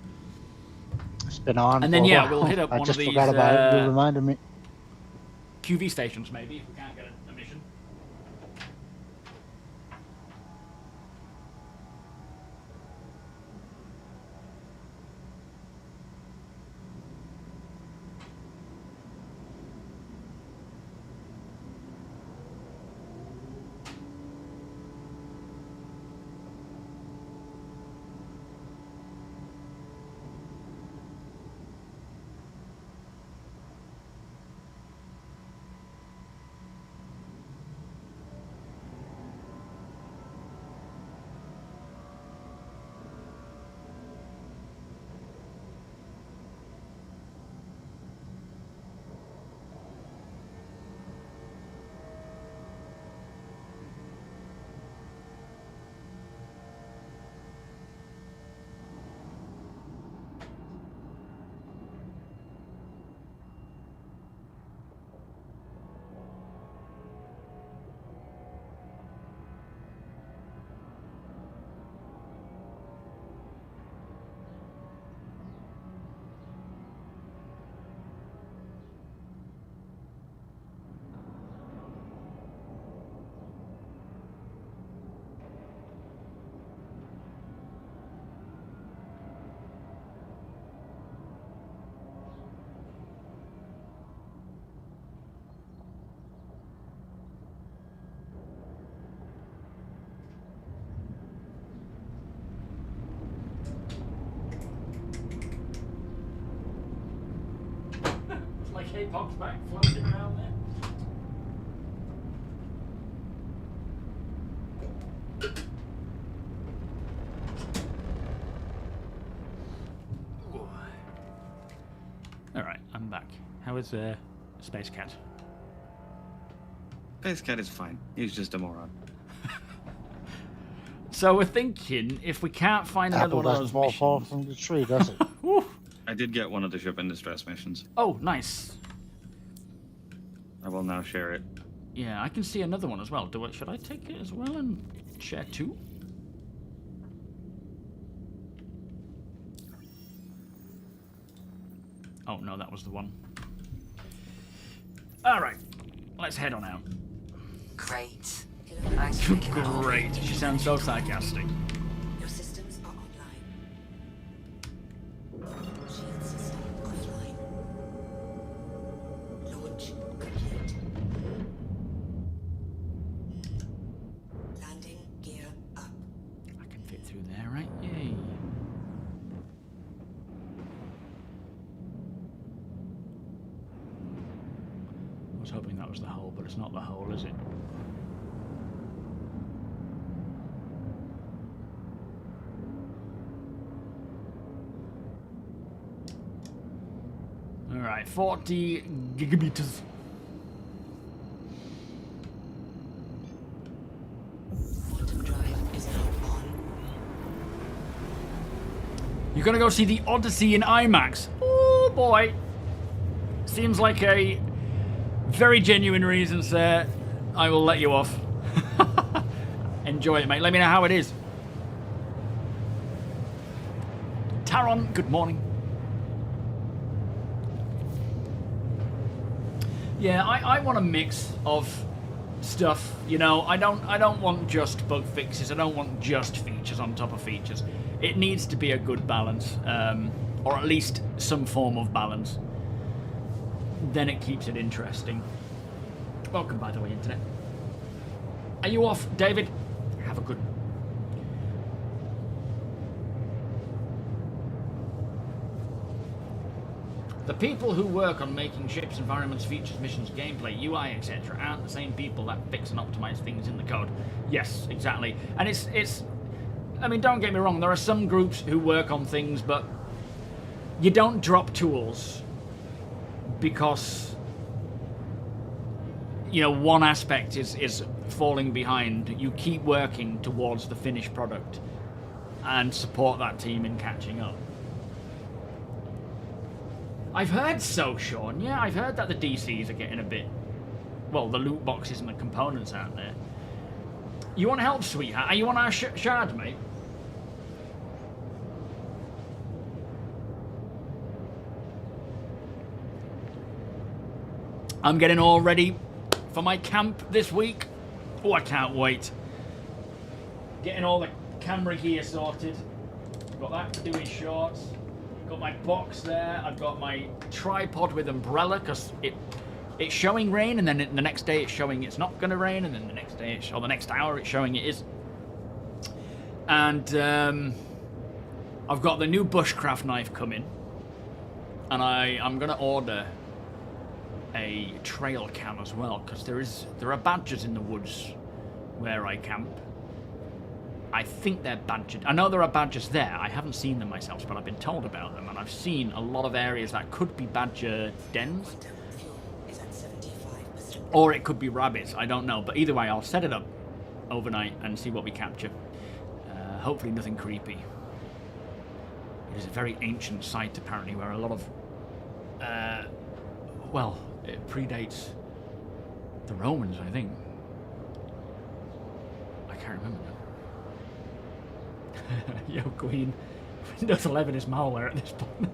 It's been on. And then, for a yeah, while. we'll hit up I one just of these forgot about it. You reminded me. QV stations, maybe, if we can't get a mission. K-pop's back floating around there. Alright, I'm back. How is Space Cat? Space Cat is fine. He's just a moron. So we're thinking, if we can't find another Apple one of doesn't those fall far missions... from the tree, does it? Woo. I did get one of the ship in distress missions. Oh, nice. I will now share it. Yeah, I can see another one as well. Should I take it as well and share two? Oh, no, that was the one. Alright, let's head on out. Great. Thanks for looking out. Great, she sounds so sarcastic. Your systems are online. Shield system offline. Launch complete. Landing gear up. I can fit through there, right? Yay. I was hoping that was the hole, but it's not the hole, is it? Alright, 40 gigameters. Quantum drive is now on. You're gonna go see the Odyssey in IMAX. Oh boy. Seems like a very genuine reason, sir. I will let you off. Enjoy it, mate. Let me know how it is. Taron, good morning. Yeah, I want a mix of stuff. You know, I don't want just bug fixes. I don't want just features on top of features. It needs to be a good balance, or at least some form of balance. Then it keeps it interesting. Welcome, by the way, Internet. Are you off, David? Have a good... The people who work on making ships, environments, features, missions, gameplay, UI, etc. aren't the same people that fix and optimize things in the code. Yes, exactly. And it's... I mean, don't get me wrong, there are some groups who work on things, but you don't drop tools because, you know, one aspect is falling behind. You keep working towards the finished product and support that team in catching up. I've heard so, Sean. Yeah, I've heard that the DCs are getting a bit... Well, the loot boxes and the components aren't there. You want help, sweetheart? Are you on our shard, mate? I'm getting all ready for my camp this week. Oh, I can't wait. Getting all the camera gear sorted. Got that to do in shorts. Got my box there. I've got my tripod with umbrella because it's showing rain, and then the next day it's showing it's not going to rain, and then the next day or the next hour it's showing it is. And I've got the new bushcraft knife coming, and I'm going to order a trail cam as well because there are badgers in the woods where I camp. I think they're badgered. I know there are badgers there. I haven't seen them myself, but I've been told about them, and I've seen a lot of areas that could be badger dens. Is at 75%. Or it could be rabbits. I don't know. But either way, I'll set it up overnight and see what we capture. Hopefully nothing creepy. It is a very ancient site, apparently, where a lot of... well, it predates the Romans, I think. I can't remember now. Yo, Queen. Windows 11 is malware at this point.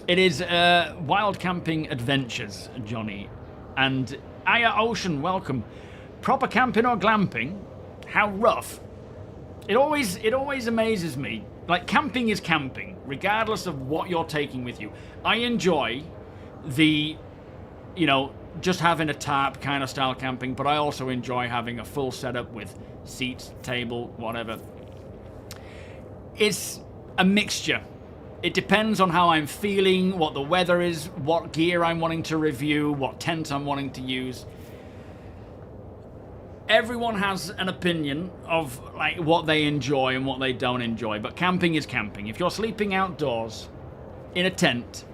It is Wild Camping Adventures, Johnny. And Aya Ocean, welcome. Proper camping or glamping? How rough? It always amazes me. Like, camping is camping, regardless of what you're taking with you. I enjoy the, you know, just having a tarp kind of style camping, but I also enjoy having a full setup with seats, table, whatever. It's a mixture. It depends on how I'm feeling, what the weather is, what gear I'm wanting to review, what tent I'm wanting to use. Everyone has an opinion of like what they enjoy and what they don't enjoy, but camping is camping. If you're sleeping outdoors in a tent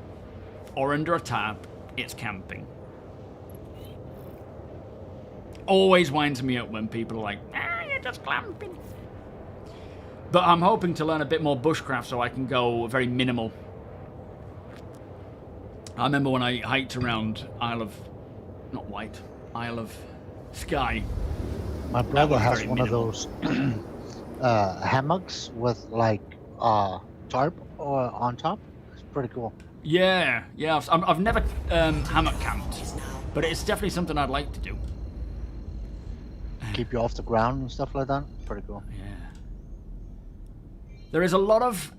or under a tarp, it's camping. Always winds me up when people are like, you're just camping. But I'm hoping to learn a bit more bushcraft so I can go very minimal. I remember when I hiked around Isle of Skye. My brother has very one minimal. of those hammocks with like tarp on top. It's pretty cool. Yeah. I've never hammock camped, but it's definitely something I'd like to do. Keep you off the ground and stuff like that. Pretty cool. Yeah. There is a lot of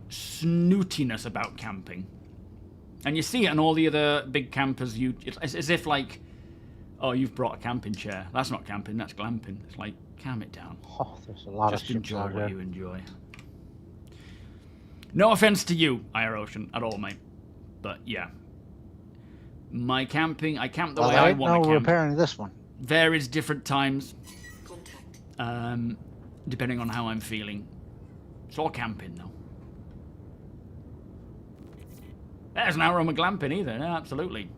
snootiness about camping. And you see it in all the other big campers. It's as if like, oh, you've brought a camping chair. That's not camping, that's glamping. It's like, calm it down. Oh, there's a lot Just of ships enjoy out what there. you enjoy. No offense to you, IR Ocean, at all, mate. But yeah. My camping, I camp the way I want to camp. repairing this one. Varies different times. Contact. Depending on how I'm feeling. It's all camping, though. There's no aroma glamping either. No, absolutely.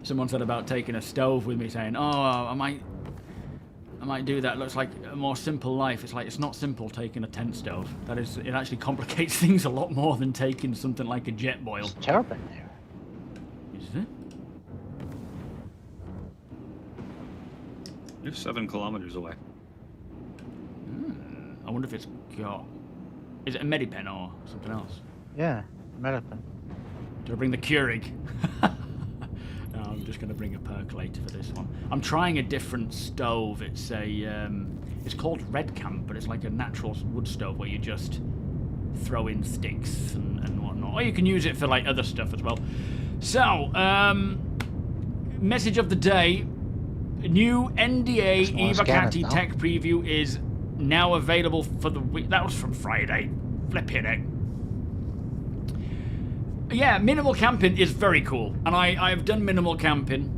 Someone said about taking a stove with me, saying, "Oh, I might do that. Looks like a more simple life." It's like it's not simple taking a tent stove. That is, it actually complicates things a lot more than taking something like a jet boil. It's terrible in there. Is it? You're 7 kilometers away. I wonder if it's got... Is it a Medipen or something else? Yeah, Melatonin. Do I bring the Keurig? No, I'm just going to bring a percolator for this one. I'm trying a different stove. It's a... it's called Red Camp, but it's like a natural wood stove where you just throw in sticks and whatnot. Or you can use it for like other stuff as well. So, message of the day. New NDA Just wanna scan it Evocati now. tech preview is now available for the week. That was from Friday. Flipping it. Yeah, minimal camping is very cool. And I've done minimal camping.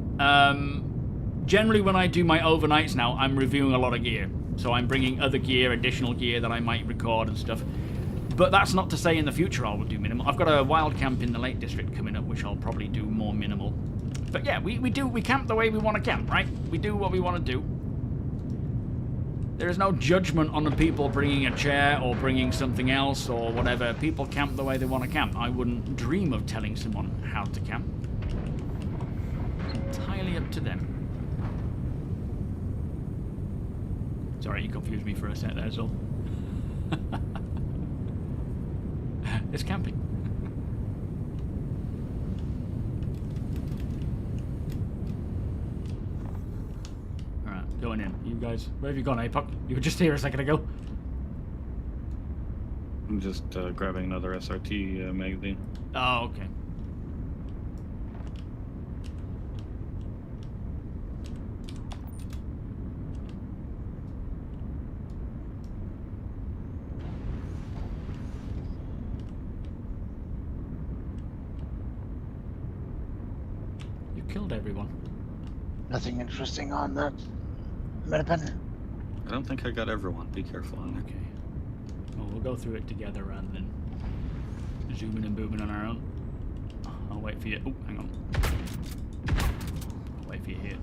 Generally, when I do my overnights now, I'm reviewing a lot of gear. So I'm bringing other gear, additional gear that I might record and stuff. But that's not to say in the future I will do minimal. I've got a wild camp in the Lake District coming up, which I'll probably do more minimal. But yeah, we camp the way we want to camp, right? We do what we want to do. There is no judgment on the people bringing a chair or bringing something else or whatever. People camp the way they want to camp. I wouldn't dream of telling someone how to camp. It's entirely up to them. Sorry, you confused me for a sec there, Zul. It's camping. Alright, going in. You guys, where have you gone, APOC? You were just here a second ago. I'm just grabbing another SRT magazine. Oh, okay. You killed everyone. Nothing interesting on that Melatonin. I don't think I got everyone. Be careful on Okay. Well, we'll go through it together rather than zooming and booming on our own. I'll wait for you. Oh, hang on. I'll wait for you here.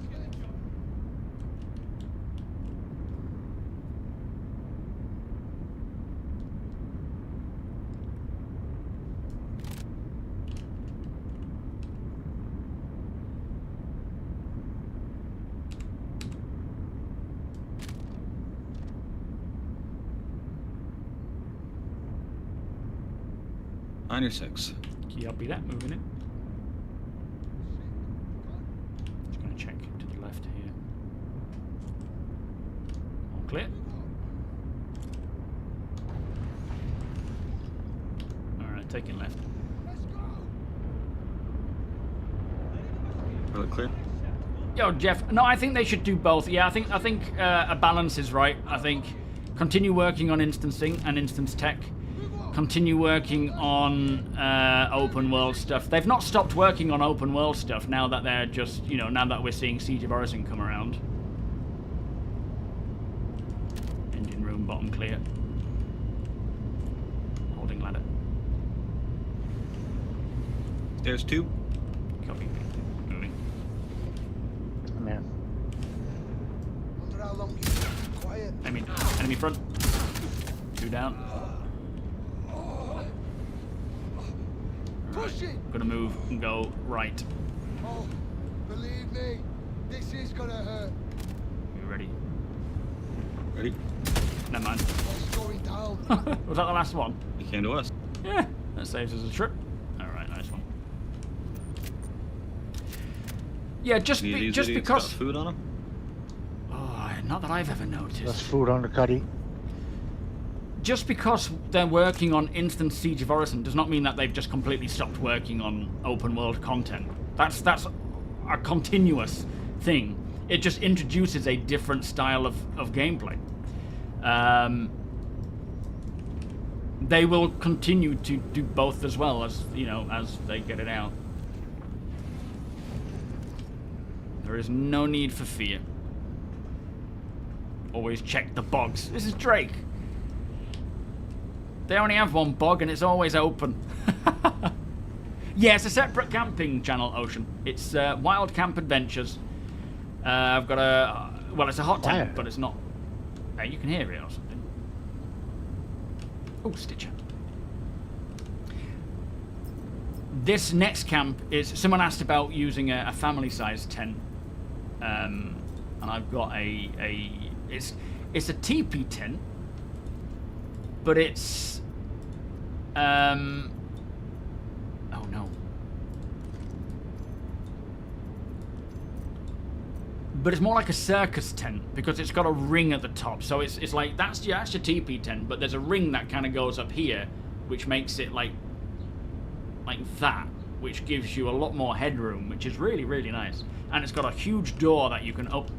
On your 6. Copy that, moving in. Just gonna check to the left here. All clear. Alright, taking left. Toilet clear? Yo, Jeff. No, I think they should do both. Yeah, I think a balance is right. I think continue working on instancing and instance tech. Continue working on open world stuff. They've not stopped working on open world stuff now that they're just, you know, now that we're seeing Siege of Orison come around. Engine room bottom clear. Holding ladder. There's 2. Copy. Moving. I'm in. Wonder how long you keep quiet. Enemy front. 2 down. Push it! Gonna move and go right. Oh, believe me, this is gonna hurt. You ready? Ready? Never mind. What's going down? Was that the last one? You came to us. Yeah, that saves us a trip. Alright, nice one. Yeah, just Any of these just idiots because... got food on them? Oh, not that I've ever There's noticed. food on the cuddy. Just because they're working on instant Siege of Orison does not mean that they've just completely stopped working on open world content. That's a continuous thing. It just introduces a different style of gameplay. They will continue to do both as well as, you know, as they get it out. There is no need for fear. Always check the bogs. This is Drake. They only have one bog and it's always open. Yeah, it's a separate camping channel, Ocean. It's Wild Camp Adventures. I've got a... Well, it's a hot tent, but it's not... you can hear it or something. Oh, Stitcher. This next camp is... Someone asked about using a family-sized tent. And I've got it's a teepee tent. But it's... oh no. But it's more like a circus tent because it's got a ring at the top. So it's like, that's your teepee tent, but there's a ring that kind of goes up here, which makes it like that, which gives you a lot more headroom, which is really, really nice. And it's got a huge door that you can open.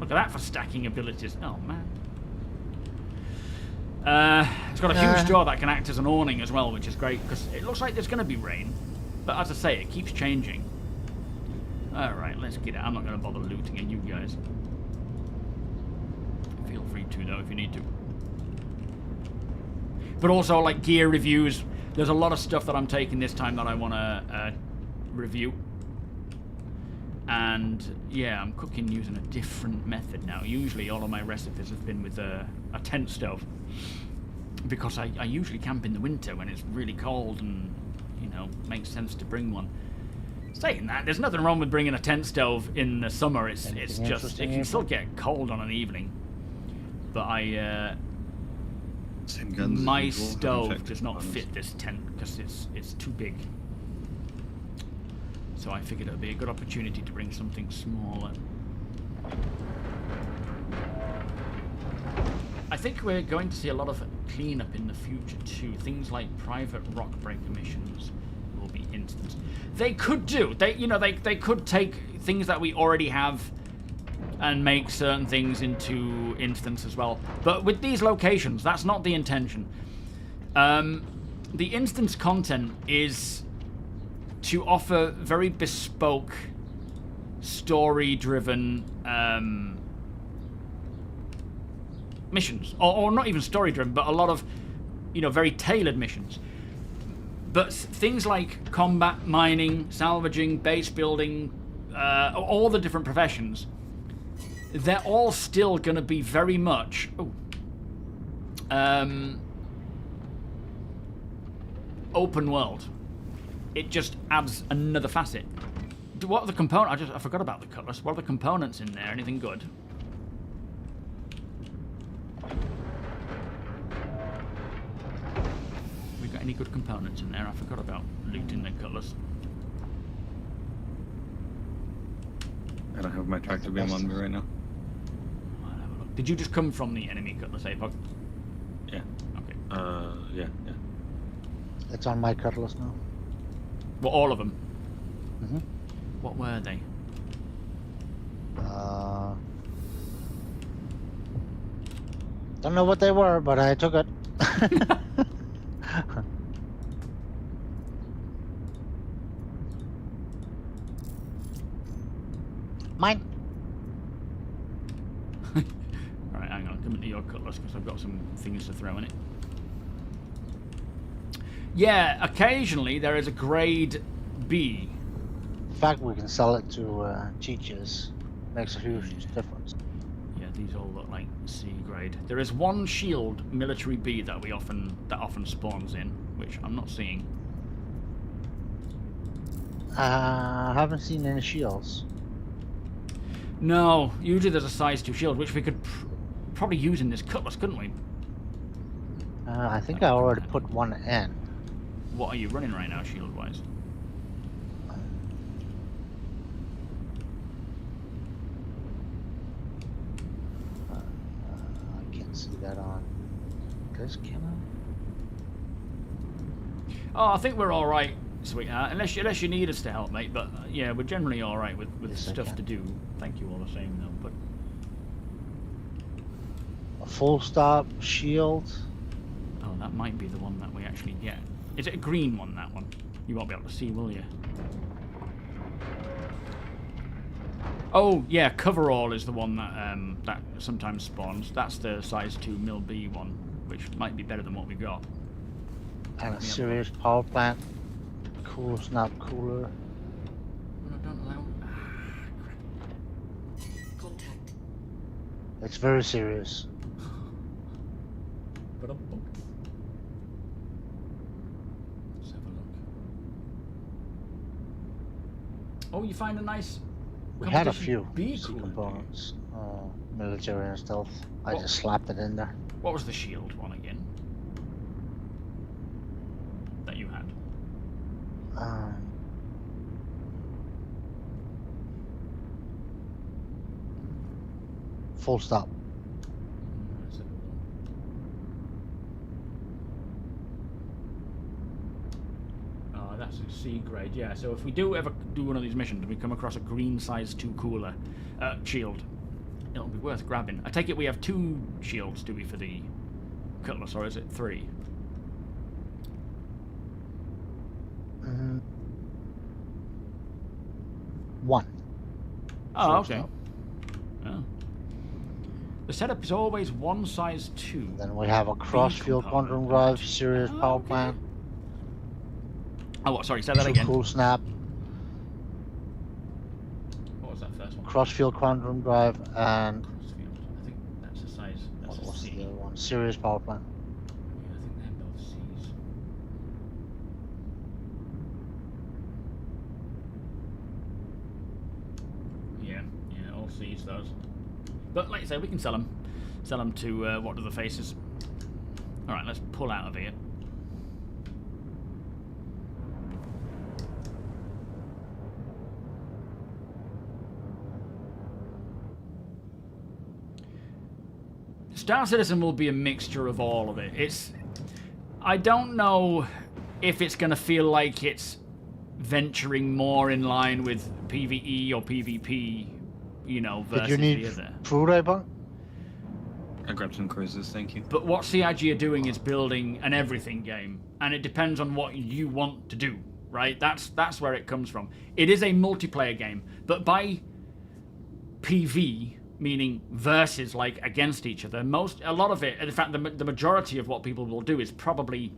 Look at that for stacking abilities. Oh, man. It's got a huge door that can act as an awning as well, which is great, because it looks like there's going to be rain. But as I say, it keeps changing. Alright, let's get it. I'm not going to bother looting at you guys. Feel free to, though, if you need to. But also, like, gear reviews. There's a lot of stuff that I'm taking this time that I want to review. And, yeah, I'm cooking using a different method now. Usually, all of my recipes have been with a tent stove. Because I usually camp in the winter when it's really cold and, you know, makes sense to bring one. Saying that, there's nothing wrong with bringing a tent stove in the summer. It's just, it can still get cold on an evening. But Same guns as my usual, stove haven't does checked not components. fit this tent because it's too big. So I figured it would be a good opportunity to bring something smaller. I think we're going to see a lot of cleanup in the future too. Things like private rock breaker missions will be instanced. They could do. They could take things that we already have and make certain things into instance as well. But with these locations, that's not the intention. The instance content is to offer very bespoke, story-driven missions, or not even story-driven, but a lot of, very tailored missions. But things like combat, mining, salvaging, base building, all the different professions, they're all still going to be very much open world. It just adds another facet. What are the components? I forgot about the cutlass. What are the components in there? Anything good? We got any good components in there? I forgot about looting the cutlass. I don't have my tractor beam on me right now. I'll have a look. Did you just come from the enemy cutlass, APOC? Yeah. Okay. Yeah. It's on my cutlass now. Well, all of them. Mm-hmm. What were they? Don't know what they were, but I took it. Mine. Alright, hang on. Come into your cutlass because I've got some things to throw in it. Yeah, occasionally there is a grade B. In fact, we can sell it to teachers. Makes a huge difference. Yeah, these all look like C grade. There is one shield, military B, that often spawns in, which I'm not seeing. I haven't seen any shields. No, usually there's a size 2 shield, which we could probably use in this cutlass, couldn't we? I think I already put one in. What are you running right now, shield-wise? I can't see that on this camera. Oh, I think we're all right, sweetheart. Unless you need us to help, mate. But yeah, we're generally all right with Yes, I stuff can. to do. Thank you all the same, though. But A full stop shield. oh, that might be the one that we actually get. Is it a green one? That one? You won't be able to see, will you? Oh yeah, coverall is the one that that sometimes spawns. That's the size 2 mil B one, which might be better than what we got. And a Yeah. serious power plant. Cool snap cooler. No, don't allow. Contact. It's very serious. But let's have a look. Oh, you find a nice. We had a competition few B C cooler, do you? components. Military and stealth. I What? just slapped it in there. What was the shield one again? That you had? Full stop. Let's have a look. Oh, that's a C grade, yeah. So if we do ever do one of these missions and we come across a green size 2 cooler shield, it'll be worth grabbing. I take it we have 2 shields, do we, for the cutlass, or is it 3? One. Oh, Full okay. stop. Oh. The setup is always one size 2. Then we have a cross-field component. quantum drive, serious Oh, power okay. plant, Oh, what? Sorry, say that two again. cool snap, What was that first one? cross-field quantum drive, and Crossfield. I think that's a size. That's a what's C. the other one? Serious power plant. Yeah, I think they're both C's. Yeah, all C's those. But like I say, we can sell them. Sell them to what are the faces? All right, let's pull out of here. Star Citizen will be a mixture of all of it. I don't know if it's going to feel like it's venturing more in line with PvE or PvP, you know, versus Did you need the other. food, Ava? I grabbed some cruises, thank you. But what CIG are doing is building an everything game, and it depends on what you want to do, right? That's where it comes from. It is a multiplayer game, but by PV, meaning versus, like against each other, a lot of it, in fact, the majority of what people will do is probably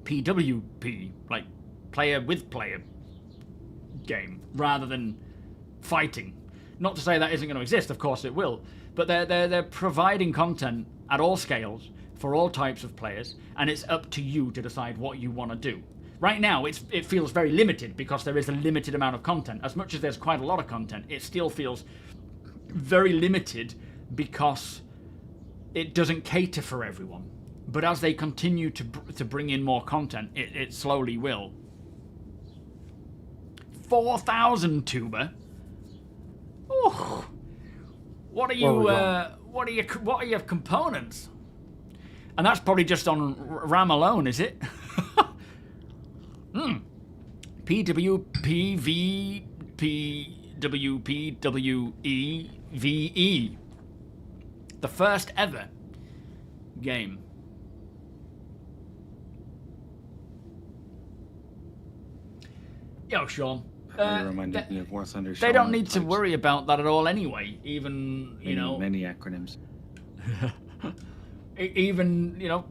PWP, like player with player game, rather than fighting. Not to say that isn't going to exist, of course it will, but they're providing content at all scales for all types of players, and it's up to you to decide what you want to do. Right now, it feels very limited because there is a limited amount of content. As much as there's quite a lot of content, it still feels very limited because it doesn't cater for everyone. But as they continue to bring in more content, it slowly will. 4,000 tuber. Oh, what are you? What are your components? And that's probably just on RAM alone, is it? PWPVP WPWEVE. The first ever game. Yo, Sean. Really reminded me of War Thunder. They don't need to worry about that at all anyway. Even, you know... Many acronyms. Even, you know,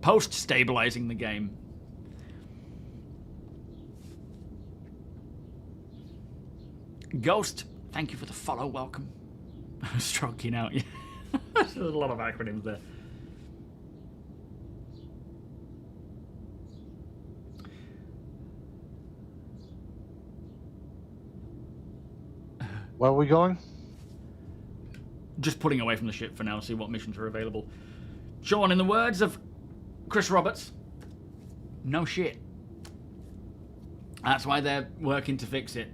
post-stabilizing the game. Ghost, thank you for the follow, welcome. Stroking out, yeah. There's a lot of acronyms there. Where are we going? Just putting away from the ship for now, see what missions are available. Sean, in the words of Chris Roberts, no shit. That's why they're working to fix it.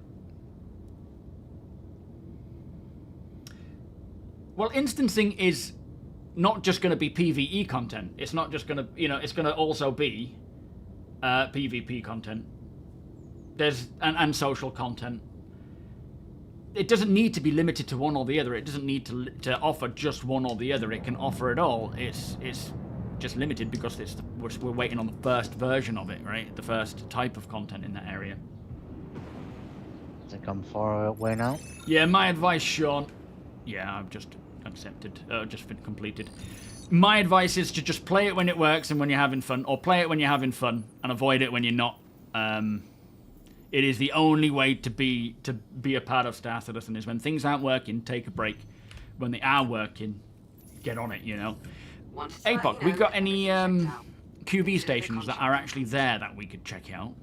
Well, instancing is not just going to be PvE content. It's not just going to, you know, it's going to also be PvP content. There's and social content. It doesn't need to be limited to one or the other. It doesn't need to offer just one or the other. It can offer it all. It's just limited because we're waiting on the first version of it, right? The first type of content in that area. I think I'm far away now. Yeah, my advice, Sean. Yeah, I've just accepted. Just been completed. My advice is to just play it when it works and when you're having fun, or play it when you're having fun and avoid it when you're not. It is the only way to be a part of Star Citizen, is when things aren't working, take a break. When they are working, get on it, you know. APOC, we got any QB stations that are actually there that we could check out?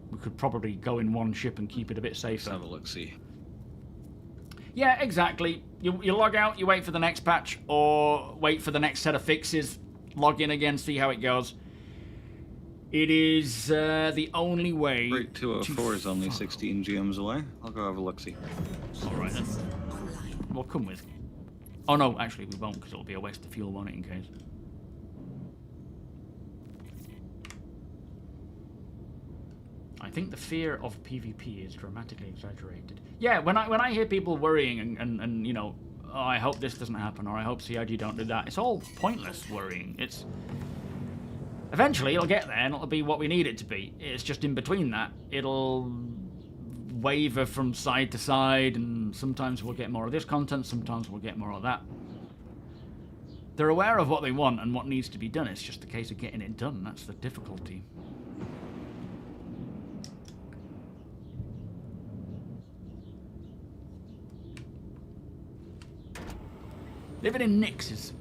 We could probably go in one ship and keep it a bit safer. Let's have a look-see. Yeah, exactly. You log out, you wait for the next patch, or wait for the next set of fixes, log in again, see how it goes. It is the only way. Route 204 is only 16 GMs away. I'll go have a look-see. Alright then. We'll come with. Oh no, actually we won't, because it'll be a waste of fuel, won't it, in case. I think the fear of PvP is dramatically exaggerated. Yeah, when I hear people worrying and you know, oh, I hope this doesn't happen, or I hope CIG don't do that, it's all pointless worrying. It's... Eventually, it'll get there, and it'll be what we need it to be. It's just in between that. It'll waver from side to side, and sometimes we'll get more of this content, sometimes we'll get more of that. They're aware of what they want and what needs to be done. It's just a case of getting it done. That's the difficulty. Living in Nix is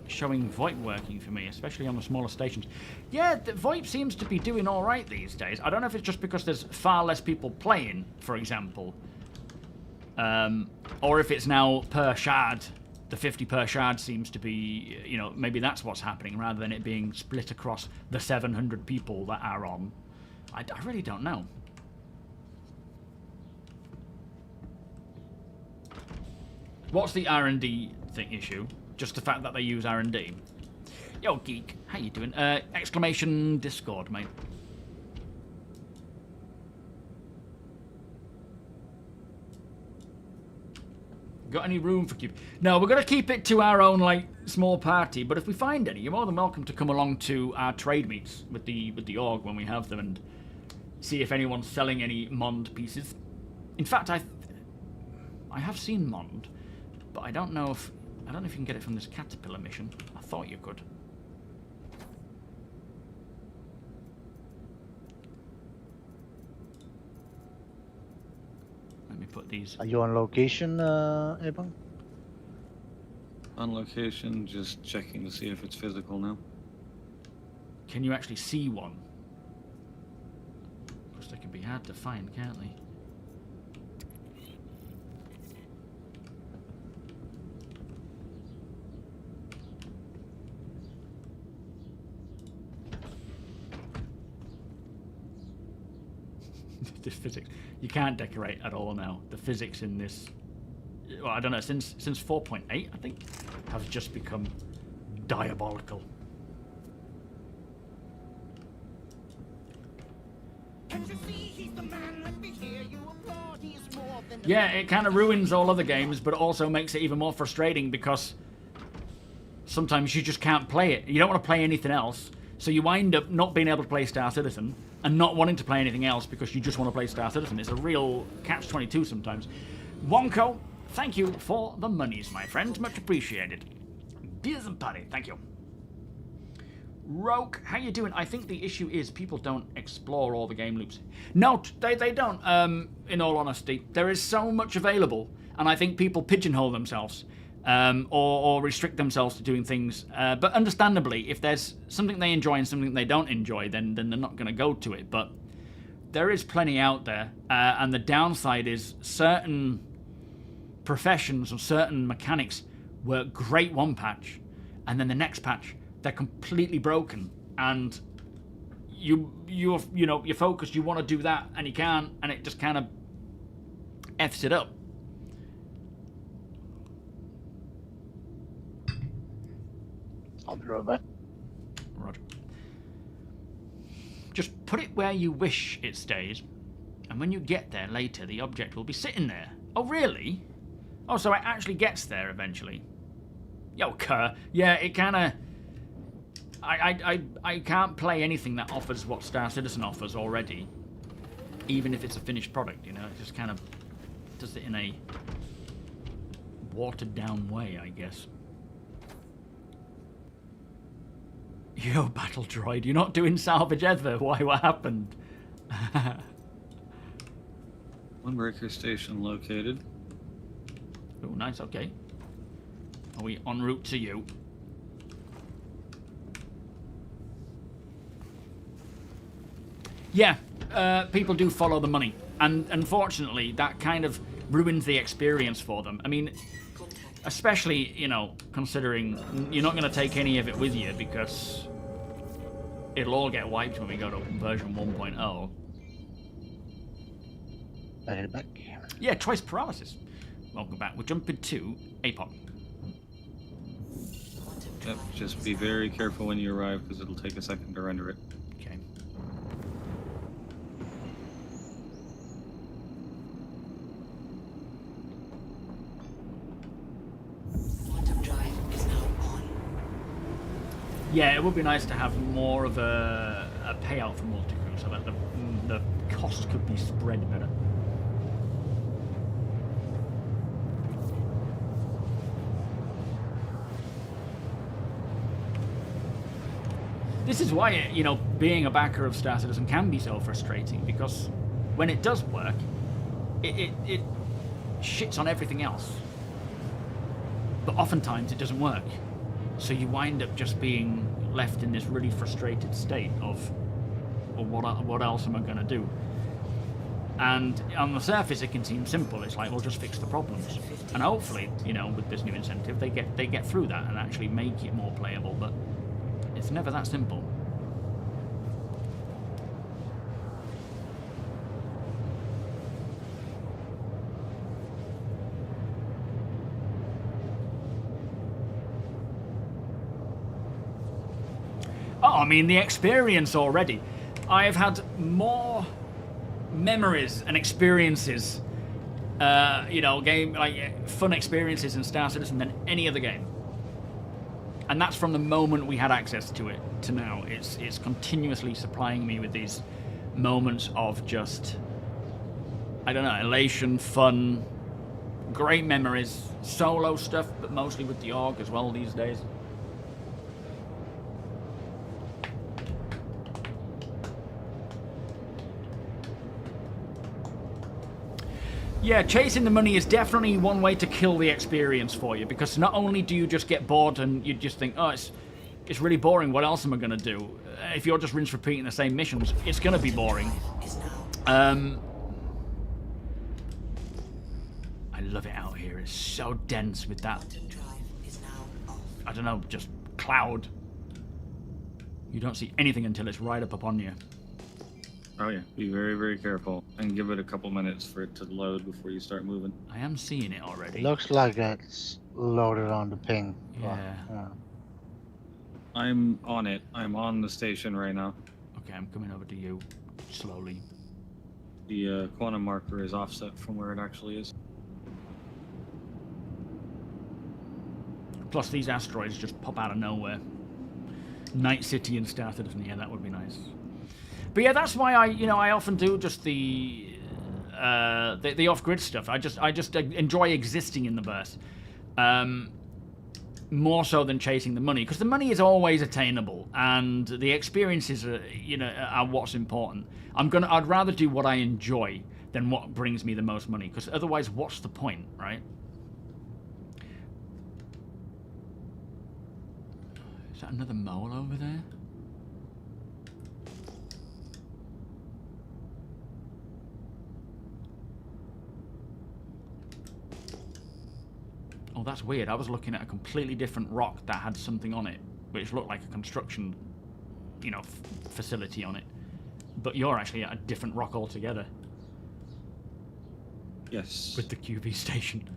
showing VoIP working for me, especially on the smaller stations. Yeah, the VoIP seems to be doing all right these days. I don't know if it's just because there's far less people playing, for example, or if it's now per shard. The 50 per shard seems to be, you know, maybe that's what's happening rather than it being split across the 700 people that are on. I really don't know. What's the R&D issue? Just the fact that they use R&D. Yo, geek, how you doing? Exclamation Discord, mate. Got any room for cube? No, we're gonna keep it to our own like small party. But if we find any, you're more than welcome to come along to our trade meets with the org when we have them and see if anyone's selling any Mond pieces. In fact, I have seen Mond, but I don't know if you can get it from this Caterpillar mission. I thought you could. Let me put these. Are you on location, Ebon? On location, just checking to see if it's physical now. Can you actually see one? Because they can be hard to find, can't they? The physics, you can't decorate at all now. The physics in this, well, I don't know, since 4.8 I think, has just become diabolical. Can't you see he's the man? Let me hear you applaud. He's more than a Yeah, man. it kind of ruins all other games, but it also makes it even more frustrating because sometimes you just can't play it. You don't want to play anything else, so you wind up not being able to play Star Citizen and not wanting to play anything else because you just want to play Star Citizen. It's a real catch-22 sometimes. Wonko, thank you for the monies, my friend. Much appreciated. Beers and Paddy, thank you. Rogue, how you doing? I think the issue is people don't explore all the game loops. No, they don't, in all honesty. There is so much available, and I think people pigeonhole themselves or restrict themselves to doing things. But understandably, if there's something they enjoy and something they don't enjoy, then they're not going to go to it. But there is plenty out there, and the downside is certain professions or certain mechanics work great one patch, and then the next patch they're completely broken, and you're focused, you want to do that and you can't, and it just kind of f's it up. I'll be right back. Roger. Just put it where you wish it stays, and when you get there later, the object will be sitting there. Oh, really? Oh, so it actually gets there eventually. Yo, Kerr. Yeah, it kind of... I can't play anything that offers what Star Citizen offers already, even if it's a finished product, you know? It just kind of does it in a watered-down way, I guess. Yo, Battle Droid, you're not doing salvage ever. Why, what happened? Windbreaker station located. Oh, nice, okay. Are we en route to you? Yeah, people do follow the money. And unfortunately, that kind of ruins the experience for them. I mean, especially, you know, considering you're not going to take any of it with you because it'll all get wiped when we go to version 1.0. Back. Yeah, choice paralysis. Welcome back. We're jumping to APOC. Yep, just be very careful when you arrive because it'll take a second to render it. Okay. Quantum drive is now on. Yeah, it would be nice to have more of a payout for multi-crew so that the cost could be spread better. This is why, you know, being a backer of Star Citizen can be so frustrating, because when it does work, it shits on everything else. But oftentimes it doesn't work. So you wind up just being left in this really frustrated state of, well, what else am I going to do? And on the surface it can seem simple. It's like, well, just fix the problems. And hopefully, you know, with this new incentive, they get through that and actually make it more playable. But it's never that simple. Oh, I mean, the experience already. I've had more memories and experiences, you know, fun experiences in Star Citizen than any other game. And that's from the moment we had access to it to now. It's continuously supplying me with these moments of just, I don't know, elation, fun, great memories, solo stuff, but mostly with the org as well these days. Yeah, chasing the money is definitely one way to kill the experience for you, because not only do you just get bored and you just think, oh, it's really boring, what else am I going to do? If you're just rinse repeating the same missions, it's going to be boring. I love it out here. It's so dense with that, I don't know, just cloud. You don't see anything until it's right up upon you. Oh yeah, be very, very careful and give it a couple minutes for it to load before you start moving. I am seeing it already. Looks like it's loaded on the ping. Yeah. I'm on it. I'm on the station right now. Okay, I'm coming over to you slowly. The quantum marker is offset from where it actually is. Plus, these asteroids just pop out of nowhere. Night City and starcitizen, yeah, that would be nice. But yeah, that's why I often do just the off-grid stuff. I just enjoy existing in the verse, more so than chasing the money, because the money is always attainable, and the experiences are what's important. I'd rather do what I enjoy than what brings me the most money, because otherwise, what's the point, right? Is that another mole over there? Oh, that's weird. I was looking at a completely different rock that had something on it, which looked like a construction, facility on it. But you're actually at a different rock altogether. Yes. With the QV station.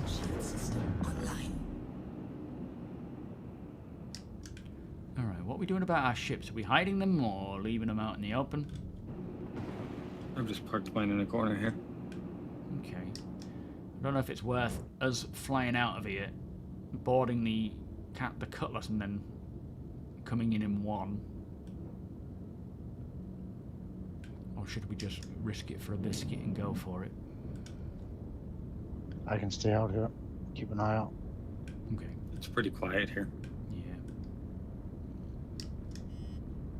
Shield system online. Alright, what are we doing about our ships? Are we hiding them or leaving them out in the open? I've just parked mine in a corner here. Okay. I don't know if it's worth us flying out of here, boarding the Cutlass, and then coming in one. Or should we just risk it for a biscuit and go for it? I can stay out here. Keep an eye out. Okay. It's pretty quiet here. Yeah.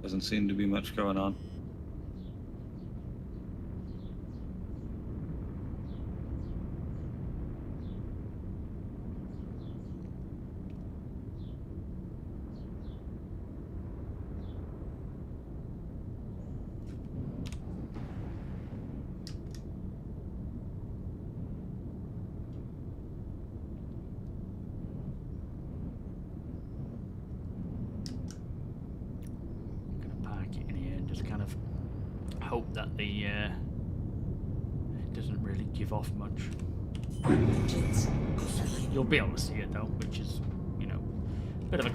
Doesn't seem to be much going on. Hope that it doesn't really give off much. Engines offline. You'll be able to see it though, which is, a bit of a,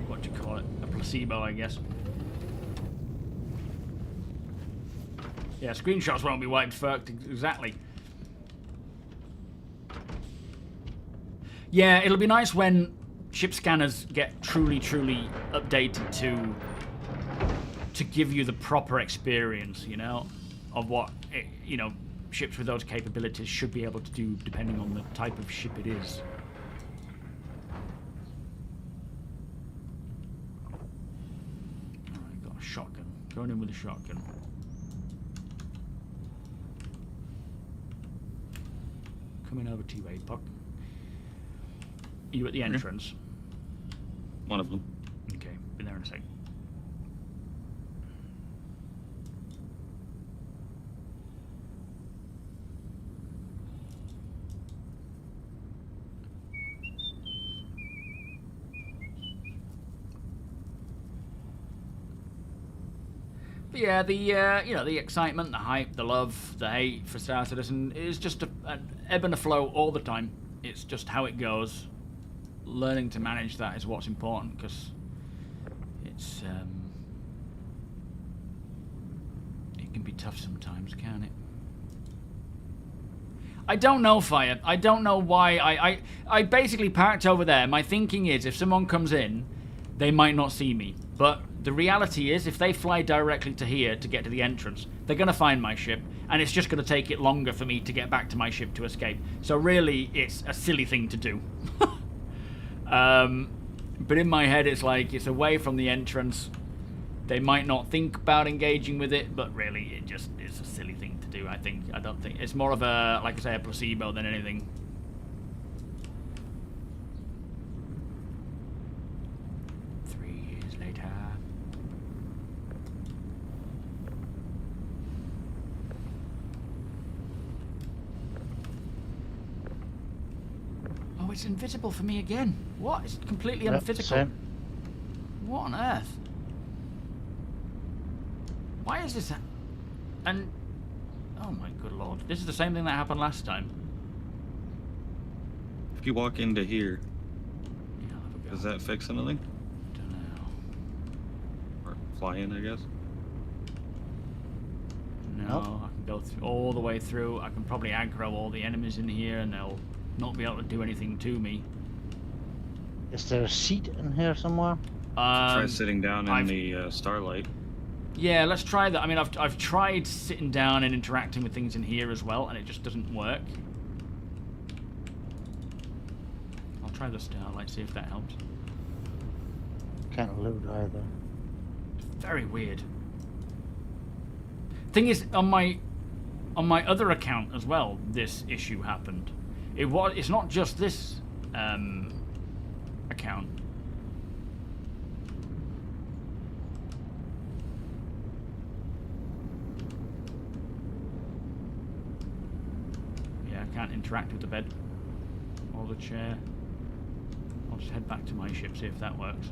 what do you call it, a placebo, I guess. Yeah, screenshots won't be wiped first, exactly. Yeah, it'll be nice when ship scanners get truly updated to give you the proper experience, of what, ships with those capabilities should be able to do depending on the type of ship it is. Alright, got a shotgun. Going in with a shotgun. Coming over to you, APOC. Are you at the entrance? One of them. Okay, been there in a sec. But yeah, the excitement, the hype, the love, the hate for Star Citizen is just an ebb and a flow all the time. It's just how it goes. Learning to manage that is what's important, because it's it can be tough sometimes, can't it? I don't know, Fire. I don't know why. I basically parked over there. My thinking is if someone comes in, they might not see me. But the reality is if they fly directly to here to get to the entrance, they're going to find my ship, and it's just going to take it longer for me to get back to my ship to escape. So really, it's a silly thing to do. But in my head, it's like it's away from the entrance. They might not think about engaging with it, but really, it just is a silly thing to do, I think. I don't think... It's more of a, like I say, a placebo than anything. It's invisible for me again. What? It's completely unphysical. Same. What on earth? Why is this? And oh my good lord, this is the same thing that happened last time. if you walk into here, Yeah, I'll have a go. does that fix anything? Don't know. Or fly in, I guess. No, Nope. I can go all the way through. I can probably aggro all the enemies in here and they'll not be able to do anything to me. Is there a seat in here somewhere? Try sitting down in I've- the starlight. Yeah, let's try that. I mean, I've tried sitting down and interacting with things in here as well, and it just doesn't work. I'll try the starlight, see if that helps. Can't loot either. Very weird. Thing is, on my other account as well, this issue happened. It's not just this account. Yeah, I can't interact with the bed or the chair. I'll just head back to my ship, see if that works.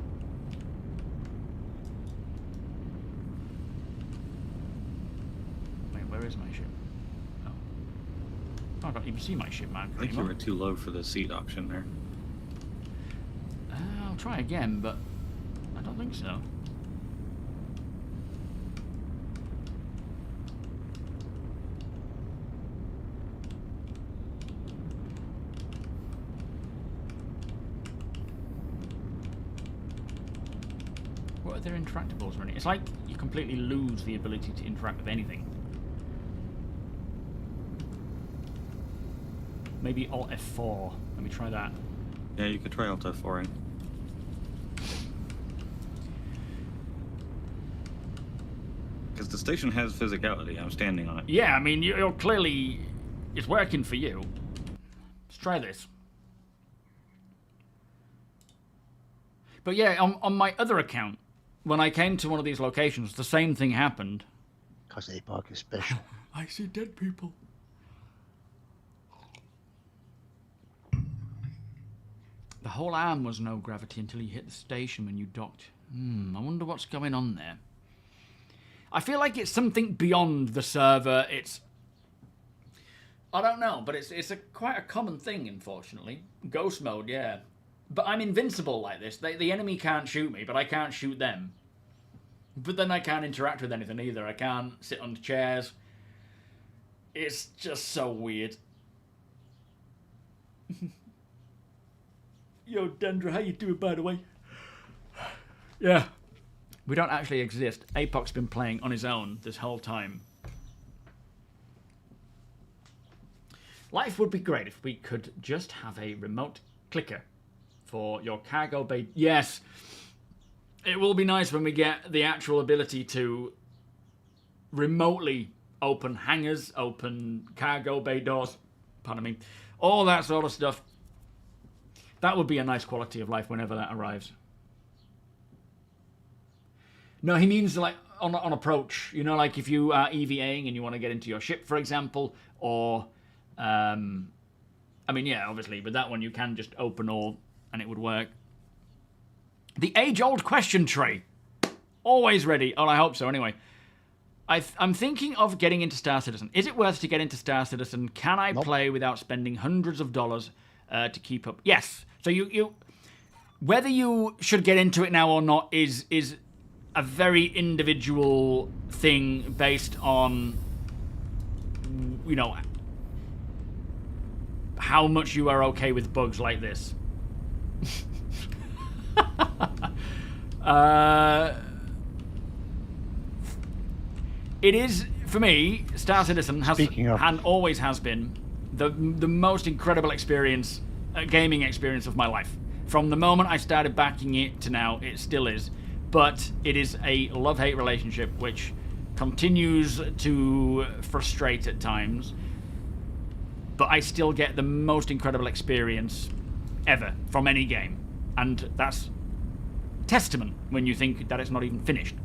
Wait, where is my ship? Oh, I can't even see my ship, man. I think you were too low for the seat option there. I'll try again, but I don't think so. What are their interactables running? It's like you completely lose the ability to interact with anything. Maybe Alt F4. Let me try that. Yeah, you could try Alt F4ing. Because the station has physicality. I'm standing on it. Yeah, I mean, you're clearly... It's working for you. Let's try this. But yeah, on my other account, when I came to one of these locations, the same thing happened. Because APOC is special. I see dead people. The whole arm was no gravity until you hit the station when you docked. I wonder what's going on there. I feel like it's something beyond the server. It's... I don't know, but it's quite a common thing, unfortunately. Ghost mode, yeah. But I'm invincible like this. The enemy can't shoot me, but I can't shoot them. But then I can't interact with anything either. I can't sit on chairs. It's just so weird. Yo, Dendra, how you doing, by the way? Yeah. We don't actually exist. APOC's been playing on his own this whole time. Life would be great if we could just have a remote clicker for your cargo bay. Yes, it will be nice when we get the actual ability to remotely open hangars, open cargo bay doors, pardon me, all that sort of stuff. That would be a nice quality of life whenever that arrives. No, he means like on approach. You know, like if you are EVAing and you want to get into your ship, for example, or... I mean, yeah, obviously, but that one you can just open all and it would work. The age-old question, Trey. Always ready. Oh, I hope so, anyway. I'm thinking of getting into Star Citizen. Is it worth to get into Star Citizen? Can I play without spending hundreds of dollars to keep up? Yes. So you whether you should get into it now or not is a very individual thing based on, you know, how much you are okay with bugs like this. It is, for me, Star Citizen has and always has been the most incredible experience, gaming experience of my life. From the moment I started backing it to now, it still is. But it is a love-hate relationship which continues to frustrate at times. But I still get the most incredible experience ever from any game. And that's testament when you think that it's not even finished.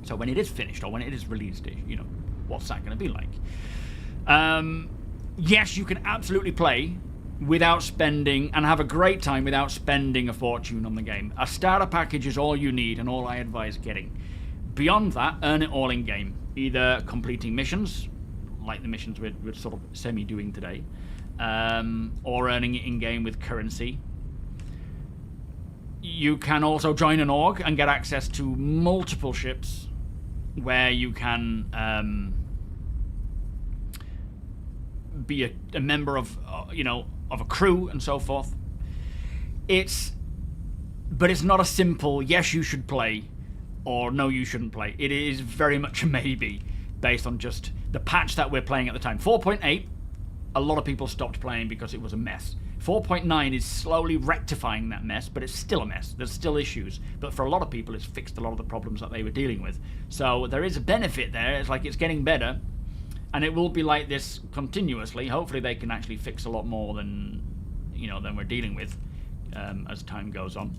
So when it is finished, or when it is released, you know, what's that going to be like? Yes, you can absolutely play without spending, and have a great time without spending a fortune on the game. A starter package is all you need, and all I advise getting. Beyond that, earn it all in-game. Either completing missions, like the missions we're sort of semi-doing today, or earning it in-game with currency. You can also join an org and get access to multiple ships where you can be a member of, of a crew and so forth. But it's not a simple, yes, you should play, or no, you shouldn't play. It is very much a maybe, based on just the patch that we're playing at the time. 4.8, a lot of people stopped playing because it was a mess. 4.9 is slowly rectifying that mess, but it's still a mess. There's still issues. But for a lot of people, it's fixed a lot of the problems that they were dealing with. So there is a benefit there. It's like it's getting better. And it will be like this continuously. Hopefully they can actually fix a lot more than we're dealing with as time goes on.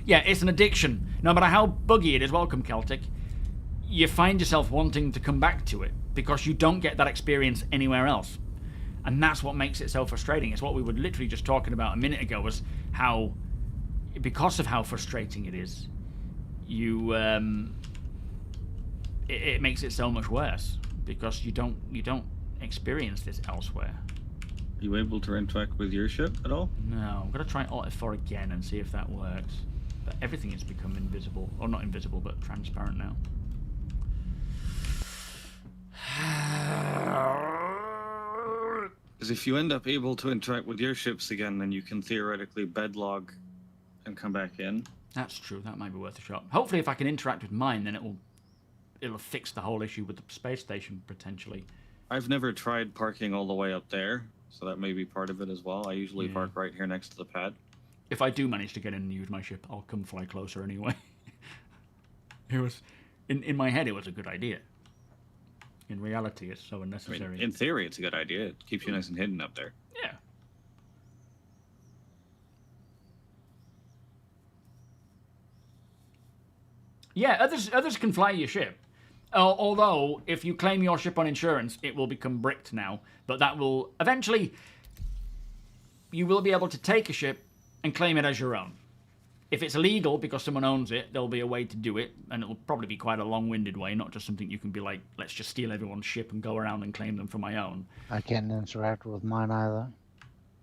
Yeah, it's an addiction. No matter how buggy it is, welcome Celtic, you find yourself wanting to come back to it because you don't get that experience anywhere else. And that's what makes it so frustrating. It's what we were literally just talking about a minute ago, was how, because of how frustrating it is, it makes it so much worse because you don't experience this elsewhere. Are you able to interact with your ship at all? No, I'm gonna try Alt F4 again and see if that works. But everything has become invisible, or not invisible, but transparent now. Because if you end up able to interact with your ships again, then you can theoretically bedlog and come back in. That's true. That might be worth a shot. Hopefully, if I can interact with mine, then it'll fix the whole issue with the space station potentially. I've never tried parking all the way up there, so that may be part of it as well. I usually park right here next to the pad. If I do manage to get in and use my ship, I'll come fly closer anyway. It was in my head. It was a good idea. In reality, it's so unnecessary. I mean, in theory, it's a good idea. It keeps you nice and hidden up there. Yeah. Yeah, others can fly your ship. Although, if you claim your ship on insurance, it will become bricked now. But that will eventually, you will be able to take a ship and claim it as your own. If it's illegal because someone owns it, there'll be a way to do it, and it'll probably be quite a long-winded way, not just something you can be like, let's just steal everyone's ship and go around and claim them for my own. I can't interact with mine either.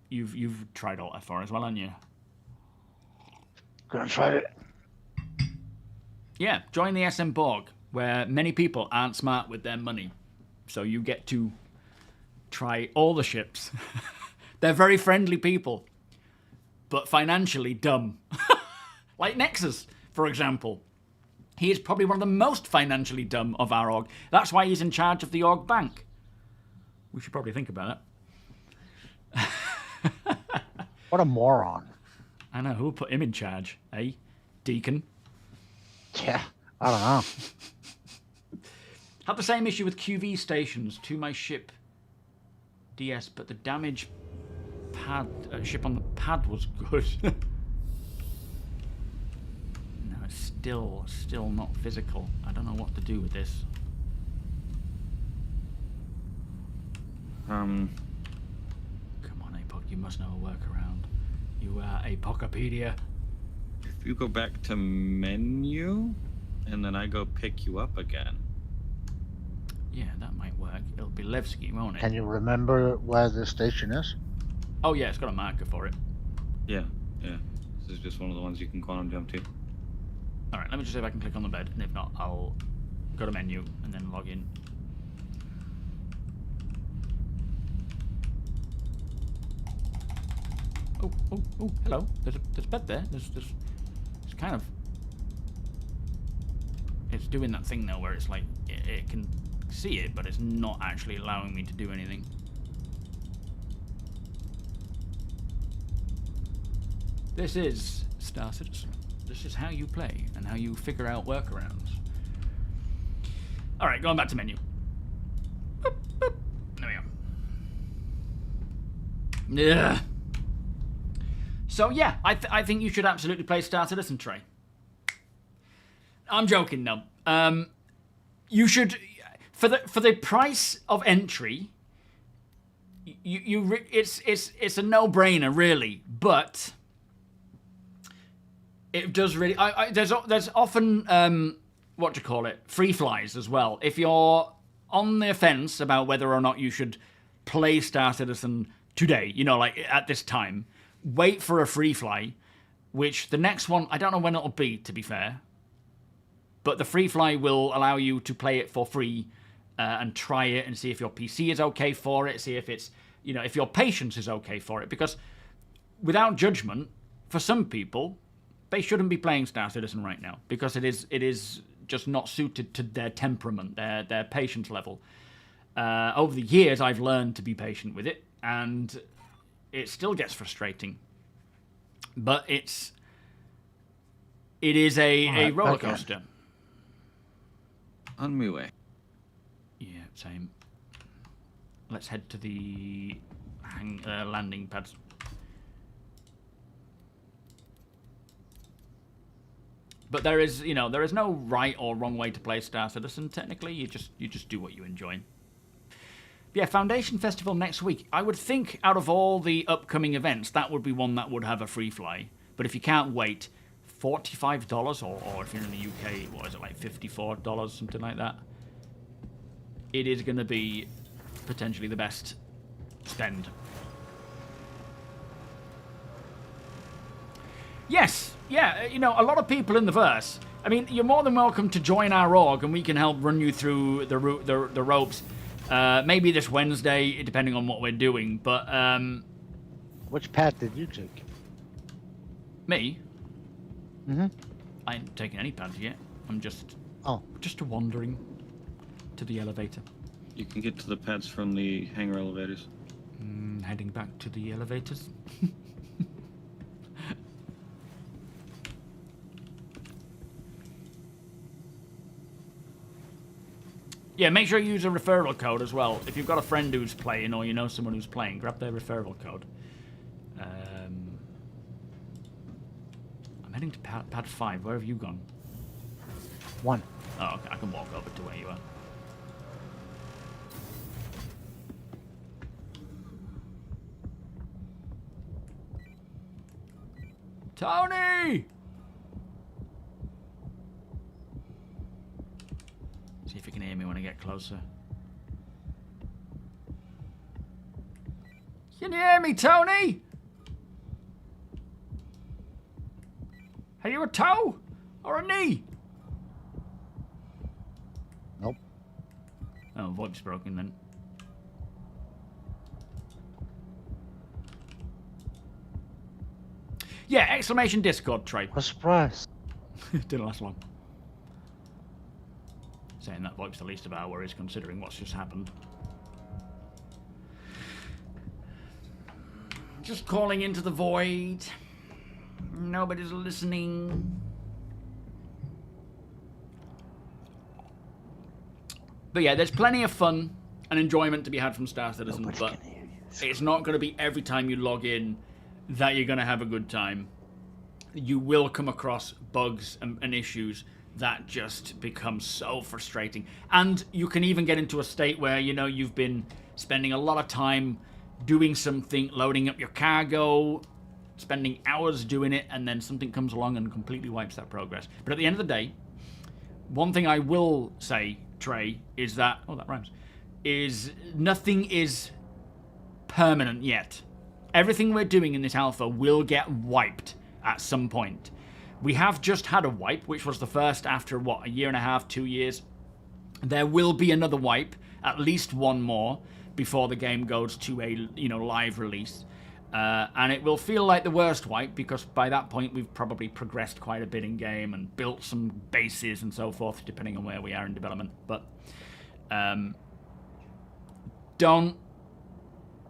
You've tried Alt F4 as well, haven't you? Gonna try it. Yeah, join the SM Borg, where many people aren't smart with their money. So you get to try all the ships. They're very friendly people, but financially dumb. Like Nexus, for example. He is probably one of the most financially dumb of our org. That's why he's in charge of the org bank. We should probably think about it. What a moron. I know, who put him in charge, eh? Deacon? Yeah, I don't know. Had the same issue with QV stations to my ship DS, but the damage pad ship on the pad was good. No, it's still not physical. I don't know what to do with this. Come on, APOC, you must know a workaround. You are APOCopedia. If you go back to menu, and then I go pick you up again. Yeah, that might work. It'll be Levski, won't it? Can you remember where the station is? Oh yeah, it's got a marker for it. Yeah. This is just one of the ones you can quantum jump to. Alright, let me just see if I can click on the bed, and if not, I'll go to menu and then log in. Oh, hello. There's a bed there. It's kind of... It's doing that thing now where it's like, it can see it, but it's not actually allowing me to do anything. This is Star Citizen. This is how you play and how you figure out workarounds. Alright, going back to menu. Boop, boop. There we go. Yeah. So yeah, I think you should absolutely play Star Citizen, Trey. I'm joking, no. You should, for the price of entry, it's a no-brainer, really. But it does really. There's often what do you call it? Free flies as well. If you're on the fence about whether or not you should play Star Citizen today, you know, like at this time, wait for a free fly, which the next one, I don't know when it'll be, to be fair, but the free fly will allow you to play it for free and try it and see if your PC is okay for it, see if it's, you know, if your patience is okay for it, because without judgment, for some people, they shouldn't be playing Star Citizen right now because it is just not suited to their temperament, their patience level. Over the years, I've learned to be patient with it, and it still gets frustrating. But it is a roller coaster. On my way. Yeah, same. Let's head to the landing pads. But there is no right or wrong way to play Star Citizen. Technically, you just do what you enjoy. Yeah, Foundation Festival next week. I would think out of all the upcoming events, that would be one that would have a free fly. But if you can't wait, $45, or if you're in the UK, what is it, like $54, something like that? It is going to be potentially the best spend. Yes, yeah, you know, a lot of people in the verse. I mean, you're more than welcome to join our org, and we can help run you through the ropes. Maybe this Wednesday, depending on what we're doing. But Which path did you take? me, Mm-hmm. I ain't taken any pads yet. I'm just wandering to the elevator. You can get to the pads from the hangar elevators. Heading back to the elevators. Yeah, make sure you use a referral code as well. If you've got a friend who's playing or you know someone who's playing, grab their referral code. I'm heading to pad 5. Where have you gone? 1. Oh, okay. I can walk over to where you are. Tony! See if you can hear me when I get closer. Can you hear me, Tony? Are you a toe or a knee? Nope. Oh, VoIP's broken then. Yeah, exclamation Discord, Trey. A surprise. Didn't last long. Saying that VoIP's the least of our worries considering what's just happened. Just calling into the void. Nobody's listening. But yeah, there's plenty of fun and enjoyment to be had from Star Citizen, Nobody but can hear you. it's not going to be every time you log in that you're going to have a good time. You will come across bugs and issues that just become so frustrating. And you can even get into a state where, you know, you've been spending a lot of time doing something, loading up your cargo, spending hours doing it, and then something comes along and completely wipes that progress. But at the end of the day, one thing I will say, Trey, is that, oh, that rhymes, is nothing is permanent yet. Everything we're doing in this alpha will get wiped at some point. We have just had a wipe, which was the first after, what, a year and a half, 2 years? There will be another wipe, at least one more, before the game goes to a, you know, live release. And it will feel like the worst wipe, because by that point we've probably progressed quite a bit in game and built some bases and so forth, depending on where we are in development. But don't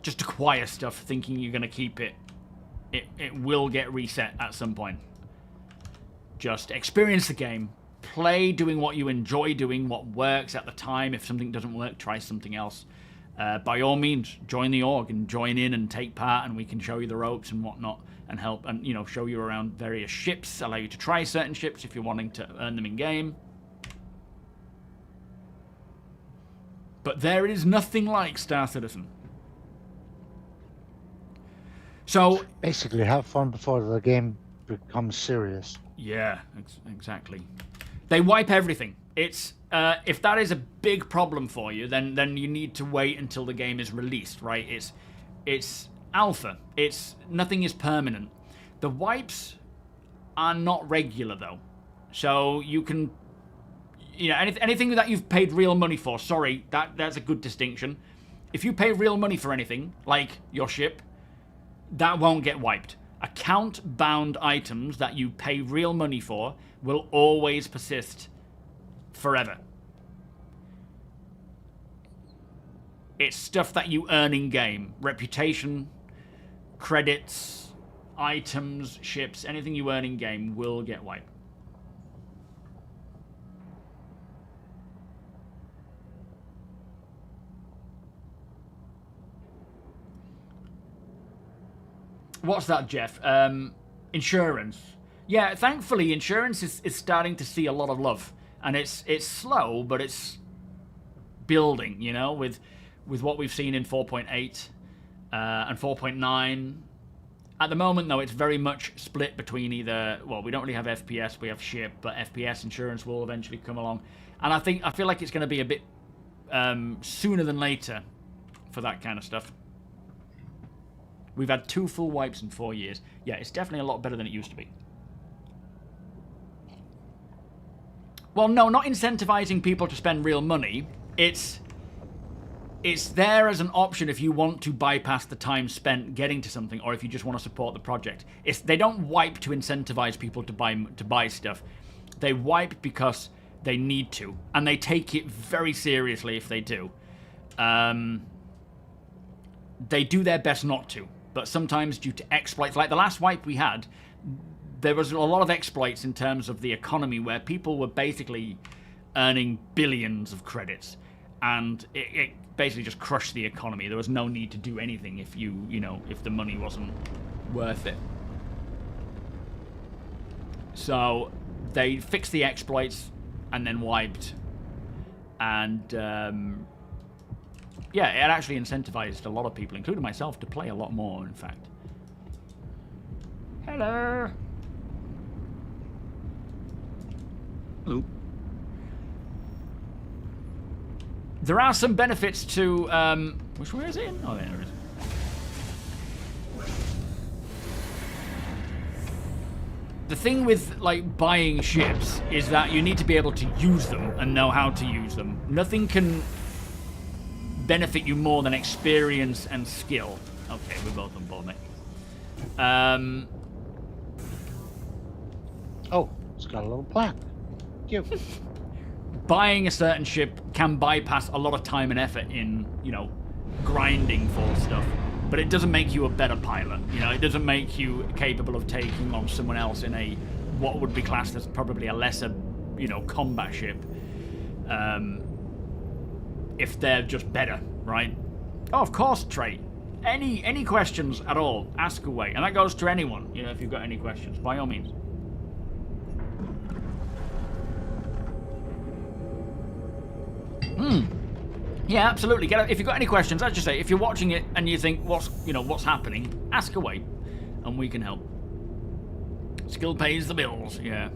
just acquire stuff thinking you're going to keep it. It will get reset at some point. Just experience the game. Play doing what you enjoy doing, what works at the time. If something doesn't work, try something else. By all means, join the org and join in and take part, and we can show you the ropes and whatnot and help and, you know, show you around various ships, allow you to try certain ships if you're wanting to earn them in game. But there is nothing like Star Citizen. So Basically, have fun before the game becomes serious. yeah, exactly. They wipe everything. It's if that is a big problem for you, then you need to wait until the game is released, right? It's alpha. Nothing is permanent. The wipes are not regular though, so you can, anything that you've paid real money for. Sorry, that's a good distinction. If you pay real money for anything, like your ship, that won't get wiped. Account-bound items that you pay real money for will always persist forever. It's stuff that you earn in-game. Reputation, credits, items, ships, anything you earn in-game will get wiped. What's that, Jeff? Insurance. Yeah, thankfully, insurance is starting to see a lot of love. And it's slow, but it's building, with what we've seen in 4.8 and 4.9. At the moment, though, it's very much split between either... Well, we don't really have FPS, we have ship, but FPS insurance will eventually come along. And I feel like it's going to be a bit sooner than later for that kind of stuff. We've had 2 full wipes in 4 years. Yeah, it's definitely a lot better than it used to be. Well, no, not incentivizing people to spend real money. It's there as an option if you want to bypass the time spent getting to something, or if you just want to support the project. They don't wipe to incentivize people to buy stuff. They wipe because they need to, and they take it very seriously if they do. They do their best not to, but sometimes due to exploits, like the last wipe we had, there was a lot of exploits in terms of the economy where people were basically earning billions of credits, and it basically just crushed the economy. There was no need to do anything if if the money wasn't worth it. So they fixed the exploits and then wiped, and yeah, it actually incentivized a lot of people, including myself, to play a lot more, in fact. Hello. Hello. There are some benefits to... which way is it in? Oh, there it is. The thing with, like, buying ships is that you need to be able to use them and know how to use them. Nothing can benefit you more than experience and skill. Okay, we're both on board, mate. Oh, it's got a little plant. Cute. Buying a certain ship can bypass a lot of time and effort in, grinding for stuff. But it doesn't make you a better pilot. It doesn't make you capable of taking on someone else in a, what would be classed as probably a lesser, combat ship. If they're just better, right? Oh, of course, Trey. Any questions at all, ask away. And that goes to anyone, if you've got any questions, by all means. Yeah, absolutely. If you've got any questions, as you say, if you're watching it and you think what's happening, ask away, and we can help. Skill pays the bills. Yeah.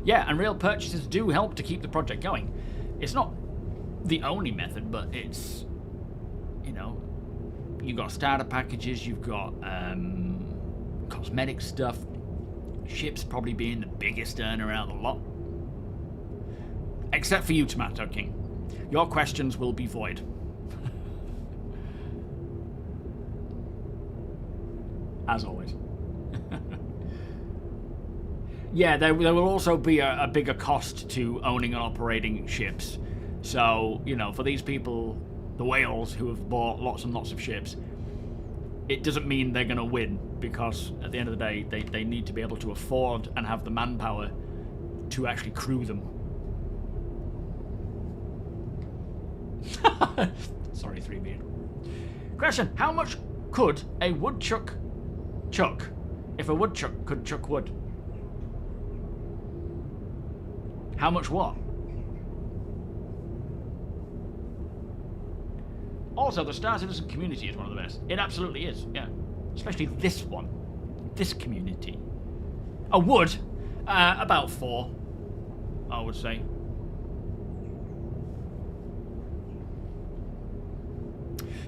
Yeah, and real purchases do help to keep the project going. It's not the only method, but it's you've got starter packages, you've got cosmetic stuff. Ships probably being the biggest earner out of the lot. Except for you, Tomato King. Your questions will be void. As always. Yeah, there will also be a bigger cost to owning and operating ships. So, for these people, the whales who have bought lots and lots of ships, it doesn't mean they're going to win, because at the end of the day, they need to be able to afford and have the manpower to actually crew them. Sorry, 3B. Question: how much could a woodchuck chuck if a woodchuck could chuck wood? How much what? Also, the starcitizen community is one of the best. It absolutely is, yeah. Especially this one. This community. A wood? About 4, I would say.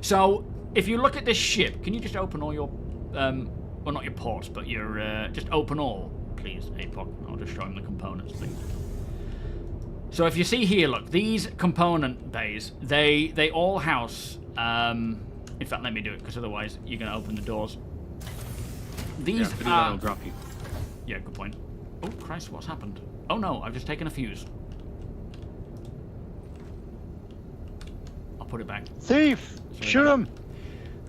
So, if you look at this ship, can you just open all your, well, not your ports, but your, just open all, please, APOC. I'll just show him the components, please. So if you see here, look, these component bays, they all house, in fact, let me do it, because otherwise you're going to open the doors. These if you do that, it'll drop you. Yeah, good point. Oh, Christ, what's happened? Oh no, I've just taken a fuse. I'll put it back. Thief! Sorry Shoot about him!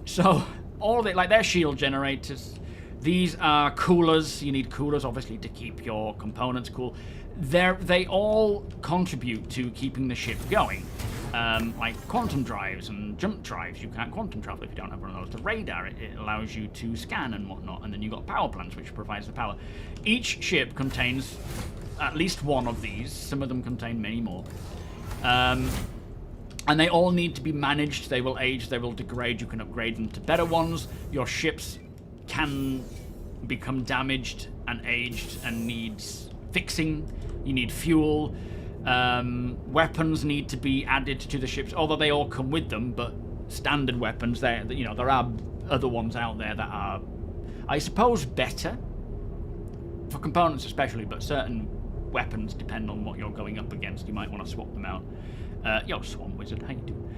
So, all of it, like, they're shield generators. These are coolers. You need coolers, obviously, to keep your components cool. They all contribute to keeping the ship going. Like quantum drives and jump drives. You can't quantum travel if you don't have one of those. The radar, it allows you to scan and whatnot. And then you've got power plants, which provides the power. Each ship contains at least one of these. Some of them contain many more. And they all need to be managed. They will age, they will degrade. You can upgrade them to better ones. Your ships can become damaged and aged and needs fixing. You need fuel. Weapons need to be added to the ships, although they all come with them. But standard weapons, there are other ones out there that are, I suppose, better for components, especially. But certain weapons depend on what you're going up against. You might want to swap them out. Yo, Swamp Wizard, how you doing?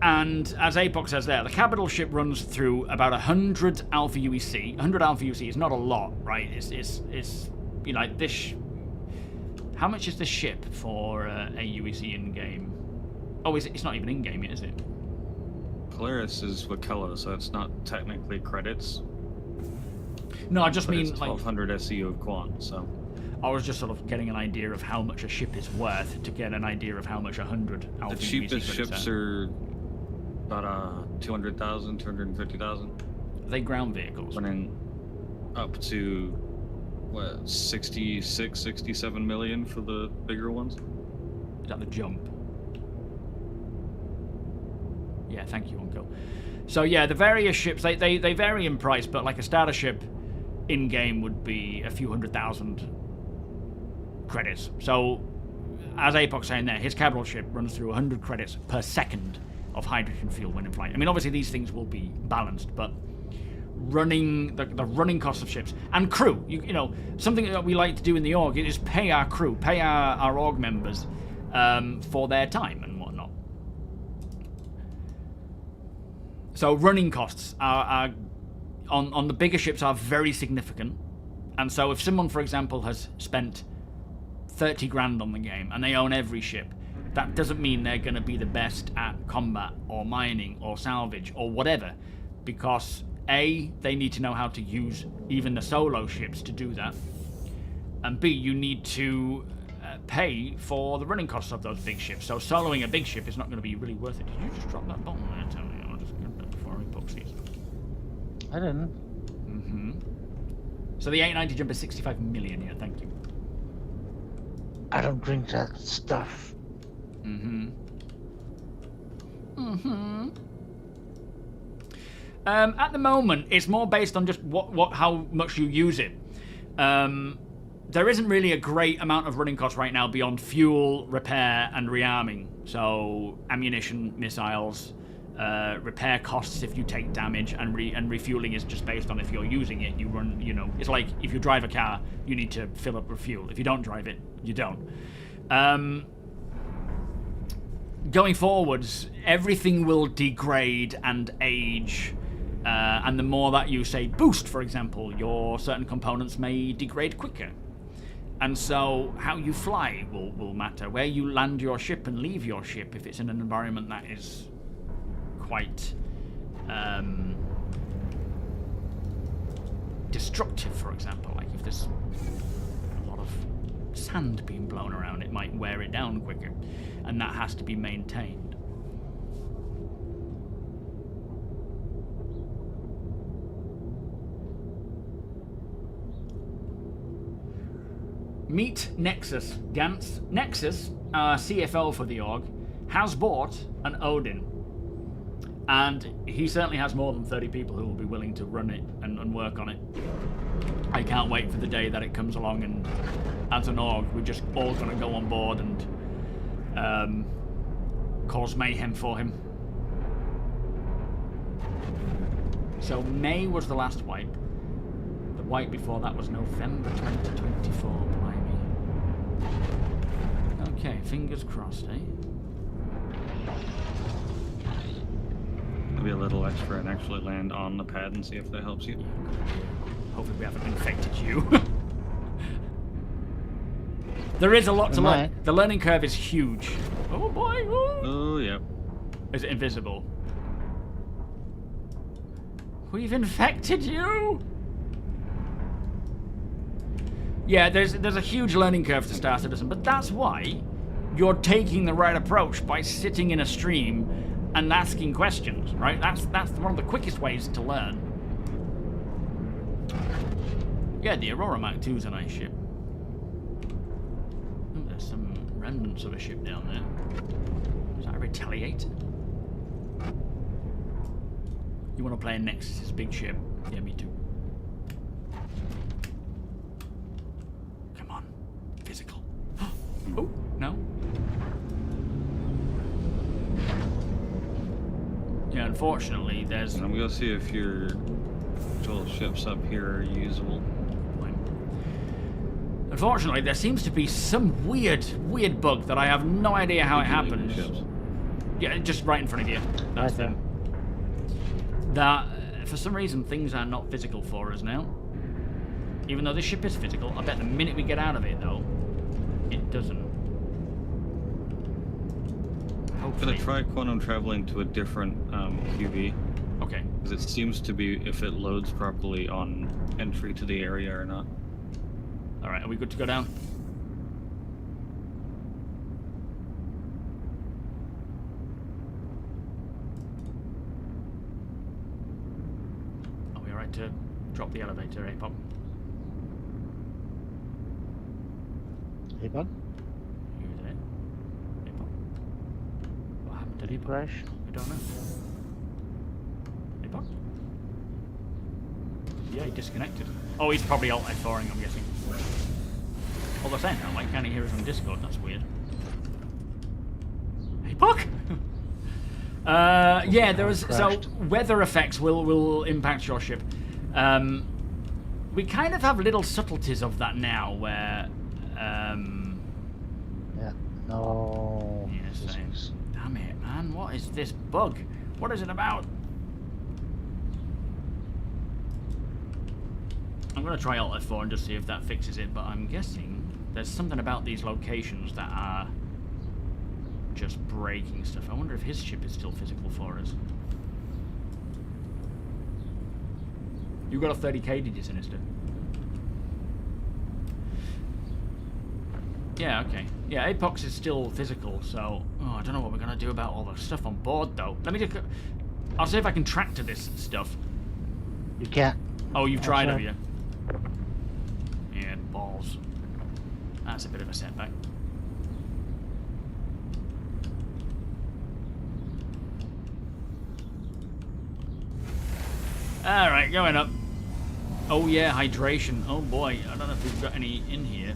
And as APOC says there, the capital ship runs through about 100 Alpha UEC. 100 Alpha UEC is not a lot, right? It's you know, like this. How much is this ship for a UEC in game? Oh, it's not even in game yet, is it? Polaris is Wakella, so it's not technically credits. No, I just but mean it's like 1200 SEU of quant, so. I was just sort of getting an idea of how much a ship is worth to get an idea of how much 100 Alpha The UEC cheapest credits ships are about 200,000, 250,000. Are they ground vehicles? Running up to, what, 66, 67 million for the bigger ones? Is that the jump? Yeah, thank you, Uncle. So yeah, the various ships, they vary in price, but like a starter ship in-game would be a few 100,000 credits. So, as APOC's saying there, his capital ship runs through 100 credits per second of hydrogen fuel when in flight. I mean, obviously these things will be balanced, but running the running cost of ships and crew, you know, something that we like to do in the org is pay our crew, pay our org members for their time and whatnot. So running costs are on the bigger ships are very significant. And so if someone, for example, has spent 30 grand on the game and they own every ship, that doesn't mean they're going to be the best at combat or mining or salvage or whatever, because A, they need to know how to use even the solo ships to do that, and B, you need to pay for the running costs of those big ships. So soloing a big ship is not going to be really worth it. Did you just drop that bomb there? Tell me, I'll just get that before I poke these. I didn't. So the 890 jump is 65 million here, thank you. I don't drink that stuff. At the moment, it's more based on just how much you use it. There isn't really a great amount of running costs right now beyond fuel, repair, and rearming. So ammunition, missiles, repair costs if you take damage, and refueling is just based on if you're using it. You run, you know, it's like if you drive a car, you need to fill up with fuel. If you don't drive it, you don't. Going forwards, everything will degrade and age, and the more that you say boost, for example, your certain components may degrade quicker. And so how you fly will matter. Where you land your ship and leave your ship, if it's in an environment that is quite destructive, for example, like if there's a lot of sand being blown around, it might wear it down quicker, and that has to be maintained. Meet Nexus. Gantz. Nexus, CFO for the org, has bought an Odin. And he certainly has more than 30 people who will be willing to run it and work on it. I can't wait for the day that it comes along, and as an org, we're just all going to go on board and cause mayhem for him. So May was the last wipe. The wipe before that was November 2024. Blimey. Okay, fingers crossed, eh? Maybe a little extra and actually land on the pad and see if that helps you. Hopefully we haven't infected you. There is a lot to learn. The learning curve is huge. Oh boy! Ooh. Oh, yeah. Is it invisible? We've infected you! Yeah, there's a huge learning curve to Star Citizen, but that's why you're taking the right approach by sitting in a stream and asking questions, right? That's one of the quickest ways to learn. Yeah, the Aurora Mark II is a nice ship. Oh, there's some remnants of a ship down there. Is that a Retaliator? You want to play a Nexus's big ship? Yeah, me too. Come on. Physical. Oh, no. Yeah, unfortunately, there's... I'm going to see if your little ships up here are usable. Unfortunately, there seems to be some weird bug that I have no idea how it happens. Yeah, just right in front of you. That's right there. That, for some reason, things are not physical for us now. Even though this ship is physical, I bet the minute we get out of it, though, it doesn't. I'm going to try quantum traveling to a different QV. Okay. Because it seems to be if it loads properly on entry to the area or not. Alright, are we good to go down? Are we alright to drop the elevator, APOC? APOC? You there? APOC? What happened to APOC? Crash? I don't know. APOC? Yeah, he disconnected. Oh, he's probably alt F4ing, I'm guessing. All the same now, why can't he hear us on Discord? That's weird. Hey, Puck! Yeah, there was... So, weather effects will impact your ship. We kind of have little subtleties of that now, where... Yeah, no... Yeah, same. Damn it, man. What is this bug? What is it about? I'm going to try Alt F4 and just see if that fixes it, but I'm guessing there's something about these locations that are just breaking stuff. I wonder if his ship is still physical for us. You got a 30k, did you, Sinister? Yeah, okay. Yeah, Apox is still physical, so... Oh, I don't know what we're going to do about all the stuff on board, though. Let me just... I'll see if I can track to this stuff. You can't. Oh, you've tried, have you? Yeah, balls. That's a bit of a setback. Alright, going up. Oh yeah, hydration. Oh boy, I don't know if we've got any in here.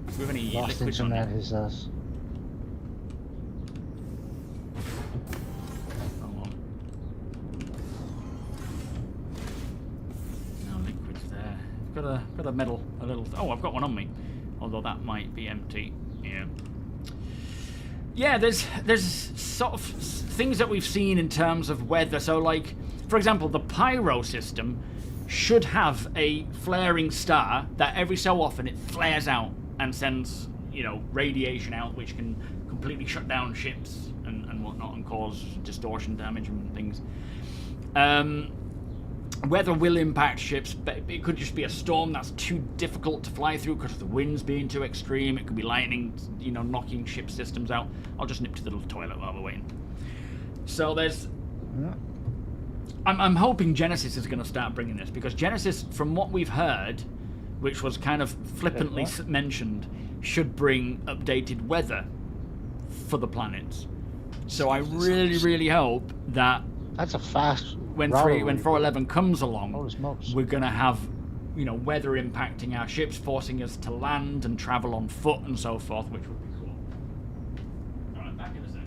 Do we have any Lost liquids on internet here? is us. Oh, well. No liquids there. Got a medal, a little... Oh, I've got one on me. Although that might be empty. Yeah. Yeah, there's sort of things that we've seen in terms of weather. So, like, for example, the pyro system should have a flaring star that every so often it flares out and sends, you know, radiation out, which can completely shut down ships and whatnot and cause distortion damage and things. Weather will impact ships, but it could just be a storm that's too difficult to fly through because of the winds being too extreme. It could be lightning, you know, knocking ship systems out. I'll just nip to the little toilet while we're waiting. So there's... Yeah. I'm hoping Genesis is going to start bringing this, because Genesis, from what we've heard, which was kind of flippantly mentioned, should bring updated weather for the planets. So I really, really hope that That's a fast. when router 411 comes along, Holy smokes. we're gonna have, you know, weather impacting our ships, forcing us to land and travel on foot and so forth, which would be cool. Alright, back in a sec.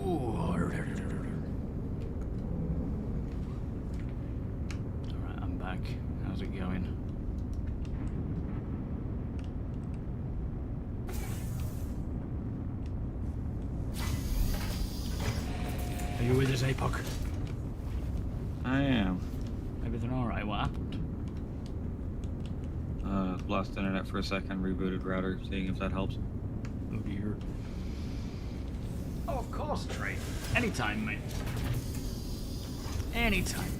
Alright, I'm back. How's it going? Are you with us, APOC? I am. Everything alright? What happened? Lost internet for a second, rebooted router, seeing if that helps. Oh dear. Oh, of course, Trey. Anytime, mate. Anytime.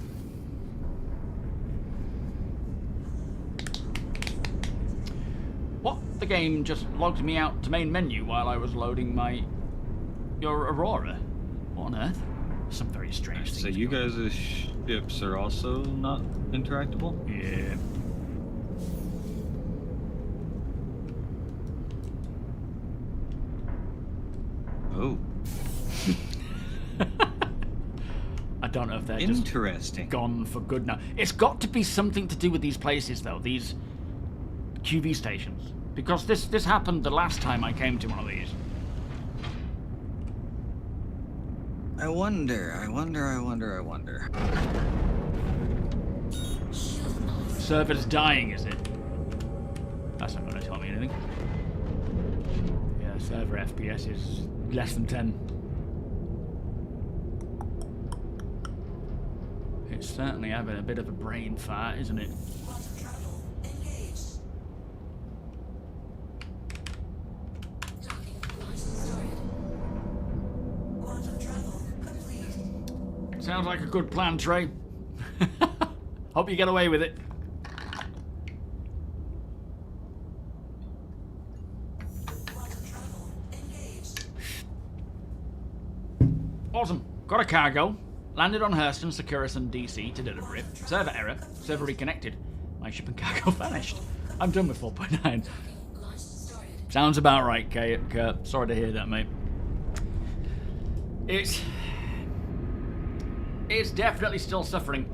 What? The game just logged me out to main menu while I was loading your Aurora. What on earth? Some very strange things. So you guys' ships are also not interactable? Yeah. Oh. I don't know if they're just Interesting. gone for good now. It's got to be something to do with these places, though. These QV stations. Because this happened the last time I came to one of these. I wonder. Server's dying, is it? That's not going to tell me anything. Yeah, server FPS is less than 10. It's certainly having a bit of a brain fart, isn't it? Quantum travel engaged. Docking devices started. Quantum travel complete. Sounds like a good plan, Trey. Hope you get away with it. Quantum travel engaged. Awesome. Got a cargo. Landed on Hurston, Securus, and DC to deliver it. Server error. Server reconnected. My ship and cargo vanished. I'm done with 4.9. Launch started. Sounds about right, Kurt. Sorry to hear that, mate. It's definitely still suffering.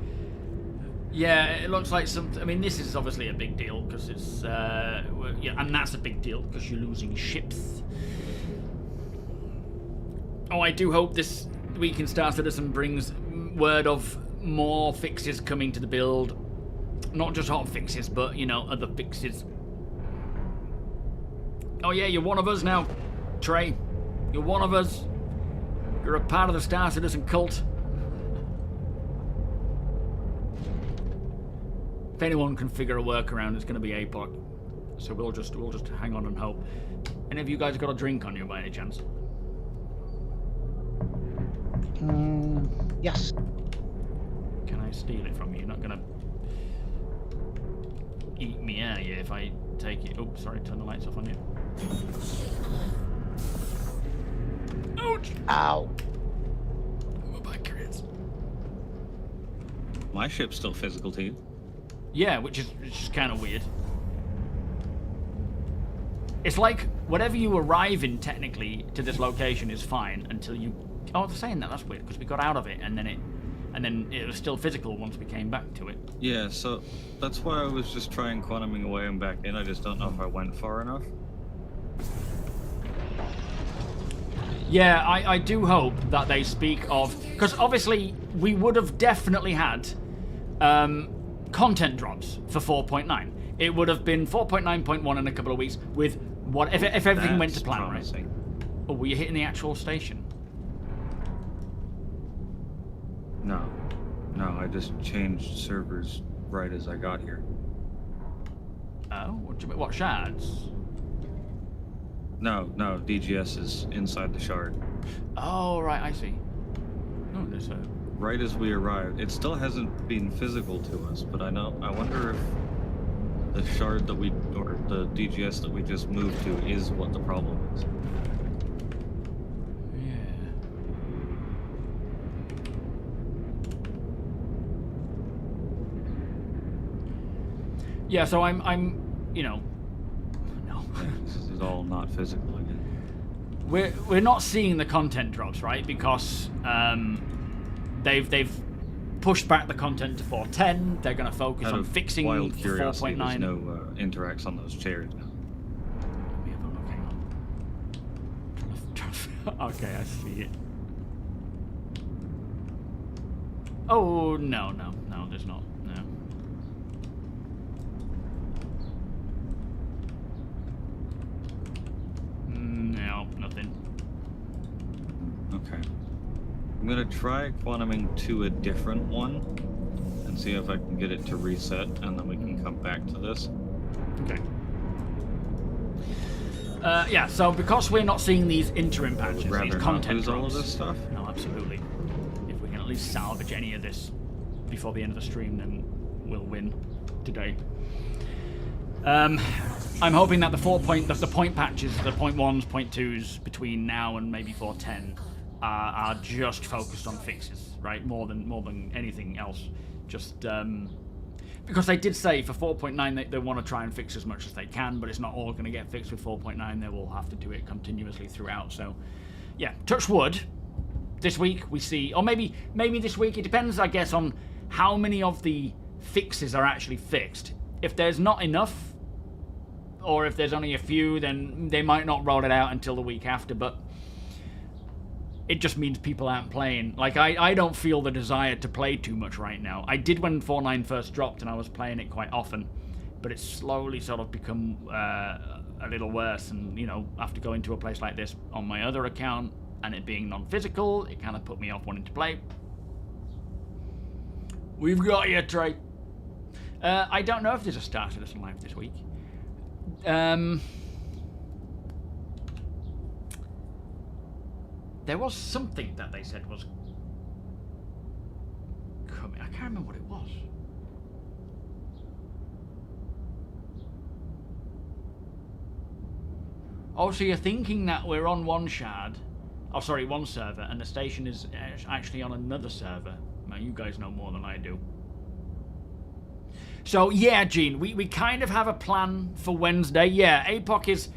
Yeah, it looks like I mean, this is obviously a big deal because it's yeah, and that's a big deal because you're losing ships. Oh, I do hope this week in Star Citizen brings word of more fixes coming to the build. Not just hot fixes, but, you know, other fixes. Oh yeah, you're one of us now, Trey. You're one of us. You're a part of the Star Citizen cult. If anyone can figure a workaround, it's going to be APOC. So we'll just hang on and hope. Any of you guys got a drink on you by any chance? Yes. Can I steal it from you? You're not gonna eat me, are you, if I take it? Oh, sorry, turn the lights off on you. Ouch! Ow. My back hurts. My ship's still physical to you. Yeah, which is kind of weird. It's like whatever you arrive in technically to this location is fine until you. Oh, they're saying that. That's weird because we got out of it and then it was still physical once we came back to it. Yeah, so that's why I was just trying quantuming away and back in. I just don't know if I went far enough. Yeah, I do hope that they speak of, because obviously we would have definitely had content drops for 4.9. It would have been 4.9.1 in a couple of weeks with what if everything went to plan, promising. right? Oh, were you hitting the actual station? No, I just changed servers right as I got here. Oh, what do you mean? What shards? No, DGS is inside the shard. Oh, right, I see. Oh, there's a. Right as we arrived, it still hasn't been physical to us, but I wonder if the shard that or the DGS that we just moved to is what the problem is. Yeah, so I'm, you know, no. This is all not physical again. We're not seeing the content drops, right? Because they've pushed back the content to 4.10. They're going to focus on fixing wild curiosity, 4.9. there's no interacts on those chairs now. Let me have a look, hang on. Okay, I see it. Oh, no, there's not. No. No, nothing. Okay. I'm gonna try quantuming to a different one and see if I can get it to reset, and then we can come back to this. Okay. Yeah, so because we're not seeing these interim patches, these Rather not content lose all of drops. this stuff. No, absolutely. If we can at least salvage any of this before the end of the stream, then we'll win today. I'm hoping that the the point patches, the 0.1s, 0.2s between now and maybe 4.10 are just focused on fixes, right? More than anything else. Just because they did say for 4.9 they want to try and fix as much as they can, but it's not all going to get fixed with 4.9. They will have to do it continuously throughout. So, yeah, touch wood. This week we see, or maybe this week. It depends, I guess, on how many of the fixes are actually fixed. If there's not enough, or if there's only a few, then they might not roll it out until the week after, but it just means people aren't playing. Like, I don't feel the desire to play too much right now. I did when 4.9 first dropped, and I was playing it quite often, but it's slowly sort of become a little worse, and, you know, after going to a place like this on my other account, and it being non-physical, it kind of put me off wanting to play. We've got you, Trey. I don't know if there's a Star Citizen Live this week. There was something that they said was coming. I can't remember what it was. Oh, so you're thinking that we're on one shard, oh sorry, one server, and the station is actually on another server. Now, you guys know more than I do. So, yeah, Gene, we kind of have a plan for Wednesday. Yeah, APOC is...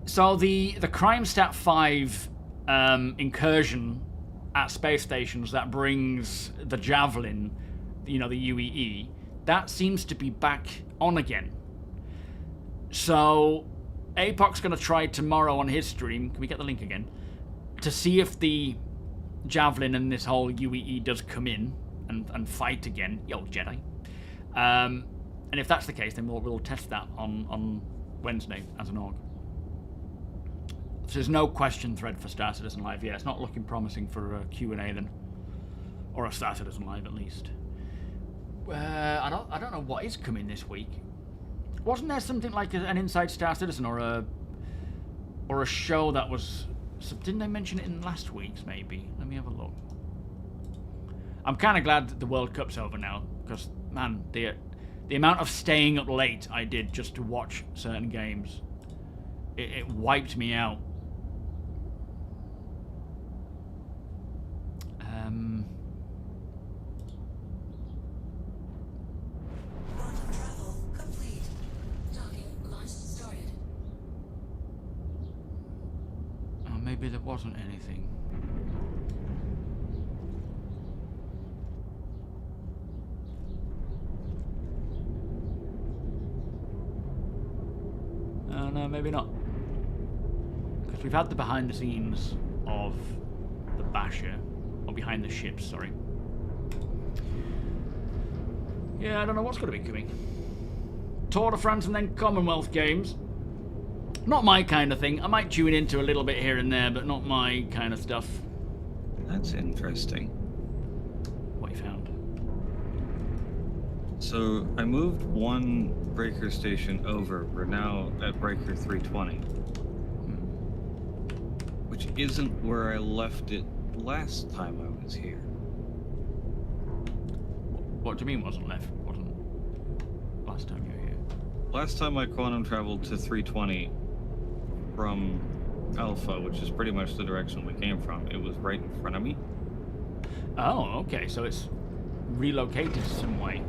So, the Crime Stat 5 incursion at space stations that brings the Javelin, you know, the UEE, that seems to be back on again. So, APOC's going to try tomorrow on his stream, can we get the link again, to see if the Javelin and this whole UEE does come in and fight again. Yo, Jedi. And if that's the case, then we'll test that on Wednesday as an org. So there's no question thread for Star Citizen Live. Yeah, it's not looking promising for a Q&A then. Or a Star Citizen Live at least. I don't know what is coming this week. Wasn't there something like an Inside Star Citizen or a show that was Didn't they mention it in last week's, maybe? Let me have a look. I'm kind of glad that the World Cup's over now, because, man, the amount of staying up late I did just to watch certain games, it wiped me out. Quantum travel complete. Docking launch started. Oh, maybe there wasn't anything. No, maybe not. Because we've had the behind the scenes of the Basher. Or behind the ships, sorry. Yeah, I don't know what's going to be coming. Tour de France and then Commonwealth Games. Not my kind of thing. I might tune into a little bit here and there, but not my kind of stuff. That's interesting. What you found? So I moved one breaker station over. We're now at breaker 320. Which isn't where I left it last time I was here. What do you mean wasn't left? Wasn't last time you were here? Last time I quantum traveled to 320 from Alpha, which is pretty much the direction we came from, it was right in front of me. Oh, okay, so it's relocated some way.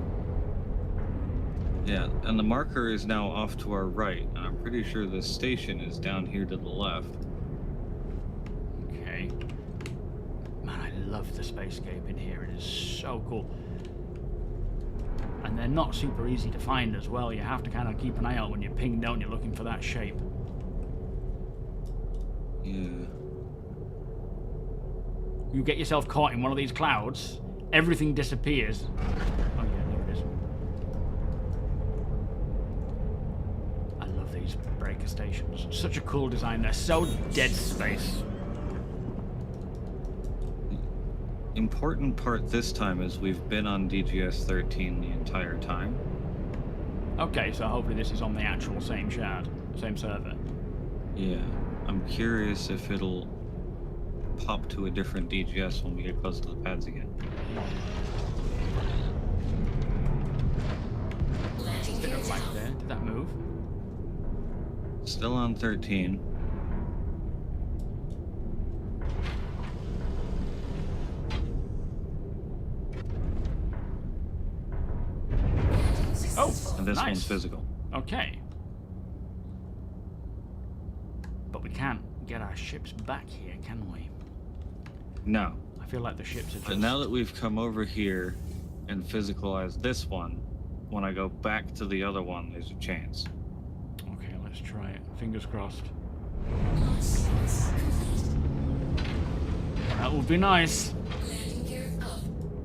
Yeah, and the marker is now off to our right, and I'm pretty sure the station is down here to the left. Okay. Man, I love the spacescape in here. It is so cool. And they're not super easy to find as well. You have to kind of keep an eye out when you're pinged out and you're looking for that shape. Yeah. You get yourself caught in one of these clouds, everything disappears. Oh yeah, there it is. I love these breaker stations. Such a cool design. They're so dead space. Important part this time is we've been on DGS 13 the entire time. Okay, so hopefully this is on the actual same shard, same server. Yeah. I'm curious if it'll pop to a different DGS when we get close to the pads again. Bit of lag there. Did that move? Still on 13. Oh, And this nice. one's physical. Okay. But we can't get our ships back here, can we? No. I feel like the ships are just... But now that we've come over here and physicalized this one, when I go back to the other one, there's a chance. Okay, let's try it. Fingers crossed. That would be nice.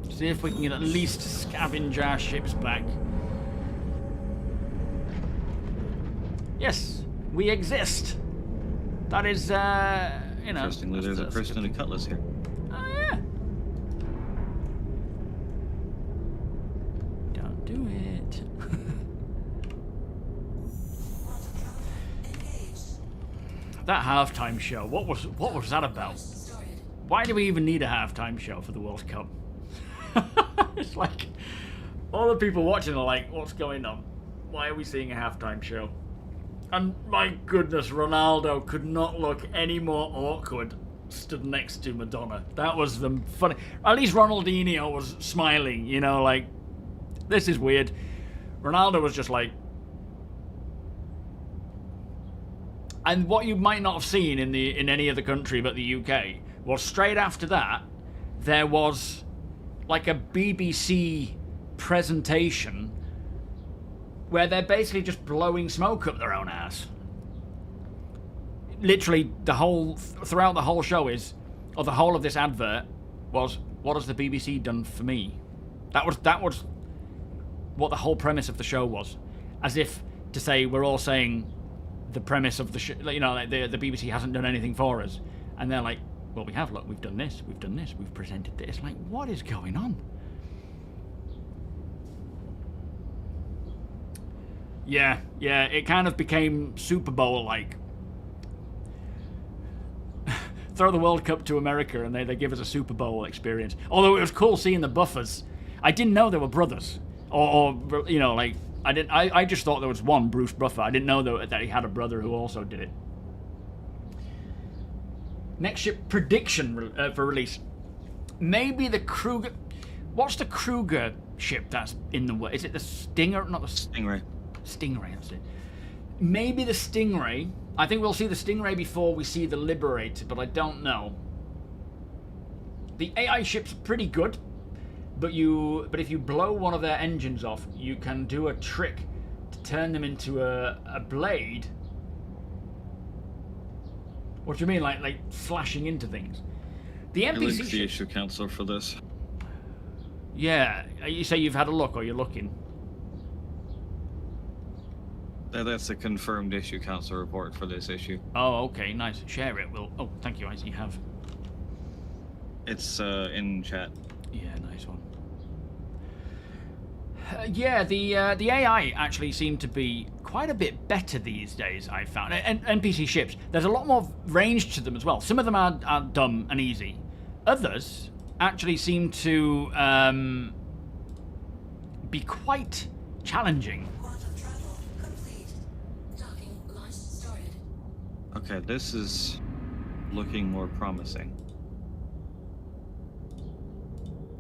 See if we can at least scavenge our ships back. Yes, we exist. That is, you know... Interestingly, there's a that's person good. and a cutlass here. Oh, yeah. Don't do it. That halftime show, what was that about? Why do we even need a halftime show for the World Cup? It's like, all the people watching are like, what's going on? Why are we seeing a halftime show? And my goodness, Ronaldo could not look any more awkward stood next to Madonna. That was the funny. At least Ronaldinho was smiling, you know, like, this is weird. Ronaldo was just like... And what you might not have seen in any other country but the UK was straight after that, there was like a BBC presentation where they're basically just blowing smoke up their own ass. Literally, throughout the whole show is, or the whole of this advert was, what has the BBC done for me? That was what the whole premise of the show was. As if to say, we're all saying the premise of the show, you know, like the BBC hasn't done anything for us. And they're like, well, we have, look, we've done this, we've presented this. Like, what is going on? Yeah, it kind of became Super Bowl-like. throw the World Cup to America and they give us a Super Bowl experience. Although it was cool seeing the Buffers. I didn't know they were brothers. Or you know, like, I just thought there was one, Bruce Buffer. I didn't know that he had a brother who also did it. Next ship prediction for release. Maybe the Kruger... What's the Kruger ship that's in the way? Is it the Stinger? Not the... Stingray. Stingray, that's it. Maybe the Stingray. I think we'll see the Stingray before we see the Liberator, but I don't know. The AI ship's pretty good, but if you blow one of their engines off, you can do a trick to turn them into a blade. What do you mean, like slashing into things? The NPC I linked the issue counselor for this. Yeah, you say you've had a look, or you're looking. That's a confirmed issue counselor report for this issue. Oh, okay, nice. Share it. Oh, thank you. I see you have. It's in chat. Yeah, nice one. Yeah, the AI actually seem to be quite a bit better these days, I've found. And NPC ships, there's a lot more range to them as well. Some of them are dumb and easy. Others actually seem to be quite challenging. Quantum travel complete. Docking launch started. Okay, this is looking more promising.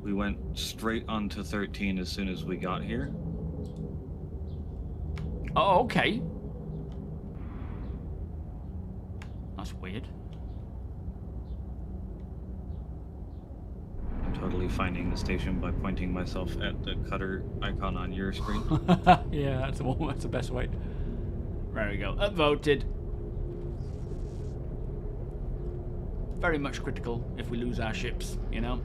We went straight onto 13 as soon as we got here. Oh, okay. That's weird. I'm totally finding the station by pointing myself at the cutter icon on your screen. Yeah, that's the one. That's the best way. There we go. Upvoted. Very much critical if we lose our ships, you know.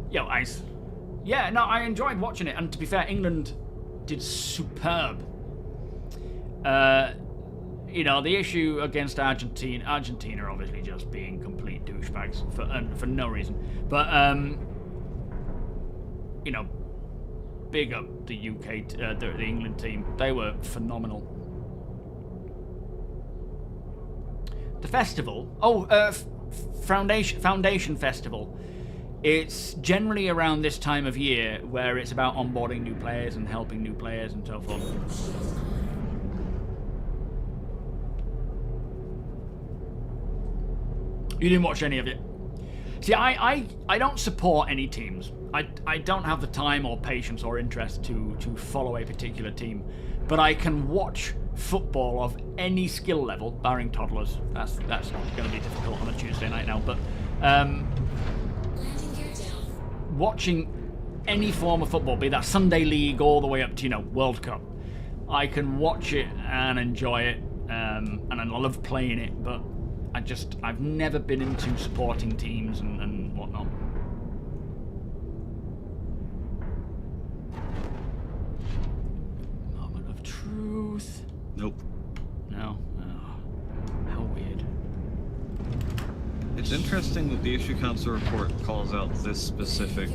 Yo, ice. Yeah, no, I enjoyed watching it, and to be fair, England did superb. You know, the issue against Argentina obviously just being complete douchebags for no reason. But you know, big up the UK, the England team. They were phenomenal. The festival, Foundation Festival. It's generally around this time of year where it's about onboarding new players and helping new players and so forth. You didn't watch any of it. See, I don't support any teams. I don't have the time or patience or interest to follow a particular team. But I can watch football of any skill level, barring toddlers. That's going to be difficult on a Tuesday night now. But watching any form of football, be that Sunday League all the way up to, you know, World Cup, I can watch it and enjoy it, and I love playing it, but I've never been into supporting teams and whatnot. Moment of truth. Nope. No. Oh, how weird. It's interesting that the issue council report calls out this specific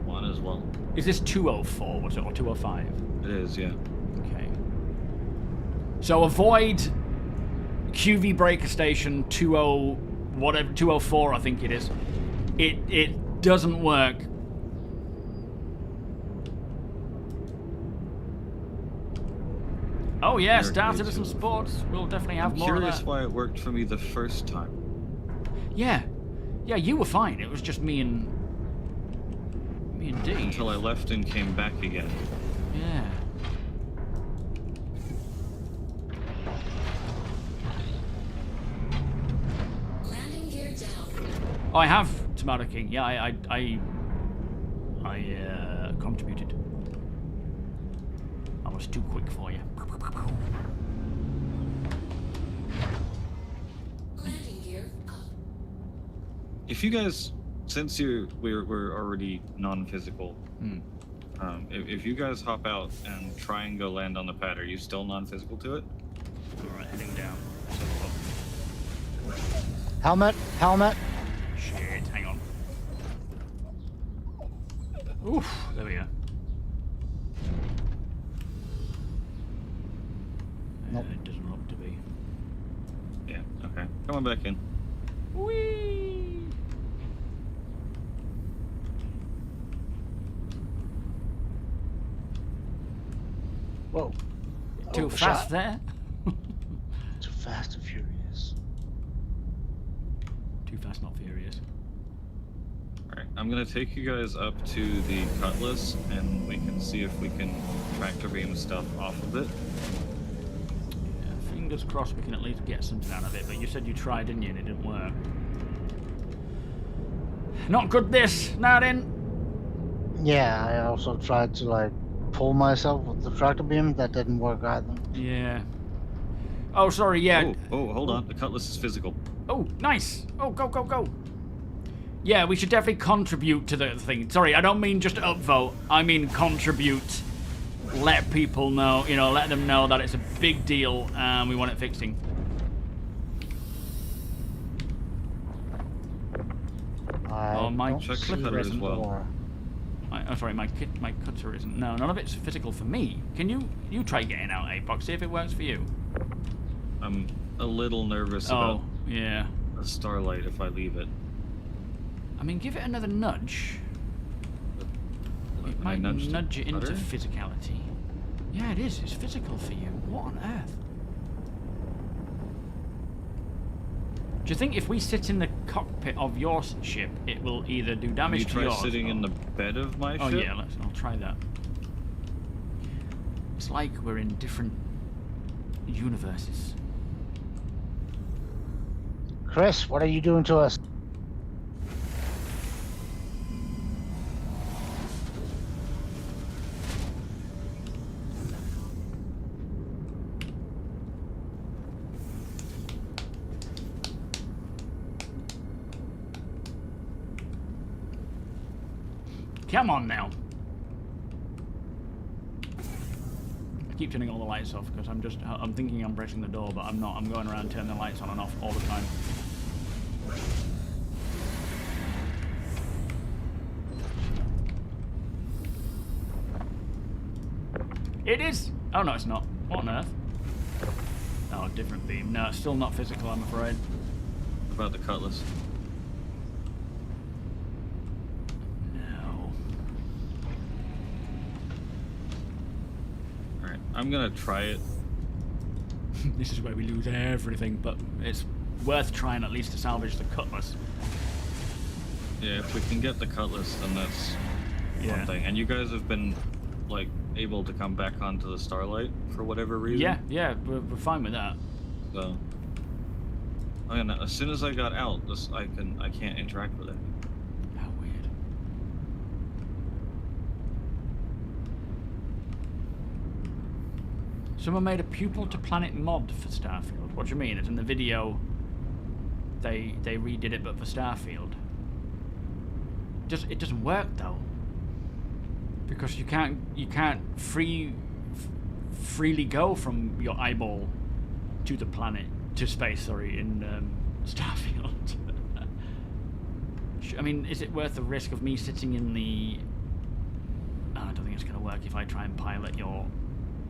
one as well. Is this 204, was it, or 205? It is, yeah. Okay. So avoid QV breaker station 204, I think it is. It doesn't work. Oh yeah, starcitizen sports. We'll definitely have more of that. I'm curious why it worked for me the first time. Yeah, you were fine. It was just me and D. Until I left and came back again. Yeah. Landing gear down. Oh, I have Tomato King. Yeah, I contributed. I was too quick for you. Landing gear up. If you guys, since we're already non-physical, if you guys hop out and try and go land on the pad, are you still non-physical to it? Alright, heading down. Helmet. Shit, hang on. Oof, there we go. Nope. It doesn't look to be. Yeah, okay. Come on back in. Whee! Whoa. Too Overshot. fast there. Too fast and furious. Too fast, not furious. Alright, I'm gonna take you guys up to the Cutlass, and we can see if we can tractor beam stuff off of it. Yeah, fingers crossed we can at least get something out of it, but you said you tried, didn't you, and it didn't work. Not good this, not in. Yeah, I also tried to like pull myself with the tractor beam. That didn't work either. Yeah. Oh, sorry, yeah. Oh, hold on. The Cutlass is physical. Oh, nice. Oh, go, go, go. Yeah, we should definitely contribute to the thing. Sorry, I don't mean just upvote. I mean contribute. Let people know, you know, let them know that it's a big deal and we want it fixing. Oh, my don't check see the cutter it as well. anymore. Oh, sorry, my cutter isn't. No, none of it's physical for me. Can you try getting out, ep6? See if it works for you. I'm a little nervous about yeah. the starlight if I leave it. I mean, give it another nudge. It might nudge it into physicality. Yeah, it is. It's physical for you. What on earth? Do you think if we sit in the cockpit of your ship, it will either do damage You to try yours? sitting in the bed of my Oh ship? yeah, I'll try that. It's like we're in different universes. Chris, what are you doing to us? Come on now. I keep turning all the lights off because I'm thinking I'm pressing the door, but I'm not. I'm going around turning the lights on and off all the time. It is! Oh no, it's not. What on earth? Oh, different beam. No, it's still not physical, I'm afraid. What about the Cutlass? No. Alright, I'm gonna try it. This is where we lose everything, but it's worth trying at least to salvage the Cutlass. Yeah, if we can get the Cutlass, then that's Yeah. one thing. And you guys have been, like, able to come back onto the Starlight for whatever reason. Yeah, we're fine with that. So, oh yeah, now, as soon as I got out, I can't interact with it. How weird. Someone made a pupil to planet mod for Starfield. What do you mean? It's in the video. They redid it, but for Starfield. It doesn't work though. Because you can't freely go from your eyeball to the planet, to space, sorry, in Starfield. I mean, is it worth the risk of me sitting in the... Oh, I don't think it's going to work if I try and pilot your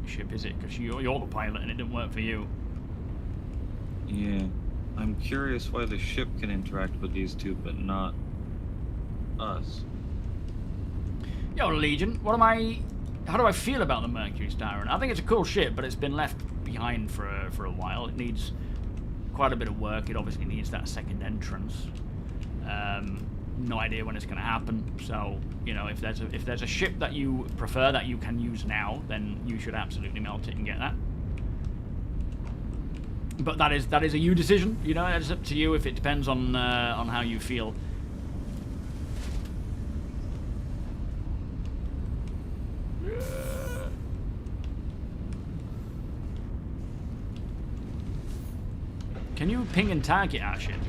ship, is it? Because you're the pilot and it didn't work for you. Yeah, I'm curious why the ship can interact with these two, but not us. Yo, Legion, how do I feel about the Mercury Star? I think it's a cool ship, but it's been left behind for a while. It needs quite a bit of work. It obviously needs that second entrance. No idea when it's going to happen. So, you know, if there's a ship that you prefer that you can use now, then you should absolutely melt it and get that. But that is a you decision. You know, it's up to you. If it depends on how you feel. Can you ping and target our ship?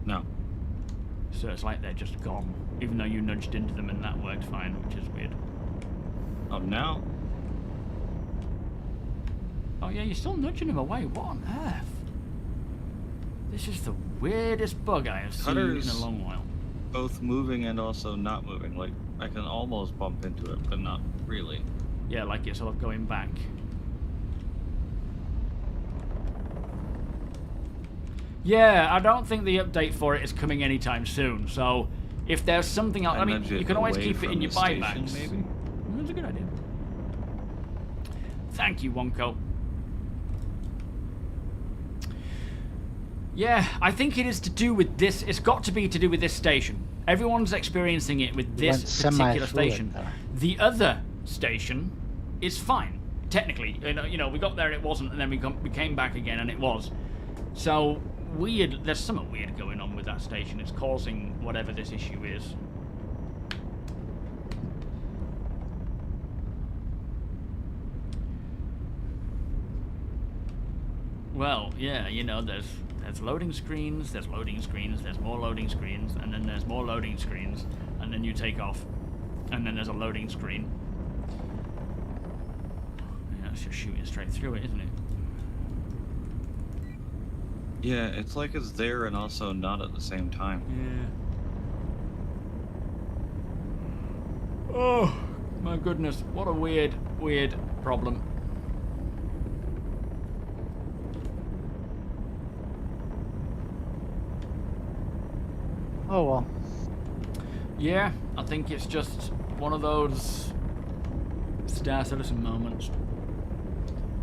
No. So it's like they're just gone, even though you nudged into them and that worked fine, which is weird. Oh, now? Oh yeah, you're still nudging them away. What on earth? This is the weirdest bug I have seen in a long while. Both moving and also not moving. Like, I can almost bump into it, but not really. yeah, like it's sort of going back. Yeah, I don't think the update for it is coming anytime soon. So if there's something else, I mean, you can always keep it in your buybacks. Maybe. That's a good idea. Thank you, Wonko. Yeah, I think it is to do with this. It's got to be to do with this station. Everyone's experiencing it with this particular station. The other station is fine, technically. You know, we got there and it wasn't, and then we came back again and it was. So weird. There's something weird going on with that station. It's causing whatever this issue is. Well, yeah, you know, there's loading screens, there's loading screens, there's more loading screens, and then there's more loading screens, and then you take off, and then there's a loading screen. Yeah, it's just shooting straight through it, isn't it? Yeah, it's like it's there and also not at the same time. Yeah. Oh, my goodness, what a weird problem. Oh well. Yeah, I think it's just one of those Star Citizen moments.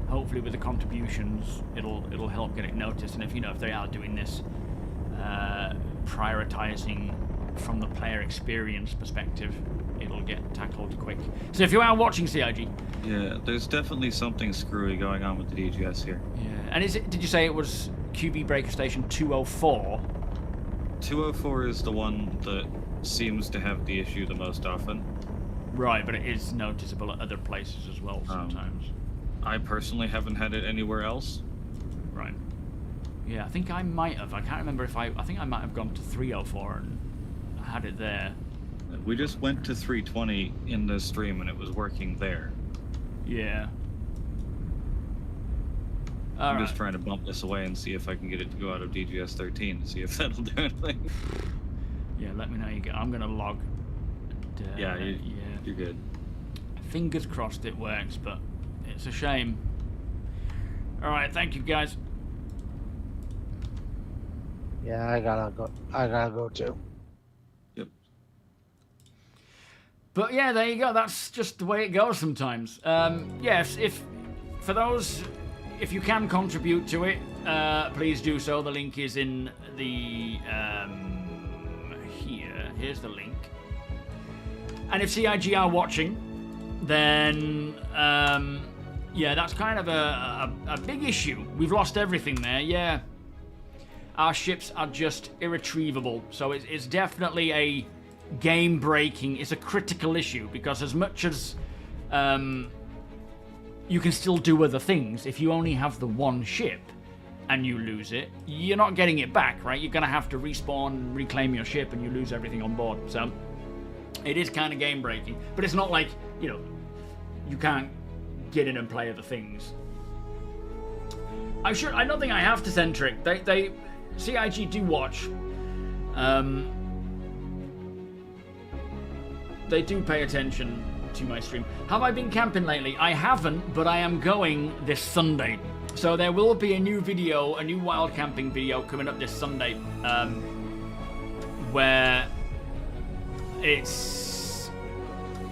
Hopefully with the contributions, it'll help get it noticed, and if they are doing this, prioritizing from the player experience perspective, it'll get tackled quick. So if you are watching CIG, Yeah, there's definitely something screwy going on with the DGS here. yeah, and did you say it was QB Breaker Station 204? 204 is the one that seems to have the issue the most often. Right, but it is noticeable at other places as well sometimes. I personally haven't had it anywhere else. Right. Yeah, I think I might have. I can't remember if I think I might have gone to 304 and had it there. We just went to 320 in the stream and it was working there. Yeah. I'm just trying to bump this away and see if I can get it to go out of DGS 13 to see if that'll do anything. Yeah, let me know you get. I'm gonna log. And, Yeah, you're good. Fingers crossed it works, but it's a shame. All right, thank you guys. Yeah, I gotta go too. Yep. But yeah, there you go. That's just the way it goes sometimes. Yes, if you can contribute to it, please do so. The link is in the here. Here's the link. And if CIG are watching, then yeah, that's kind of a big issue. We've lost everything there. Yeah, our ships are just irretrievable. So it's definitely a game-breaking. It's a critical issue because as much as you can still do other things, if you only have the one ship and you lose it, you're not getting it back, right? You're going to have to respawn, reclaim your ship, and you lose everything on board. So it is kind of game breaking, but it's not like, you can't get in and play other things. I don't think I have to centric. They CIG do watch. They do pay attention to my stream. Have I been camping lately? I haven't, but I am going this Sunday. So there will be a new video, a new wild camping video coming up this Sunday, where it's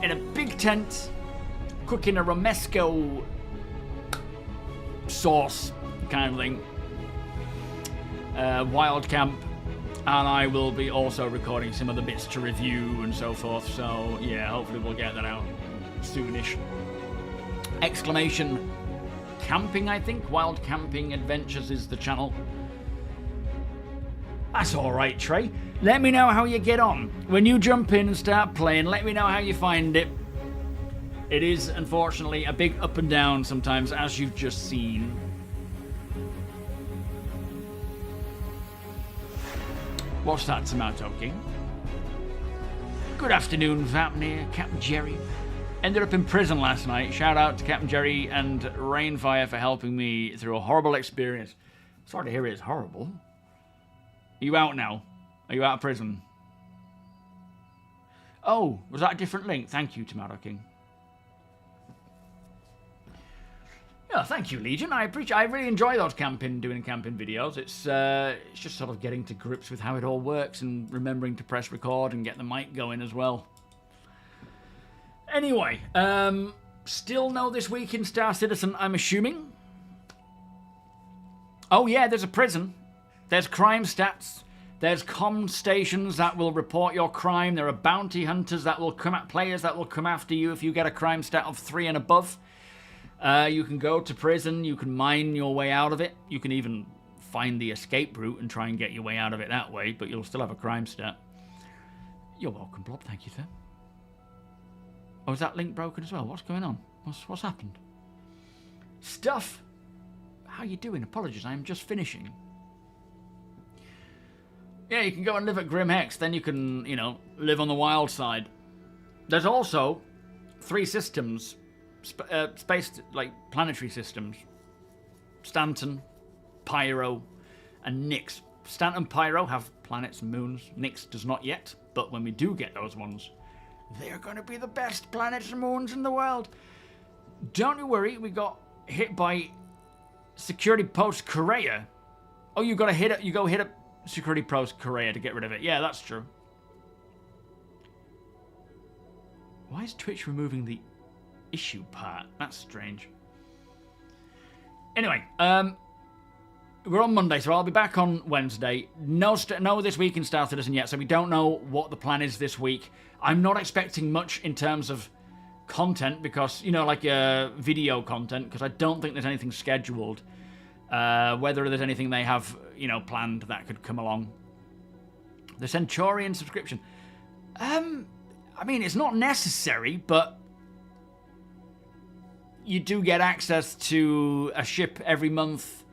in a big tent, cooking a romesco sauce kind of thing. Wild camp. And I will be also recording some of the bits to review and so forth. So yeah, hopefully we'll get that out soonish. Exclamation camping, I think. Wild Camping Adventures is the channel. That's alright, Trey. Let me know how you get on. When you jump in and start playing, let me know how you find it. It is, unfortunately, a big up and down sometimes, as you've just seen. What's that, Tomato King? Good afternoon, Vapnir, Captain Jerry. Ended up in prison last night. Shout out to Captain Jerry and Rainfire for helping me through a horrible experience. Sorry to hear it's horrible. Are you out now? Are you out of prison? Oh, was that a different link? Thank you, Tomato King. No, thank you, Legion. I really enjoy those doing camping videos. It's just sort of getting to grips with how it all works and remembering to press record and get the mic going as well. Anyway, still no this week in Star Citizen, I'm assuming. Oh yeah, there's a prison. There's crime stats. There's comm stations that will report your crime. There are bounty hunters that will come at players that will come after you if you get a crime stat of 3 and above. You can go to prison. You can mine your way out of it. You can even find the escape route and try and get your way out of it that way, but you'll still have a crime stat. You're welcome, Blob. Thank you, sir. Oh, is that link broken as well? What's going on? What's happened? Stuff. How you doing? Apologies, I am just finishing. Yeah, you can go and live at Grim Hex. Then you can, you know, live on the wild side. There's also 3 systems, space, like planetary systems. Stanton, Pyro, and Nyx. Stanton and Pyro have planets and moons. Nyx does not yet, but when we do get those ones, they're going to be the best planets and moons in the world. Don't you worry, we got hit by Security Post Korea. Oh, you got to hit it. You go hit up Security Post Korea to get rid of it. Yeah, that's true. Why is Twitch removing the issue part? That's strange. Anyway, we're on Monday, so I'll be back on Wednesday. No this week in Star Citizen yet, so we don't know what the plan is this week. I'm not expecting much in terms of content because, you know, like video content, because I don't think there's anything scheduled. Whether there's anything they have, you know, planned that could come along. The Centurion subscription. I mean, it's not necessary, but you do get access to a ship every month.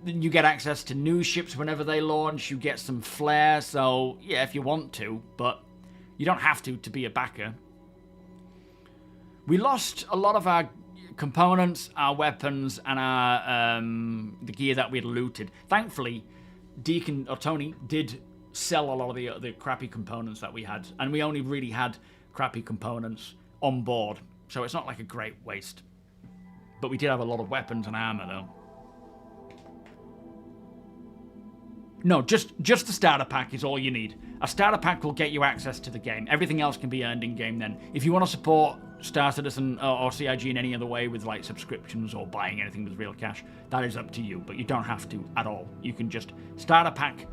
You get access to new ships whenever they launch. You get some flair, so yeah, if you want to, but you don't have to be a backer. We lost a lot of our components, our weapons, and our the gear that we had looted. Thankfully, Deacon or Tony did sell a lot of the crappy components that we had, and we only really had crappy components on board, so it's not like a great waste. But we did have a lot of weapons and armor, though. No, just the starter pack is all you need. A starter pack will get you access to the game. Everything else can be earned in game then. If you want to support Star Citizen or CIG in any other way with like subscriptions or buying anything with real cash, that is up to you, but you don't have to at all. You can just start a pack,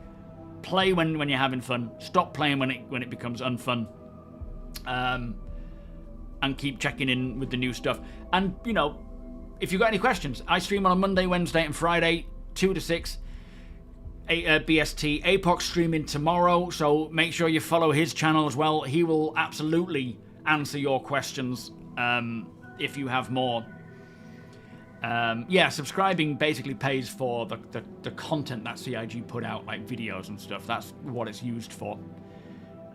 play when you're having fun, stop playing when it becomes unfun, and keep checking in with the new stuff. And, you know, if you've got any questions, I stream on a Monday, Wednesday, and Friday, 2 to 6. BST. ep6 streaming tomorrow, so make sure you follow his channel as well. He will absolutely answer your questions if you have more. Yeah, subscribing basically pays for the content that CIG put out, like videos and stuff. That's what it's used for,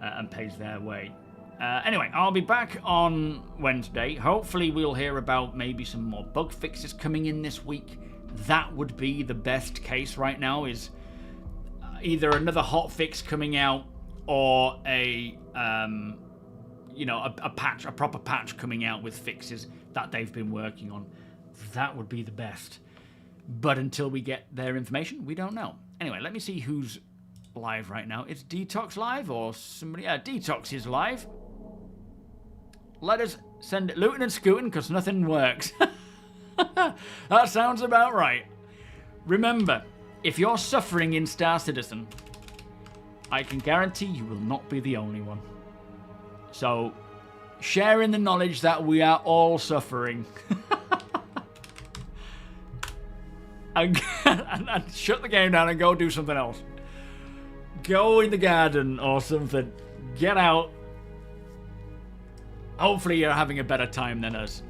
and pays their way. Anyway, I'll be back on Wednesday. Hopefully we'll hear about maybe some more bug fixes coming in this week. That would be the best case right now, is either another hot fix coming out or a you know, a proper patch coming out with fixes that they've been working on. That would be the best. But until we get their information, we don't know. Anyway, let me see who's live right now. It's Detox live or somebody? Detox is live. Let us send it looting and scooting because nothing works. That sounds about right. Remember, if you're suffering in Star Citizen, I can guarantee you will not be the only one. So, share in the knowledge that we are all suffering. and shut the game down and go do something else. Go in the garden or something. Get out. Hopefully you're having a better time than us.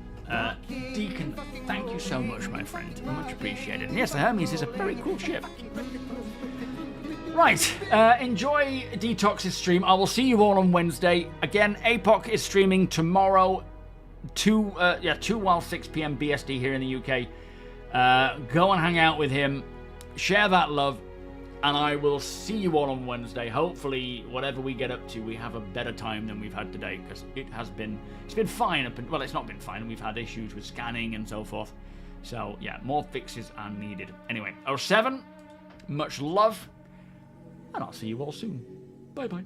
Deacon, thank you so much, my friend. Much appreciated. And yes, the Hermes is a very cool ship. Right, enjoy Detox's stream. I will see you all on Wednesday. Again, ep6 is streaming tomorrow, 2 while 6 p.m. BST here in the UK. Go and hang out with him. Share that love. And I will see you all on Wednesday. Hopefully, whatever we get up to, we have a better time than we've had today, because it's been fine. Well, it's not been fine. We've had issues with scanning and so forth. So, yeah, more fixes are needed. Anyway, 07, much love, and I'll see you all soon. Bye-bye.